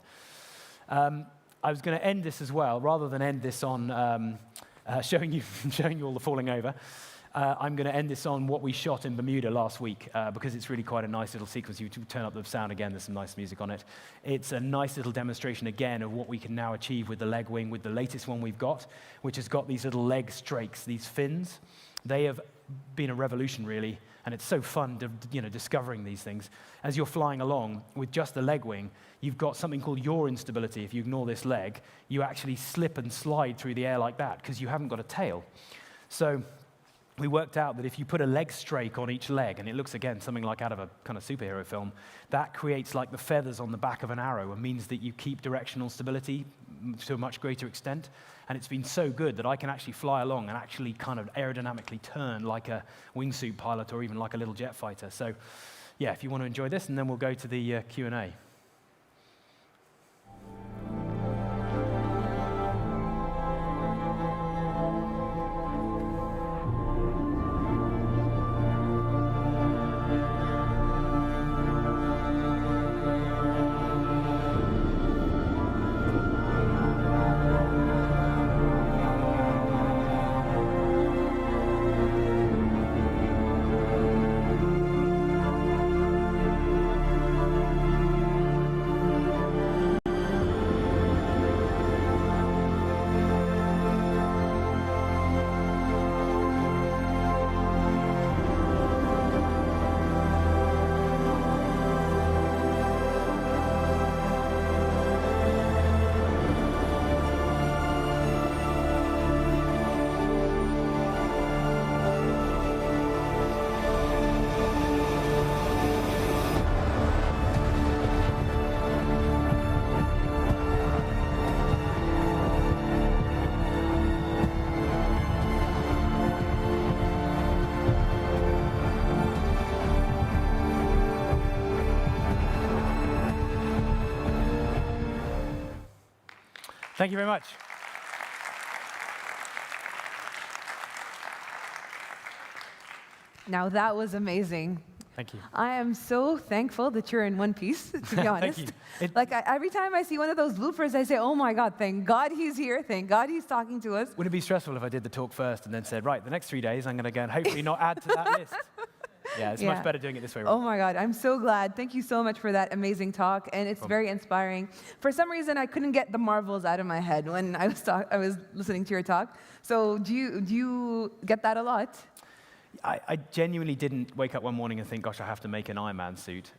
I was going to end this as well, rather than end this on showing you all the falling over. I'm going to end this on what we shot in Bermuda last week, because it's really quite a nice little sequence. You turn up the sound again, there's some nice music on it. It's a nice little demonstration again of what we can now achieve with the leg wing, with the latest one we've got, which has got these little leg strakes, these fins. They have been a revolution, really, and it's so fun discovering these things. As you're flying along with just the leg wing, you've got something called yaw instability. If you ignore this leg, you actually slip and slide through the air like that because you haven't got a tail. So we worked out that if you put a leg strake on each leg, and it looks, again, something like out of a kind of superhero film, that creates like the feathers on the back of an arrow and means that you keep directional stability to a much greater extent. And it's been so good that I can actually fly along and actually kind of aerodynamically turn like a wingsuit pilot or even like a little jet fighter. So yeah, if you want to enjoy this, and then we'll go to the Q&A. Thank you very much. Now that was amazing. Thank you. I am so thankful that you're in one piece, to be honest. Thank you. Every time I see one of those bloopers, I say, oh my God, thank God he's here. Thank God he's talking to us. Wouldn't it be stressful if I did the talk first and then said, right, the next 3 days I'm going to go and hopefully not add to that list? Yeah, it's much better doing it this way. Oh my God, I'm so glad. Thank you so much for that amazing talk, and it's very inspiring. For some reason, I couldn't get the marvels out of my head when I was listening to your talk. So do you get that a lot? I genuinely didn't wake up one morning and think, gosh, I have to make an Iron Man suit.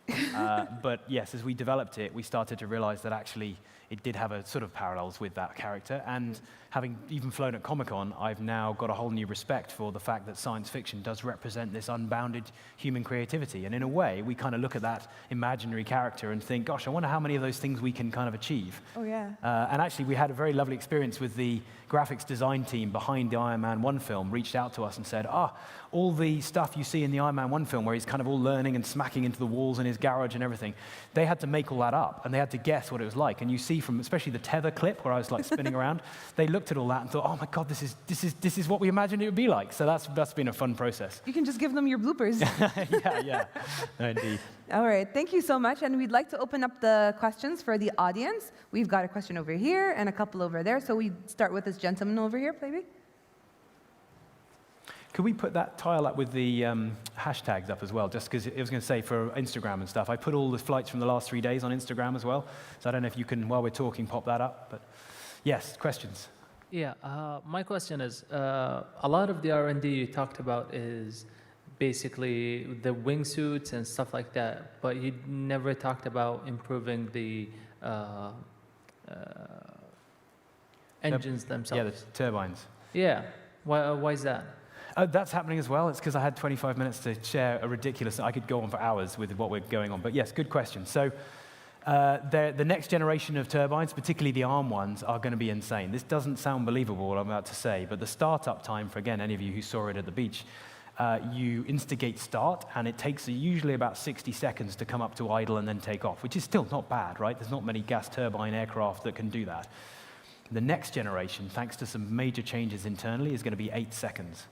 But yes, as we developed it, we started to realize that actually it did have a sort of parallels with that character. And having even flown at Comic-Con, I've now got a whole new respect for the fact that science fiction does represent this unbounded human creativity. And in a way, we kind of look at that imaginary character and think, gosh, I wonder how many of those things we can kind of achieve. Oh, yeah. And actually, we had a very lovely experience with the graphics design team behind the Iron Man 1 film, reached out to us and said, all the stuff you see in the Iron Man 1 film where he's kind of all learning and smacking into the walls in his garage and everything, they had to make all that up, and they had to guess what it was like. And you see from, especially the tether clip where I was like spinning around, they looked at all that and thought, oh my God, this is what we imagined it would be like. So that's been a fun process. You can just give them your bloopers. Yeah, no, indeed. All right, thank you so much. And we'd like to open up the questions for the audience. We've got a question over here and a couple over there. So we start with this gentleman over here, maybe. Could we put that tile up with the hashtags up as well? Just because I was going to say for Instagram and stuff, I put all the flights from the last 3 days on Instagram as well. So I don't know if you can, while we're talking, pop that up. But yes, questions. Yeah, my question is, a lot of the R&D you talked about is basically the wingsuits and stuff like that, but you never talked about improving the engines themselves. Yeah, the turbines. Yeah, why is that? That's happening as well. It's because I had 25 minutes to share a ridiculous, I could go on for hours with what we're going on. But yes, good question. So the next generation of turbines, particularly the ARM ones, are going to be insane. This doesn't sound believable, what I'm about to say, but the startup time, for again, any of you who saw it at the beach, you instigate start, and it takes usually about 60 seconds to come up to idle and then take off, which is still not bad, right? There's not many gas turbine aircraft that can do that. The next generation, thanks to some major changes internally, is going to be 8 seconds.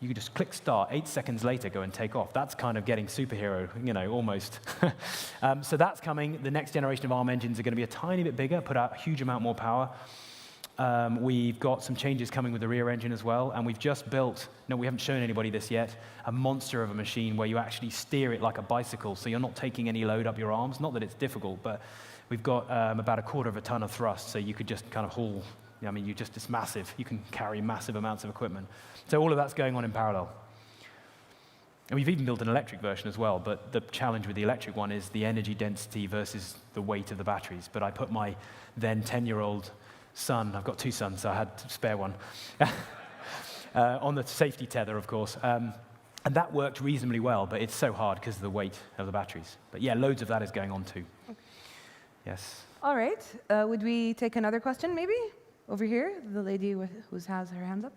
You could just click start, 8 seconds later, go and take off. That's kind of getting superhero, almost. So that's coming. The next generation of ARM engines are going to be a tiny bit bigger, put out a huge amount more power. We've got some changes coming with the rear engine as well, and we've just built, no, we haven't shown anybody this yet, a monster of a machine where you actually steer it like a bicycle, so you're not taking any load up your arms. Not that it's difficult, but we've got about 1/4 of a ton of thrust, so you could just kind of haul. It's massive. You can carry massive amounts of equipment. So all of that's going on in parallel. And we've even built an electric version as well, but the challenge with the electric one is the energy density versus the weight of the batteries. But I put my then 10-year-old son, I've got 2 sons, so I had to spare one, on the safety tether, of course. And that worked reasonably well, but it's so hard because of the weight of the batteries. But yeah, loads of that is going on too. Okay. Yes. All right. Would we take another question, maybe? Over here, the lady who has her hands up.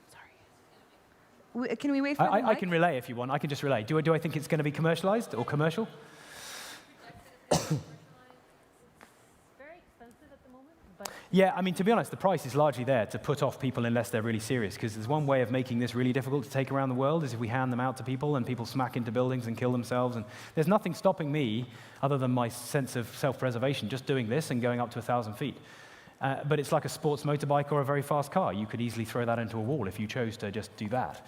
Sorry. Can we wait for the mic? I can relay if you want. I can just relay. Do I think it's going to be commercialized or commercial? Yeah, to be honest, the price is largely there to put off people unless they're really serious, because there's one way of making this really difficult to take around the world is if we hand them out to people and people smack into buildings and kill themselves, and there's nothing stopping me, other than my sense of self-preservation, just doing this and going up to 1,000 feet. But it's like a sports motorbike or a very fast car. You could easily throw that into a wall if you chose to just do that.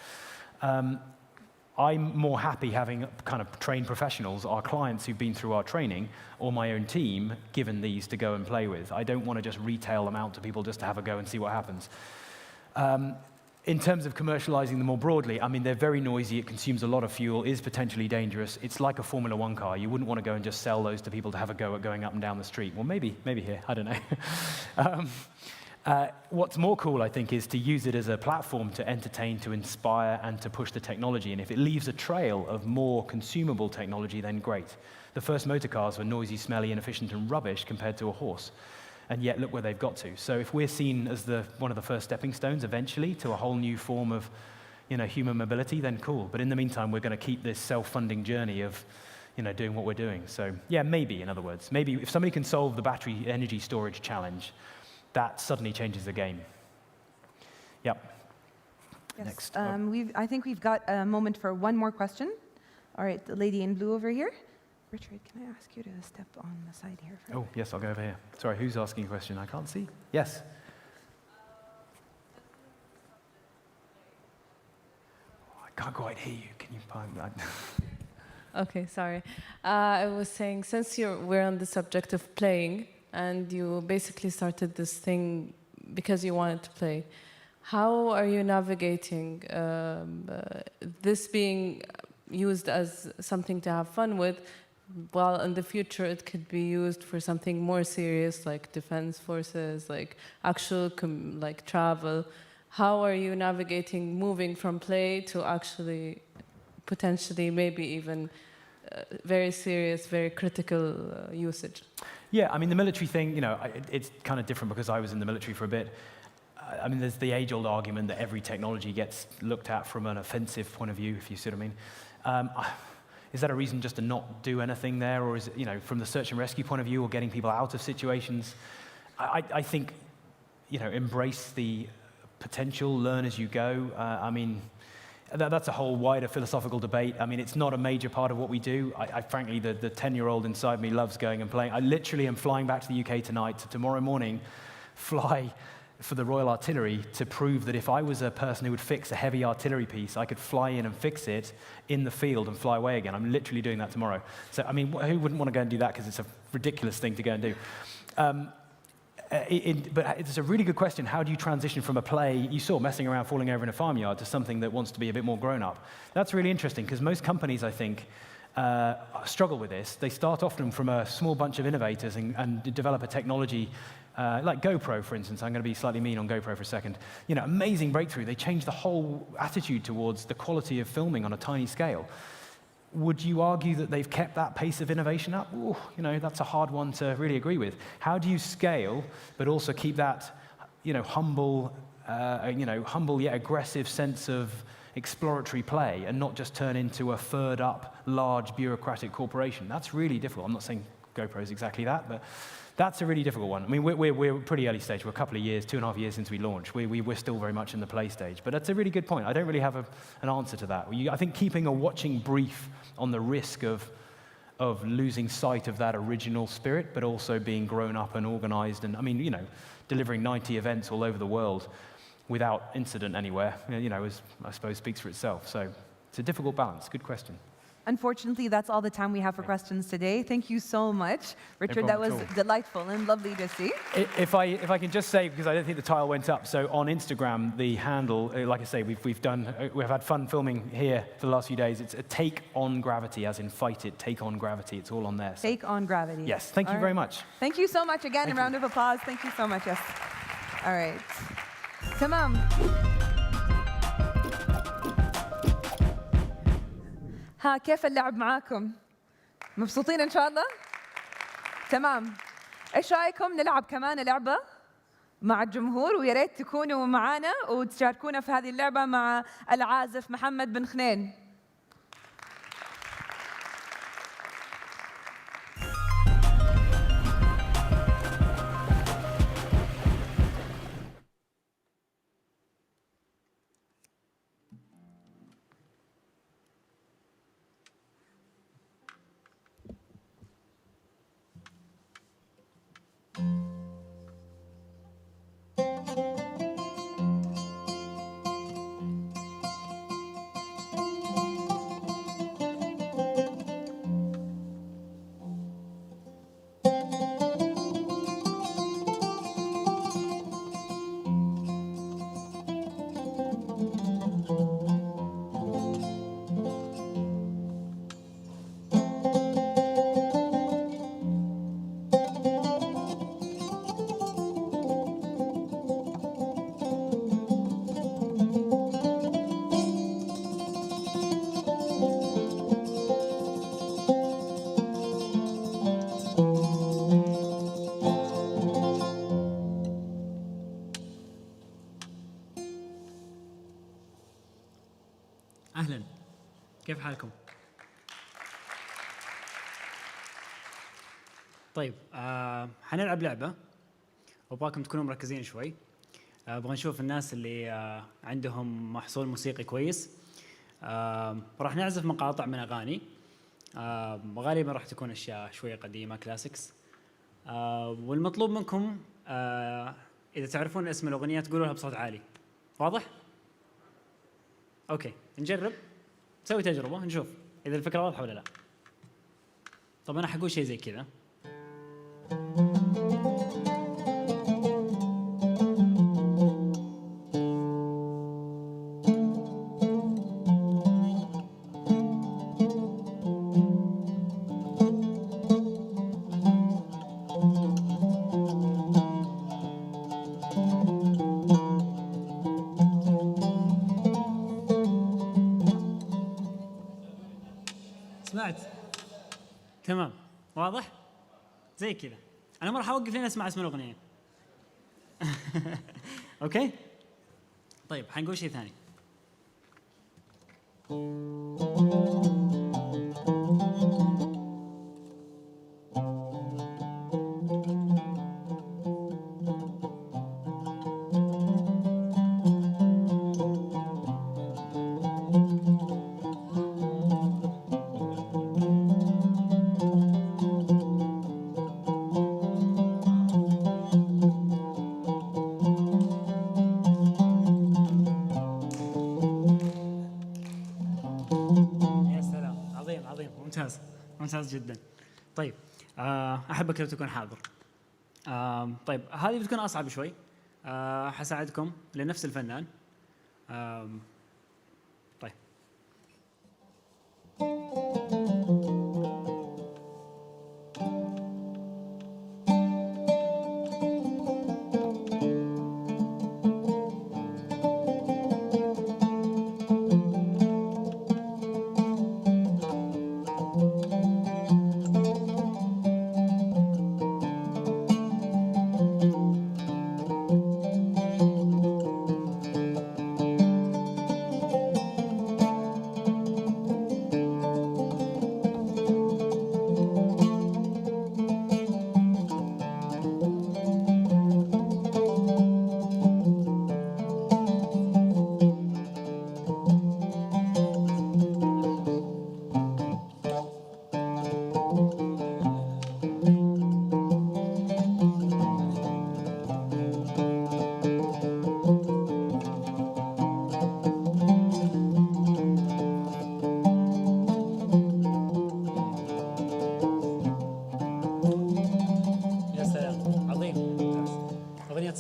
I'm more happy having kind of trained professionals, our clients who've been through our training, or my own team, given these to go and play with. I don't want to just retail them out to people just to have a go and see what happens. In terms of commercializing them more broadly, they're very noisy, it consumes a lot of fuel, is potentially dangerous. It's like a Formula One car. You wouldn't want to go and just sell those to people to have a go at going up and down the street. Well, maybe here, I don't know. What's more cool, I think, is to use it as a platform to entertain, to inspire, and to push the technology. And if it leaves a trail of more consumable technology, then great. The first motor cars were noisy, smelly, inefficient, and rubbish compared to a horse. And yet, look where they've got to. So if we're seen as one of the first stepping stones, eventually, to a whole new form of human mobility, then cool. But in the meantime, we're going to keep this self-funding journey of doing what we're doing. So yeah, maybe, in other words. Maybe if somebody can solve the battery energy storage challenge, that suddenly changes the game. Yep. Yes. Next. I think we've got a moment for one more question. All right, the lady in blue over here. Richard, can I ask you to step on the side here? Oh, yes, I'll go over here. Sorry, who's asking a question? I can't see. Yes. Oh, I can't quite hear you. Can you find that? Okay, sorry. I was saying, since we're on the subject of playing, and you basically started this thing because you wanted to play, how are you navigating this being used as something to have fun with, while in the future it could be used for something more serious, like defense forces, like actual like travel? How are you navigating moving from play to actually potentially maybe even very serious, very critical usage? Yeah, the military thing, it's kind of different because I was in the military for a bit. There's the age-old argument that every technology gets looked at from an offensive point of view, if you see what I mean. Is that a reason just to not do anything there, or is it, from the search and rescue point of view, or getting people out of situations? I think, embrace the potential, learn as you go. That's a whole wider philosophical debate. It's not a major part of what we do. Frankly, the 10-year-old inside me loves going and playing. I literally am flying back to the UK tonight to tomorrow morning fly for the Royal Artillery to prove that if I was a person who would fix a heavy artillery piece, I could fly in and fix it in the field and fly away again. I'm literally doing that tomorrow. So, who wouldn't want to go and do that, because it's a ridiculous thing to go and do. But it's a really good question. How do you transition from a play you saw messing around, falling over in a farmyard, to something that wants to be a bit more grown up? That's really interesting, because most companies, I think, struggle with this. They start often from a small bunch of innovators and develop a technology like GoPro, for instance. I'm going to be slightly mean on GoPro for a second. Amazing breakthrough. They changed the whole attitude towards the quality of filming on a tiny scale. Would you argue that they've kept that pace of innovation up? Ooh, that's a hard one to really agree with. How do you scale, but also keep that, humble yet aggressive sense of exploratory play, and not just turn into a furred up, large bureaucratic corporation? That's really difficult. I'm not saying GoPro is exactly that, but That's a really difficult one. I mean, we're pretty early stage. We're a couple of years, 2.5 years since we launched. We're still very much in the play stage. But that's a really good point. I don't really have an answer to that. I think keeping a watching brief on the risk of losing sight of that original spirit, but also being grown up and organized. And I mean, you know, delivering 90 events all over the world without incident anywhere, you know, I suppose speaks for itself. So it's a difficult balance. Good question. Unfortunately, that's all the time we have for questions today. Thank you so much, Richard. That was delightful and lovely to see. If I can just say, because I don't think the tile went up, so on Instagram, the handle, like I say, we've had fun filming here for the last few days. It's a take on gravity, as in fight it, take on gravity. It's all on there. So. Take on gravity. Yes, thank you very much. Thank you so much again. A round of applause. Thank you so much. Yes. All right. تمام. ها كيف اللعب معاكم؟ مبسوطين إن شاء الله؟ تمام. إيش رأيكم نلعب كمان لعبة مع الجمهور ويا ريت تكونوا معانا وتشاركونا في هذه اللعبة مع العازف محمد بن خنين. أهلا، كيف حالكم؟ طيب حنلعب لعبة وأبغاكم تكونوا مركزين شوي. أبغى نشوف الناس اللي عندهم محصول موسيقي كويس. راح نعزف مقاطع من أغاني، غالبا راح تكون أشياء شوية قديمة كلاسيكس. والمطلوب منكم إذا تعرفون اسم الأغنية تقولوها بصوت عالي. واضح؟ أوكي، نجرب نسوي تجربة نشوف إذا الفكرة واضحة ولا لا. طب أنا حقول شيء زي كذا. سمعت؟ تمام، واضح؟ زي كذا. أنا ما راح أوقف لين أسمع اسم الأغنية. أوكي؟ طيب حنقول شيء ثاني. ممتاز جدا. طيب احبك لو تكون حاضر. طيب هذه بتكون اصعب شوي. حساعدكم لنفس الفنان. طيب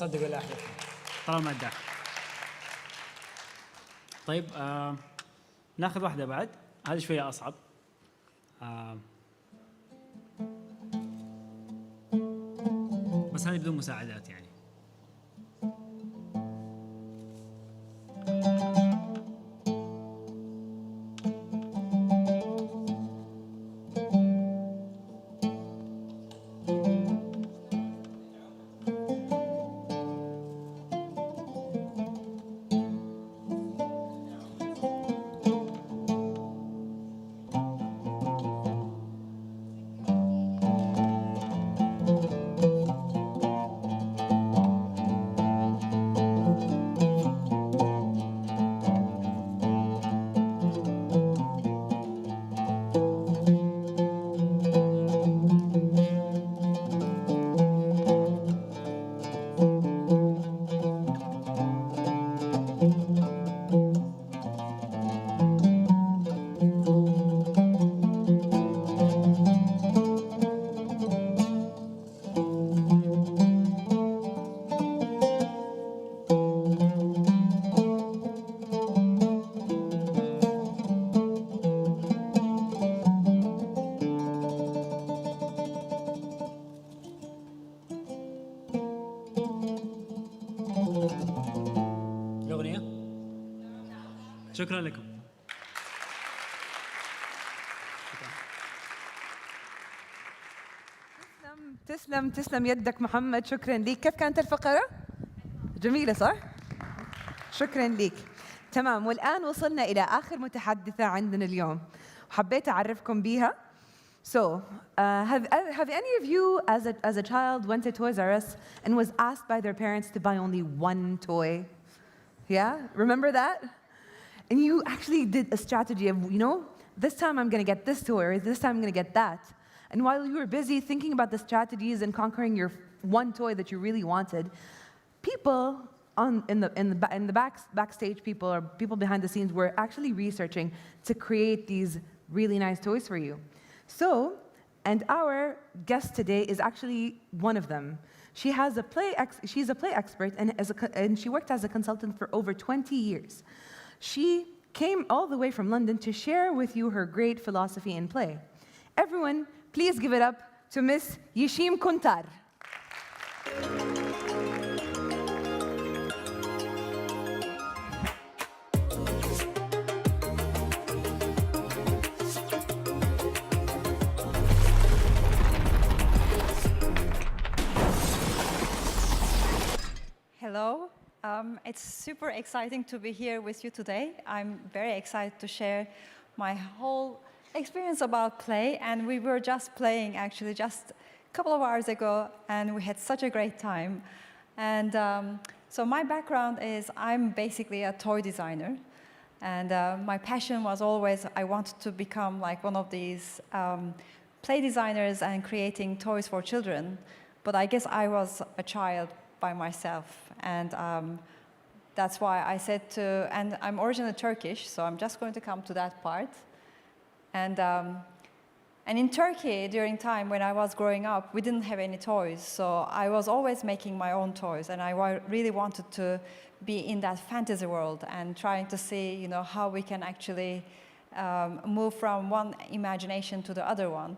صدق ولا احلف طالما مداح. طيب ناخذ واحدة بعد، هذه شوية أصعب. بس هذه بدون مساعدات يعني. شكرا لكم. تسلم يدك محمد، شكرا ليك. كيف كانت الفقرة؟ جميلة صح؟ شكرا ليك. تمام، والآن وصلنا إلى آخر متحدثة عندنا اليوم وحبيت أعرفكم بيها. So, have any of you as a child went to Toys R Us and was asked by their parents to buy only one toy? Yeah? Remember that? And you actually did a strategy of, you know, this time I'm going to get this toy, or this time I'm going to get that. And while you were busy thinking about the strategies and conquering your one toy that you really wanted, people in the backstage, people or people behind the scenes were actually researching to create these really nice toys for you. So, and our guest today is actually one of them. She's a play expert and she worked as a consultant for over 20 years. She came all the way from London to share with you her great philosophy in play. Everyone, please give it up to Miss Yesim Kunter. Hello. It's super exciting to be here with you today. I'm very excited to share my whole experience about play, and we were just playing actually just a couple of hours ago, and we had such a great time. And so my background is I'm basically a toy designer, and my passion was always I wanted to become like one of these play designers and creating toys for children. But I guess I was a child by myself, and that's why I said and I'm originally Turkish, so I'm just going to come to that part. And in Turkey, during time when I was growing up, we didn't have any toys, so I was always making my own toys, and I really wanted to be in that fantasy world and trying to see, you know, how we can actually move from one imagination to the other one.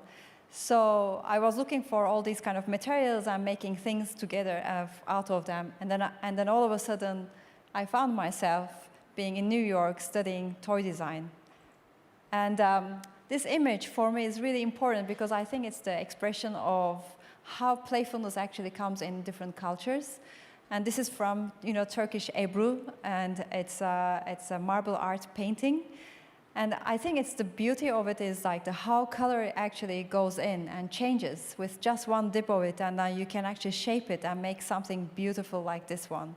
So I was looking for all these kind of materials and making things together out of them, and then all of a sudden, I found myself being in New York studying toy design. And this image for me is really important because I think it's the expression of how playfulness actually comes in different cultures. And this is from, you know, Turkish Ebru, and it's a marble art painting. And I think it's the beauty of it is like how color actually goes in and changes with just one dip of it, and you can actually shape it and make something beautiful like this one.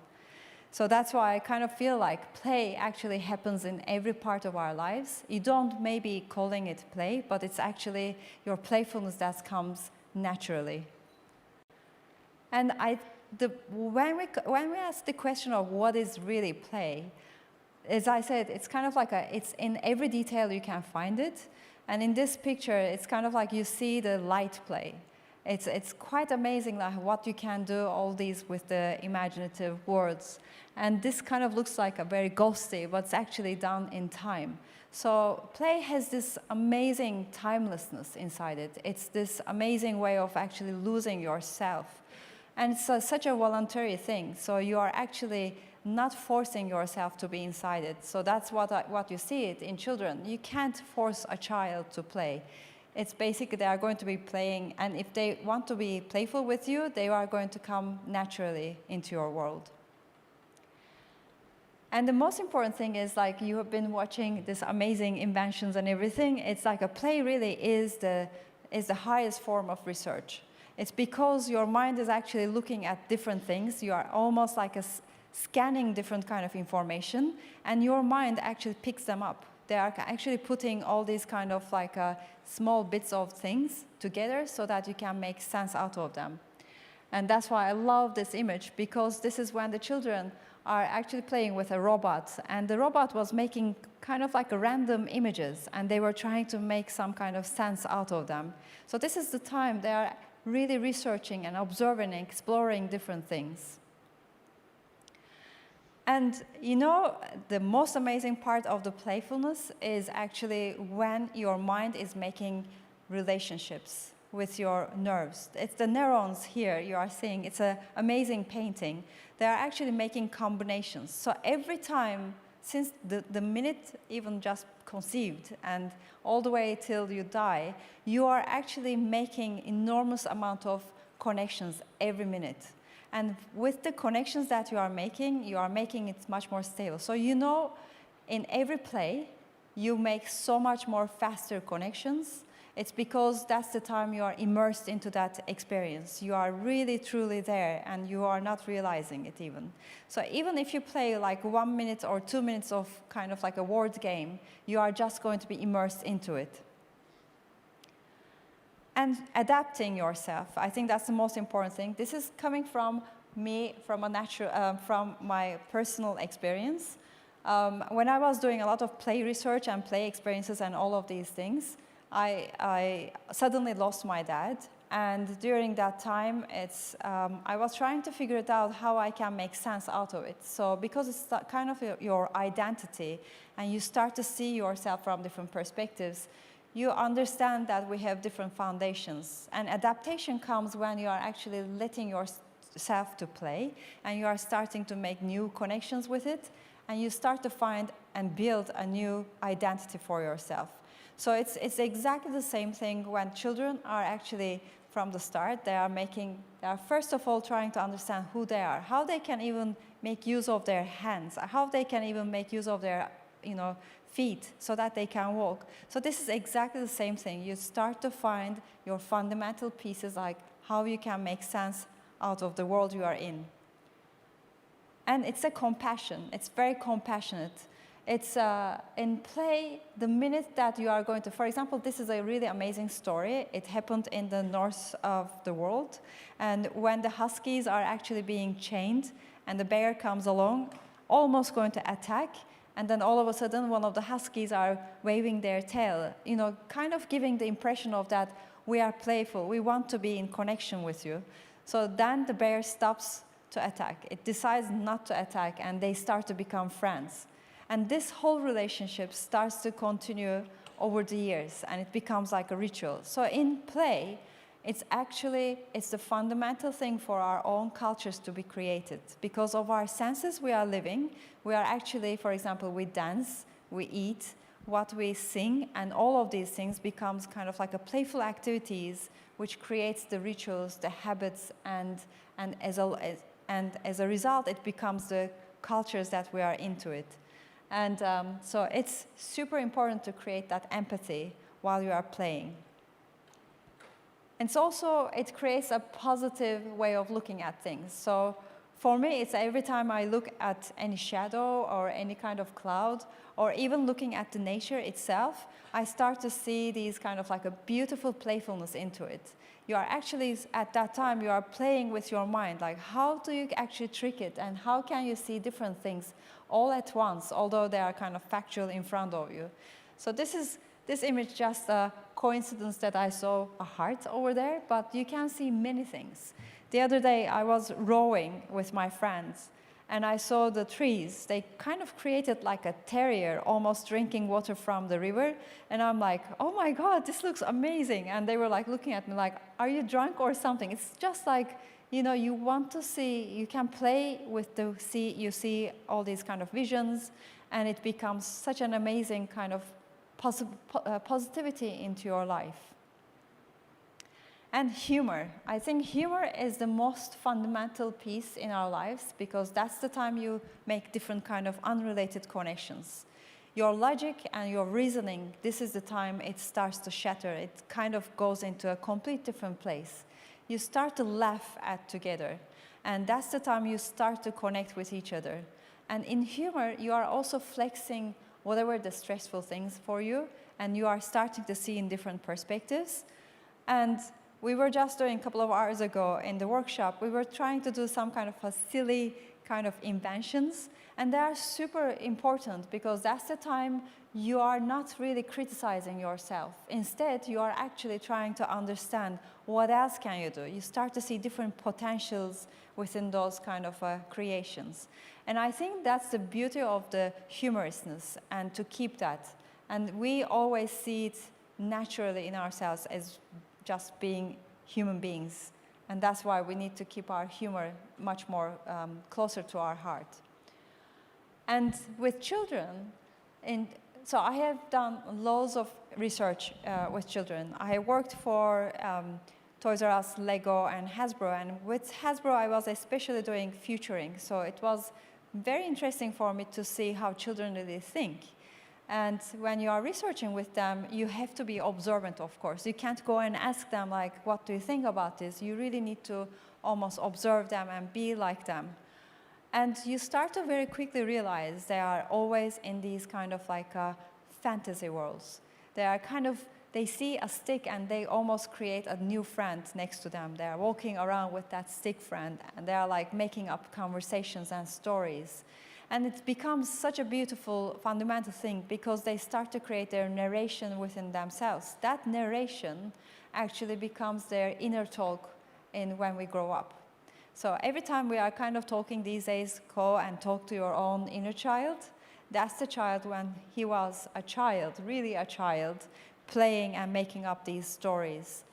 So that's why I kind of feel like play actually happens in every part of our lives. You don't maybe calling it play, but it's actually your playfulness that comes naturally. And when we ask the question of what is really play, as I said, it's kind of like it's in every detail you can find it. And in this picture, it's kind of like you see the light play. It's quite amazing like, what you can do all these with the imaginative words. And this kind of looks like a very ghosty, but it's actually done in time. So play has this amazing timelessness inside it. It's this amazing way of actually losing yourself. And it's such a voluntary thing. So you are actually not forcing yourself to be inside it. So that's what you see it in children. You can't force a child to play. It's basically they are going to be playing, and if they want to be playful with you, they are going to come naturally into your world. And the most important thing is like you have been watching this amazing inventions and everything. It's like a play really is the highest form of research. It's because your mind is actually looking at different things. You are almost like scanning different kind of information, and your mind actually picks them up. They are actually putting all these kind of like small bits of things together so that you can make sense out of them. And that's why I love this image, because this is when the children are actually playing with a robot, and the robot was making kind of like random images, and they were trying to make some kind of sense out of them. So this is the time they are really researching and observing and exploring different things. And you know, the most amazing part of the playfulness is actually when your mind is making relationships with your nerves. It's the neurons here you are seeing. It's an amazing painting. They are actually making combinations. So every time, since the minute even just conceived and all the way till you die, you are actually making enormous amount of connections every minute. And with the connections that you are making it much more stable. So you know, in every play, you make so much more faster connections. It's because that's the time you are immersed into that experience. You are really, truly there, and you are not realizing it even. So even if you play like 1 minute or 2 minutes of kind of like a word game, you are just going to be immersed into it. And adapting yourself, I think that's the most important thing. This is coming from me, from my personal experience. When I was doing a lot of play research and play experiences and all of these things, I suddenly lost my dad. And during that time, I was trying to figure it out how I can make sense out of it. So because it's kind of your identity, and you start to see yourself from different perspectives, you understand that we have different foundations. And adaptation comes when you are actually letting yourself to play, and you are starting to make new connections with it, and you start to find and build a new identity for yourself. So it's exactly the same thing when children are actually, from the start, they are first of all trying to understand who they are, how they can even make use of their hands, how they can even make use of their, feet so that they can walk. So this is exactly the same thing. You start to find your fundamental pieces, like how you can make sense out of the world you are in. And it's a compassion. It's very compassionate. It's in play, the minute that you are going to, for example, this is a really amazing story. It happened in the north of the world. And when the huskies are actually being chained and the bear comes along, almost going to attack, and then all of a sudden one of the huskies are waving their tail, kind of giving the impression of that we are playful, we want to be in connection with you. So then the bear stops to attack. It decides not to attack, and they start to become friends. And this whole relationship starts to continue over the years, and it becomes like a ritual. So in play, it's the fundamental thing for our own cultures to be created. Because of our senses we are living, we are actually, for example, we dance, we eat, what we sing, and all of these things becomes kind of like a playful activities which creates the rituals, the habits, and as a result, it becomes the cultures that we are into it. And so it's super important to create that empathy while you are playing. And it creates a positive way of looking at things. So for me, it's every time I look at any shadow or any kind of cloud, or even looking at the nature itself, I start to see these kind of like a beautiful playfulness into it. You are actually, at that time, you are playing with your mind, like how do you actually trick it, and how can you see different things all at once, although they are kind of factual in front of you. So this is this image just a coincidence that I saw a heart over there, but you can see many things. The other day, I was rowing with my friends, and I saw the trees. They kind of created like a terrier almost drinking water from the river. And I'm like, oh my God, this looks amazing. And they were like looking at me like, are you drunk or something? It's just like, you know, you want to see, you can play with the sea, you see all these kind of visions, and it becomes such an amazing kind of positivity into your life. And humor. I think humor is the most fundamental piece in our lives because that's the time you make different kind of unrelated connections. Your logic and your reasoning, this is the time it starts to shatter. It kind of goes into a complete different place. You start to laugh at together. And that's the time you start to connect with each other. And in humor, you are also flexing whatever the stressful things for you, and you are starting to see in different perspectives. And we were just doing a couple of hours ago in the workshop, we were trying to do some kind of a silly kind of inventions, and they are super important because that's the time you are not really criticizing yourself. Instead, you are actually trying to understand what else can you do. You start to see different potentials within those kind of creations. And I think that's the beauty of the humorousness, and to keep that. And we always see it naturally in ourselves as just being human beings. And that's why we need to keep our humor much more closer to our heart. And with children, so I have done loads of research with children. I worked for Toys R Us, Lego, and Hasbro. And with Hasbro, I was especially doing futuring. So it was very interesting for me to see how children really think. And when you are researching with them, you have to be observant, of course. You can't go and ask them, like, what do you think about this? You really need to almost observe them and be like them. And you start to very quickly realize they are always in these kind of like fantasy worlds. They are kind of, they see a stick and they almost create a new friend next to them. They are walking around with that stick friend, and they are like making up conversations and stories. And it becomes such a beautiful, fundamental thing because they start to create their narration within themselves. That narration actually becomes their inner talk when we grow up. So every time we are kind of talking these days, go and talk to your own inner child. That's the child when he was a child, really a child, playing and making up these stories.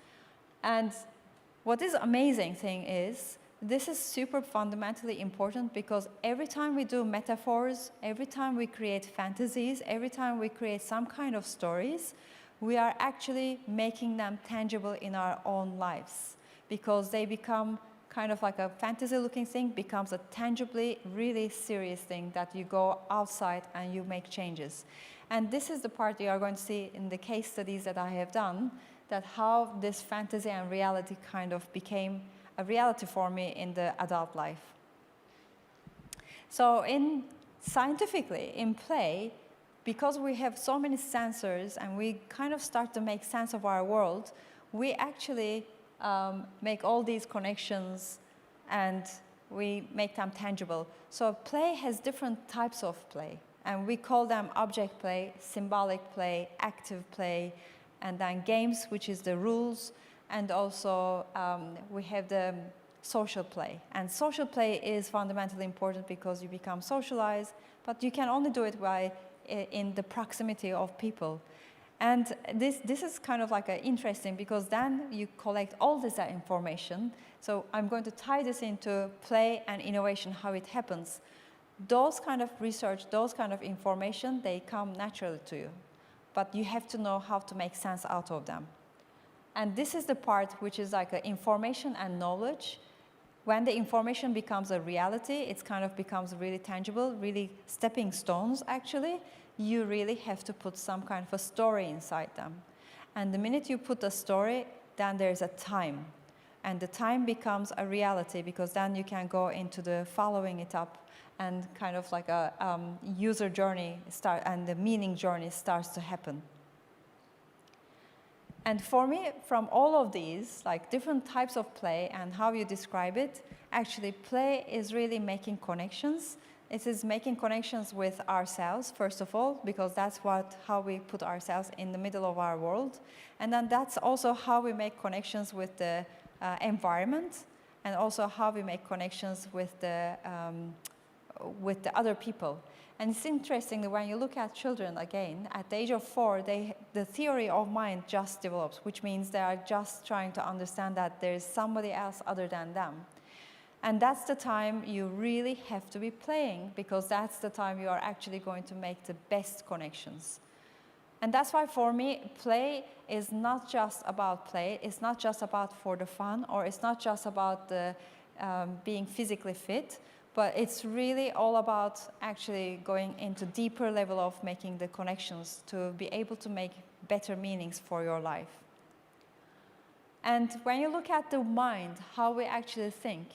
And what is amazing thing is, this is super fundamentally important because every time we do metaphors, every time we create fantasies, every time we create some kind of stories, we are actually making them tangible in our own lives because they become kind of like a fantasy-looking thing becomes a tangibly, really serious thing that you go outside and you make changes. And this is the part you are going to see in the case studies that I have done, that how this fantasy and reality kind of became a reality for me in the adult life. So scientifically, in play, because we have so many sensors and we kind of start to make sense of our world, we actually make all these connections and we make them tangible. So play has different types of play, and we call them object play, symbolic play, active play, and then games, which is the rules, and also we have the social play. And social play is fundamentally important because you become socialized, but you can only do it in the proximity of people. And this is kind of like interesting because then you collect all this information. So I'm going to tie this into play and innovation, how it happens. Those kind of research, those kind of information, they come naturally to you. But you have to know how to make sense out of them. And this is the part which is like information and knowledge. When the information becomes a reality, it kind of becomes really tangible, really stepping stones, actually. You really have to put some kind of a story inside them. And the minute you put a story, then there's a time. And the time becomes a reality because then you can go into the following it up and kind of like a user journey and the meaning journey starts to happen. And for me, from all of these, like different types of play and how you describe it, actually play is really making connections. it is making connections with ourselves, first of all, because that's how we put ourselves in the middle of our world. And then that's also how we make connections with the environment, and also how we make connections with the other people. And it's interesting that when you look at children, again, at the age of 4, the theory of mind just develops, which means they are just trying to understand that there is somebody else other than them. And that's the time you really have to be playing, because that's the time you are actually going to make the best connections. And that's why for me, play is not just about play. It's not just about for the fun, or it's not just about the, being physically fit, but it's really all about actually going into deeper level of making the connections to be able to make better meanings for your life. And when you look at the mind, how we actually think,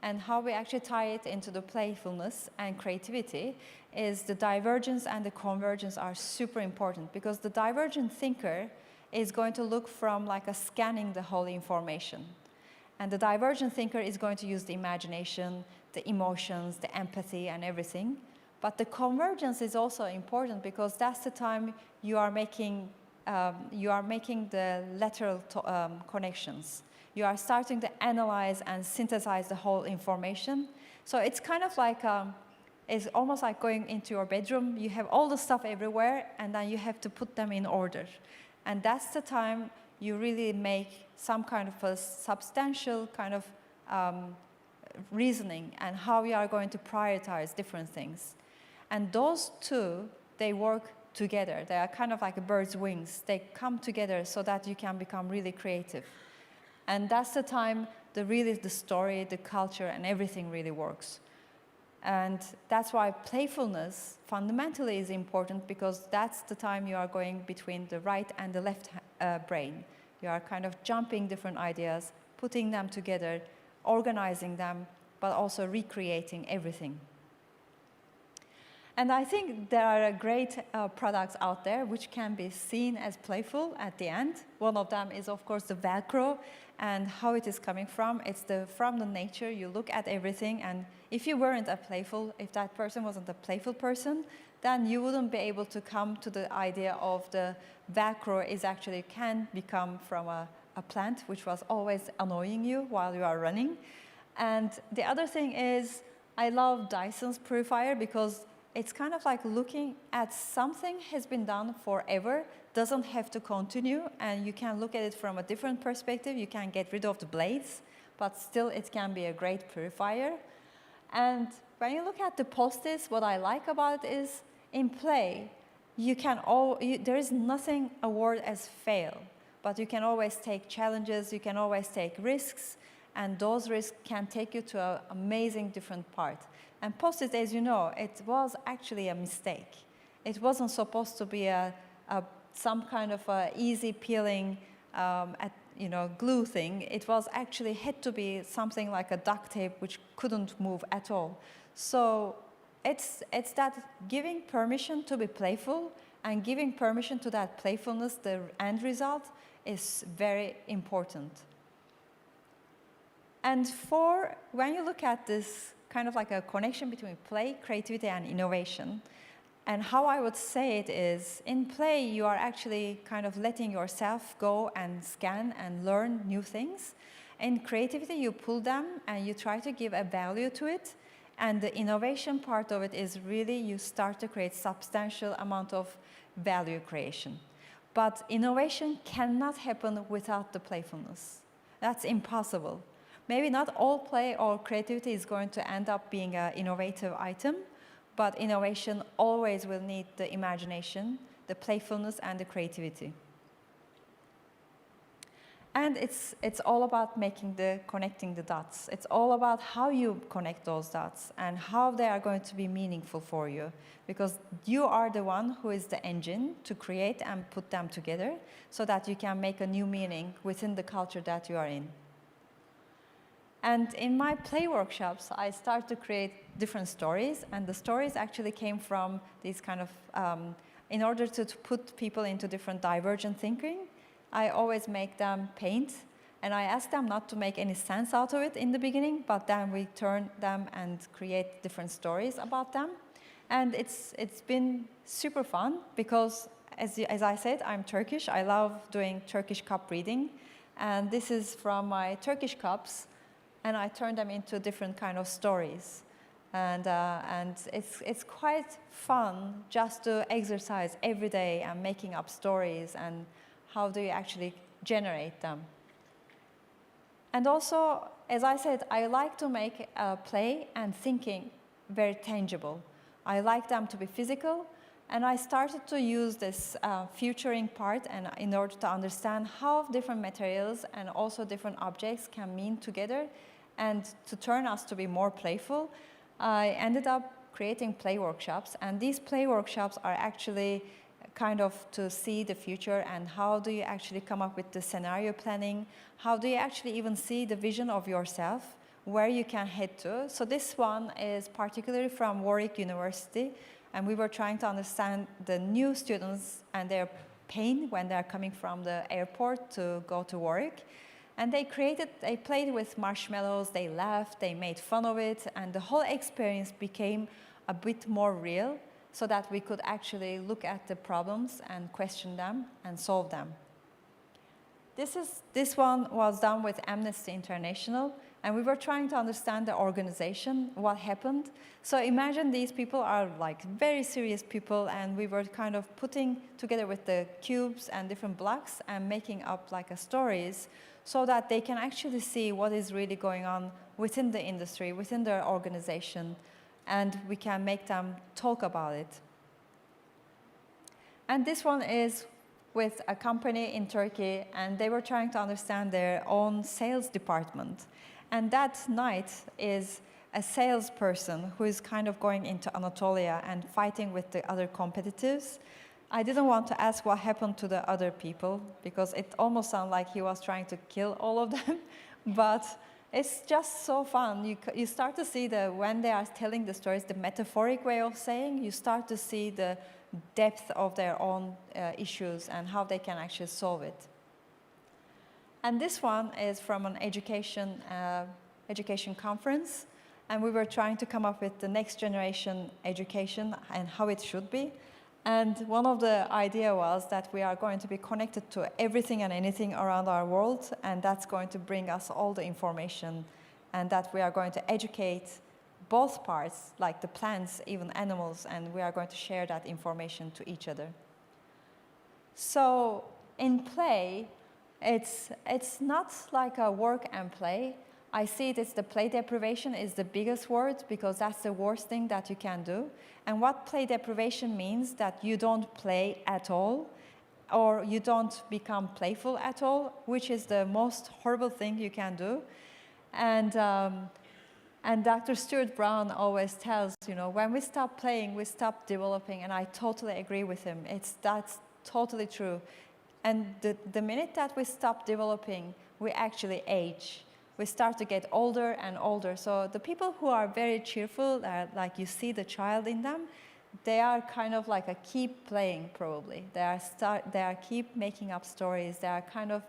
and how we actually tie it into the playfulness and creativity, is the divergence and the convergence are super important, because the divergent thinker is going to look from like a scanning the whole information. And the divergent thinker is going to use the imagination, the emotions, the empathy, and everything. But the convergence is also important, because that's the time you are making the lateral connections. You are starting to analyze and synthesize the whole information. So it's kind of like, it's almost like going into your bedroom. You have all the stuff everywhere, and then you have to put them in order. And that's the time you really make some kind of a substantial kind of reasoning, and how you are going to prioritize different things. And those two, they work together. They are kind of like a bird's wings. They come together so that you can become really creative. And that's the time the story, the culture, and everything really works. And that's why playfulness fundamentally is important, because that's the time you are going between the right and the left brain. You are kind of jumping different ideas, putting them together, organizing them, but also recreating everything. And I think there are great products out there which can be seen as playful at the end. One of them is, of course, the Velcro, and how it is coming from. It's from the nature. You look at everything, and if that person wasn't a playful person, then you wouldn't be able to come to the idea of the Velcro can become from a plant which was always annoying you while you are running. And the other thing is, I love Dyson's purifier, because it's kind of like looking at something has been done forever, doesn't have to continue, and you can look at it from a different perspective. You can get rid of the blades, but still it can be a great purifier. And when you look at the Post-its, what I like about it is, in play, there is nothing a word as fail, but you can always take challenges, you can always take risks, and those risks can take you to an amazing different part. And Post-it, as you know, it was actually a mistake. It wasn't supposed to be some kind of a easy peeling glue thing. It was actually had to be something like a duct tape which couldn't move at all. So it's that giving permission to be playful, and giving permission to that playfulness, the end result, is very important. And when you look at this kind of like a connection between play, creativity, and innovation, and how I would say it is, in play, you are actually kind of letting yourself go and scan and learn new things. In creativity, you pull them and you try to give a value to it. And the innovation part of it is really you start to create substantial amount of value creation. But innovation cannot happen without the playfulness. That's impossible. Maybe not all play or creativity is going to end up being an innovative item, but innovation always will need the imagination, the playfulness, and the creativity. And it's all about connecting the dots. It's all about how you connect those dots and how they are going to be meaningful for you, because you are the one who is the engine to create and put them together so that you can make a new meaning within the culture that you are in. And in my play workshops, I start to create different stories, and the stories actually came from these kind of, in order to put people into different divergent thinking, I always make them paint And I asked them not to make any sense out of it in the beginning, but then we turn them and create different stories about them. And it's been super fun because, as I said, I'm Turkish. I love doing Turkish cup reading. And this is from my Turkish cups, and I turn them into different kind of stories. And it's quite fun just to exercise every day and making up stories and how do you actually generate them. And also, as I said, I like to make play and thinking very tangible. I like them to be physical, and I started to use this futuring part and in order to understand how different materials and also different objects can mean together and to turn us to be more playful. I ended up creating play workshops, and these play workshops are actually kind of to see the future and how do you actually come up with the scenario planning, how do you actually even see the vision of yourself, where you can head to. So this one is particularly from Warwick University, and we were trying to understand the new students and their pain when they're coming from the airport to go to Warwick. And they played with marshmallows, they laughed, they made fun of it, and the whole experience became a bit more real so that we could actually look at the problems and question them and solve them. This one was done with Amnesty International, and we were trying to understand the organization, what happened. So imagine these people are like very serious people, and we were kind of putting together with the cubes and different blocks and making up like stories so that they can actually see what is really going on within the industry, within their organization, and we can make them talk about it. And this one is with a company in Turkey, and they were trying to understand their own sales department. And that night is a salesperson who is kind of going into Anatolia and fighting with the other competitors. I didn't want to ask what happened to the other people because it almost sounded like he was trying to kill all of them, but it's just so fun. You start to see when they are telling the stories, the metaphoric way of saying, you start to see the depth of their own issues and how they can actually solve it. And this one is from an education conference, and we were trying to come up with the next generation education and how it should be. And one of the idea was that we are going to be connected to everything and anything around our world, and that's going to bring us all the information, and that we are going to educate both parts, like the plants, even animals, and we are going to share that information to each other. So in play, it's not like a work and play. I see it as the play deprivation is the biggest word because that's the worst thing that you can do. And what play deprivation means that you don't play at all or you don't become playful at all, which is the most horrible thing you can do. And Dr. Stuart Brown always tells, when we stop playing, we stop developing, and I totally agree with him. That's totally true. And the minute that we stop developing, we actually age. We start to get older and older. So the people who are very cheerful, like you see the child in them, they are kind of like keep playing probably. They are keep making up stories. They are kind of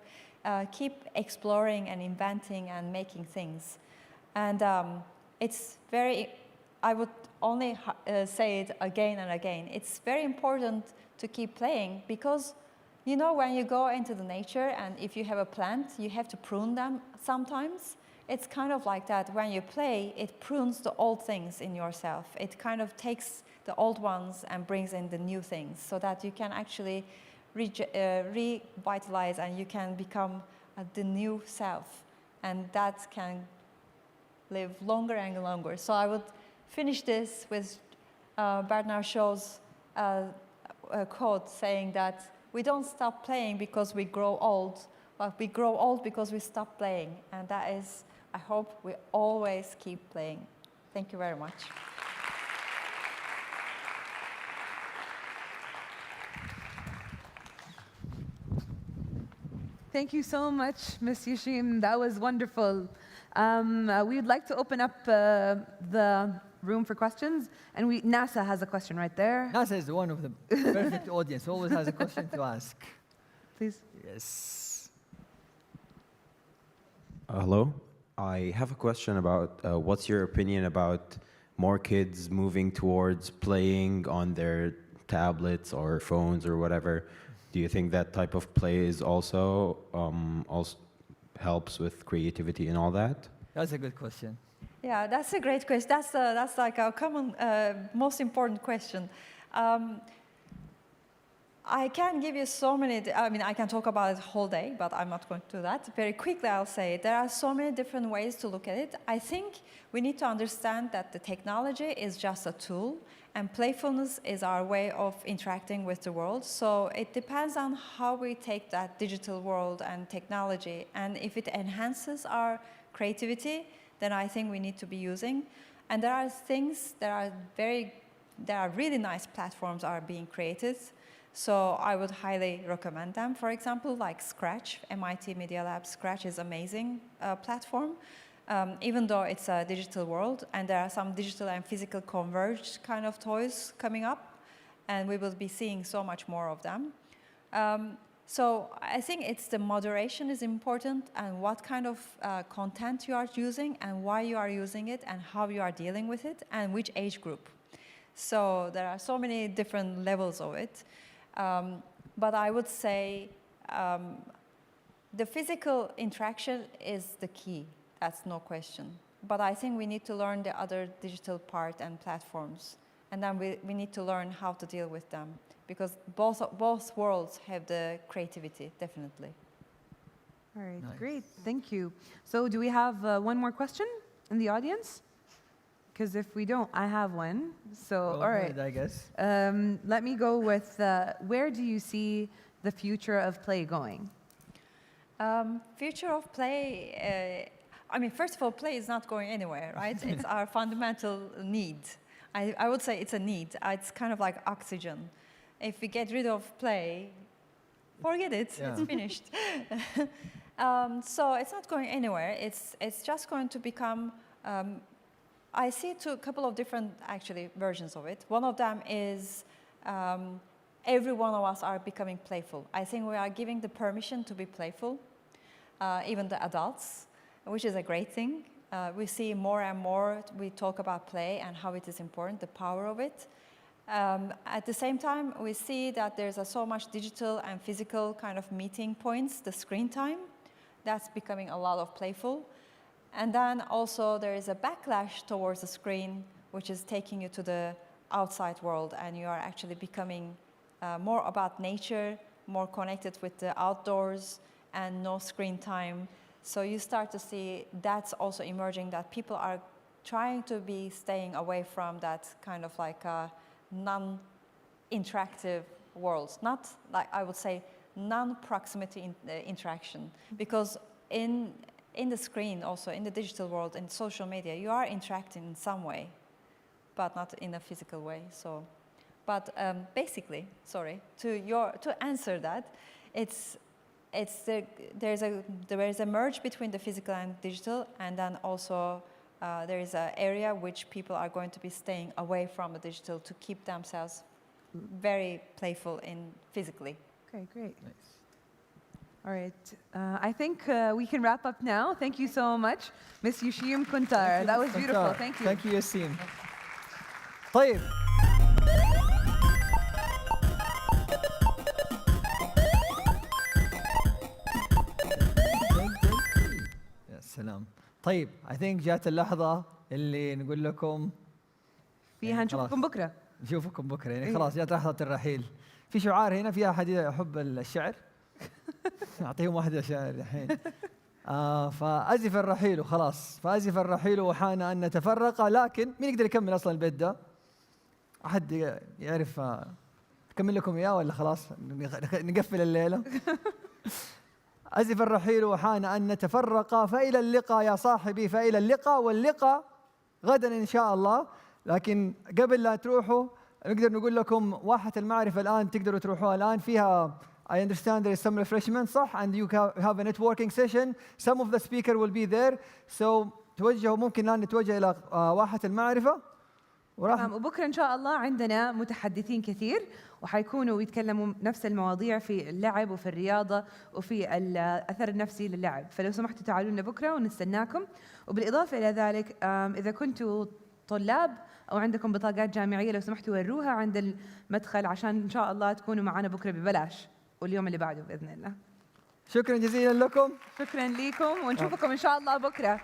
keep exploring and inventing and making things. And it's very, I would only say it again and again. It's very important to keep playing because when you go into the nature and if you have a plant, you have to prune them sometimes. It's kind of like that. When you play, it prunes the old things in yourself. It kind of takes the old ones and brings in the new things so that you can actually revitalize and you can become the new self. And that can live longer and longer. So I would finish this with Bernard Shaw's quote saying that we don't stop playing because we grow old, but we grow old because we stop playing. And that is, I hope we always keep playing. Thank you very much. Thank you so much, Ms. Yesim. That was wonderful. We would like to open up the room for questions, and NASA has a question right there. NASA is one of the perfect audience, always has a question to ask. Please. Yes. Hello. I have a question about what's your opinion about more kids moving towards playing on their tablets or phones or whatever? Do you think that type of play is also helps with creativity and all that? That's a good question. Yeah, that's a great question. That's like a common, most important question. I can give you so many, I mean, I can talk about it whole day, but I'm not going to do that. Very quickly, I'll say there are so many different ways to look at it. I think we need to understand that the technology is just a tool, and playfulness is our way of interacting with the world. So it depends on how we take that digital world and technology, and if it enhances our creativity, then I think we need to be using. And there are things that are really nice platforms are being created. So I would highly recommend them. For example, like Scratch, MIT Media Lab Scratch is amazing platform, even though it's a digital world, and there are some digital and physical converged kind of toys coming up, and we will be seeing so much more of them. So I think it's the moderation is important, and what kind of content you are using, and why you are using it, and how you are dealing with it, and which age group. So there are so many different levels of it. But I would say the physical interaction is the key. That's no question. But I think we need to learn the other digital part and platforms. And then we need to learn how to deal with them. Because both worlds have the creativity, definitely. All right, Nice. great. Thank you. So do we have one more question in the audience? Because if we don't, I have one. So, Go all right. ahead, I guess. Let me go with where do you see the future of play going? Future of play, I mean, first of all, play is not going anywhere, right? It's our fundamental need. I would say it's a need. It's kind of like oxygen. If we get rid of play, forget it. Yeah. It's finished. So it's not going anywhere. It's just going to become. I see a couple of different actually versions of it. One of them is every one of us are becoming playful. I think we are giving the permission to be playful, even the adults, which is a great thing. We see more and more, we talk about play and how it is important, the power of it. At the same time, we see that there's so much digital and physical kind of meeting points, the screen time, that's becoming a lot of playful. And then also there is a backlash towards the screen, which is taking you to the outside world, and you are actually becoming more about nature, more connected with the outdoors, and no screen time. So you start to see that's also emerging, that people are trying to be staying away from that kind of like non-interactive worlds, not like I would say non-proximity interaction, because in the screen, also in the digital world, in social media, you are interacting in some way, but not in a physical way. So, but basically, sorry, to answer that, there is a merge between the physical and digital, and then also there is an area which people are going to be staying away from the digital to keep themselves very playful in physically. Okay, great. Nice. All right, I think we can wrap up now. Thank you so much, Miss Yesim Kunter. That was beautiful. Thank you. Thank you, Yesim. طيب. يا سلام. طيب، I think جات اللحظة اللي نقول لكم فيها نشوفكم بكرة. نشوفكم بكرة، يعني خلاص جات لحظة الرحيل. في شعار هنا، في أحد يحب الشعر؟ أعطيهم واحدة شعر الحين. فأزف الرحيل وخلاص، فأزف الرحيل وحان أن نتفرق، لكن مين يقدر يكمل أصلا البيت ده؟ أحد يعرف أكمل لكم إياه ولا خلاص نقفل الليلة؟ أزف الرحيل وحان أن نتفرق، فإلى اللقاء يا صاحبي، فإلى اللقاء، واللقاء غدا إن شاء الله. لكن قبل لا تروحوا نقدر نقول لكم واحة المعرفة الآن تقدروا تروحوها الآن، فيها I understand there is some refreshment, صح? And you have a networking session. Some of the speaker will be there. So توجهوا، ممكن الآن نتوجه إلى واحة المعرفة. وبكرة إن شاء الله عندنا متحدثين كثير، وحيكونوا يتكلموا نفس المواضيع في اللعب وفي الرياضة وفي الأثر النفسي للعب. فلو سمحتوا تعالوا لنا بكرة ونستناكم. وبالإضافة إلى ذلك إذا كنتوا طلاب أو عندكم بطاقات جامعية لو سمحتوا وروها عند المدخل عشان إن شاء الله تكونوا معنا بكرة ببلاش واليوم اللي بعده بإذن الله. شكرا جزيلا لكم. شكرا لكم ونشوفكم إن شاء الله بكرة.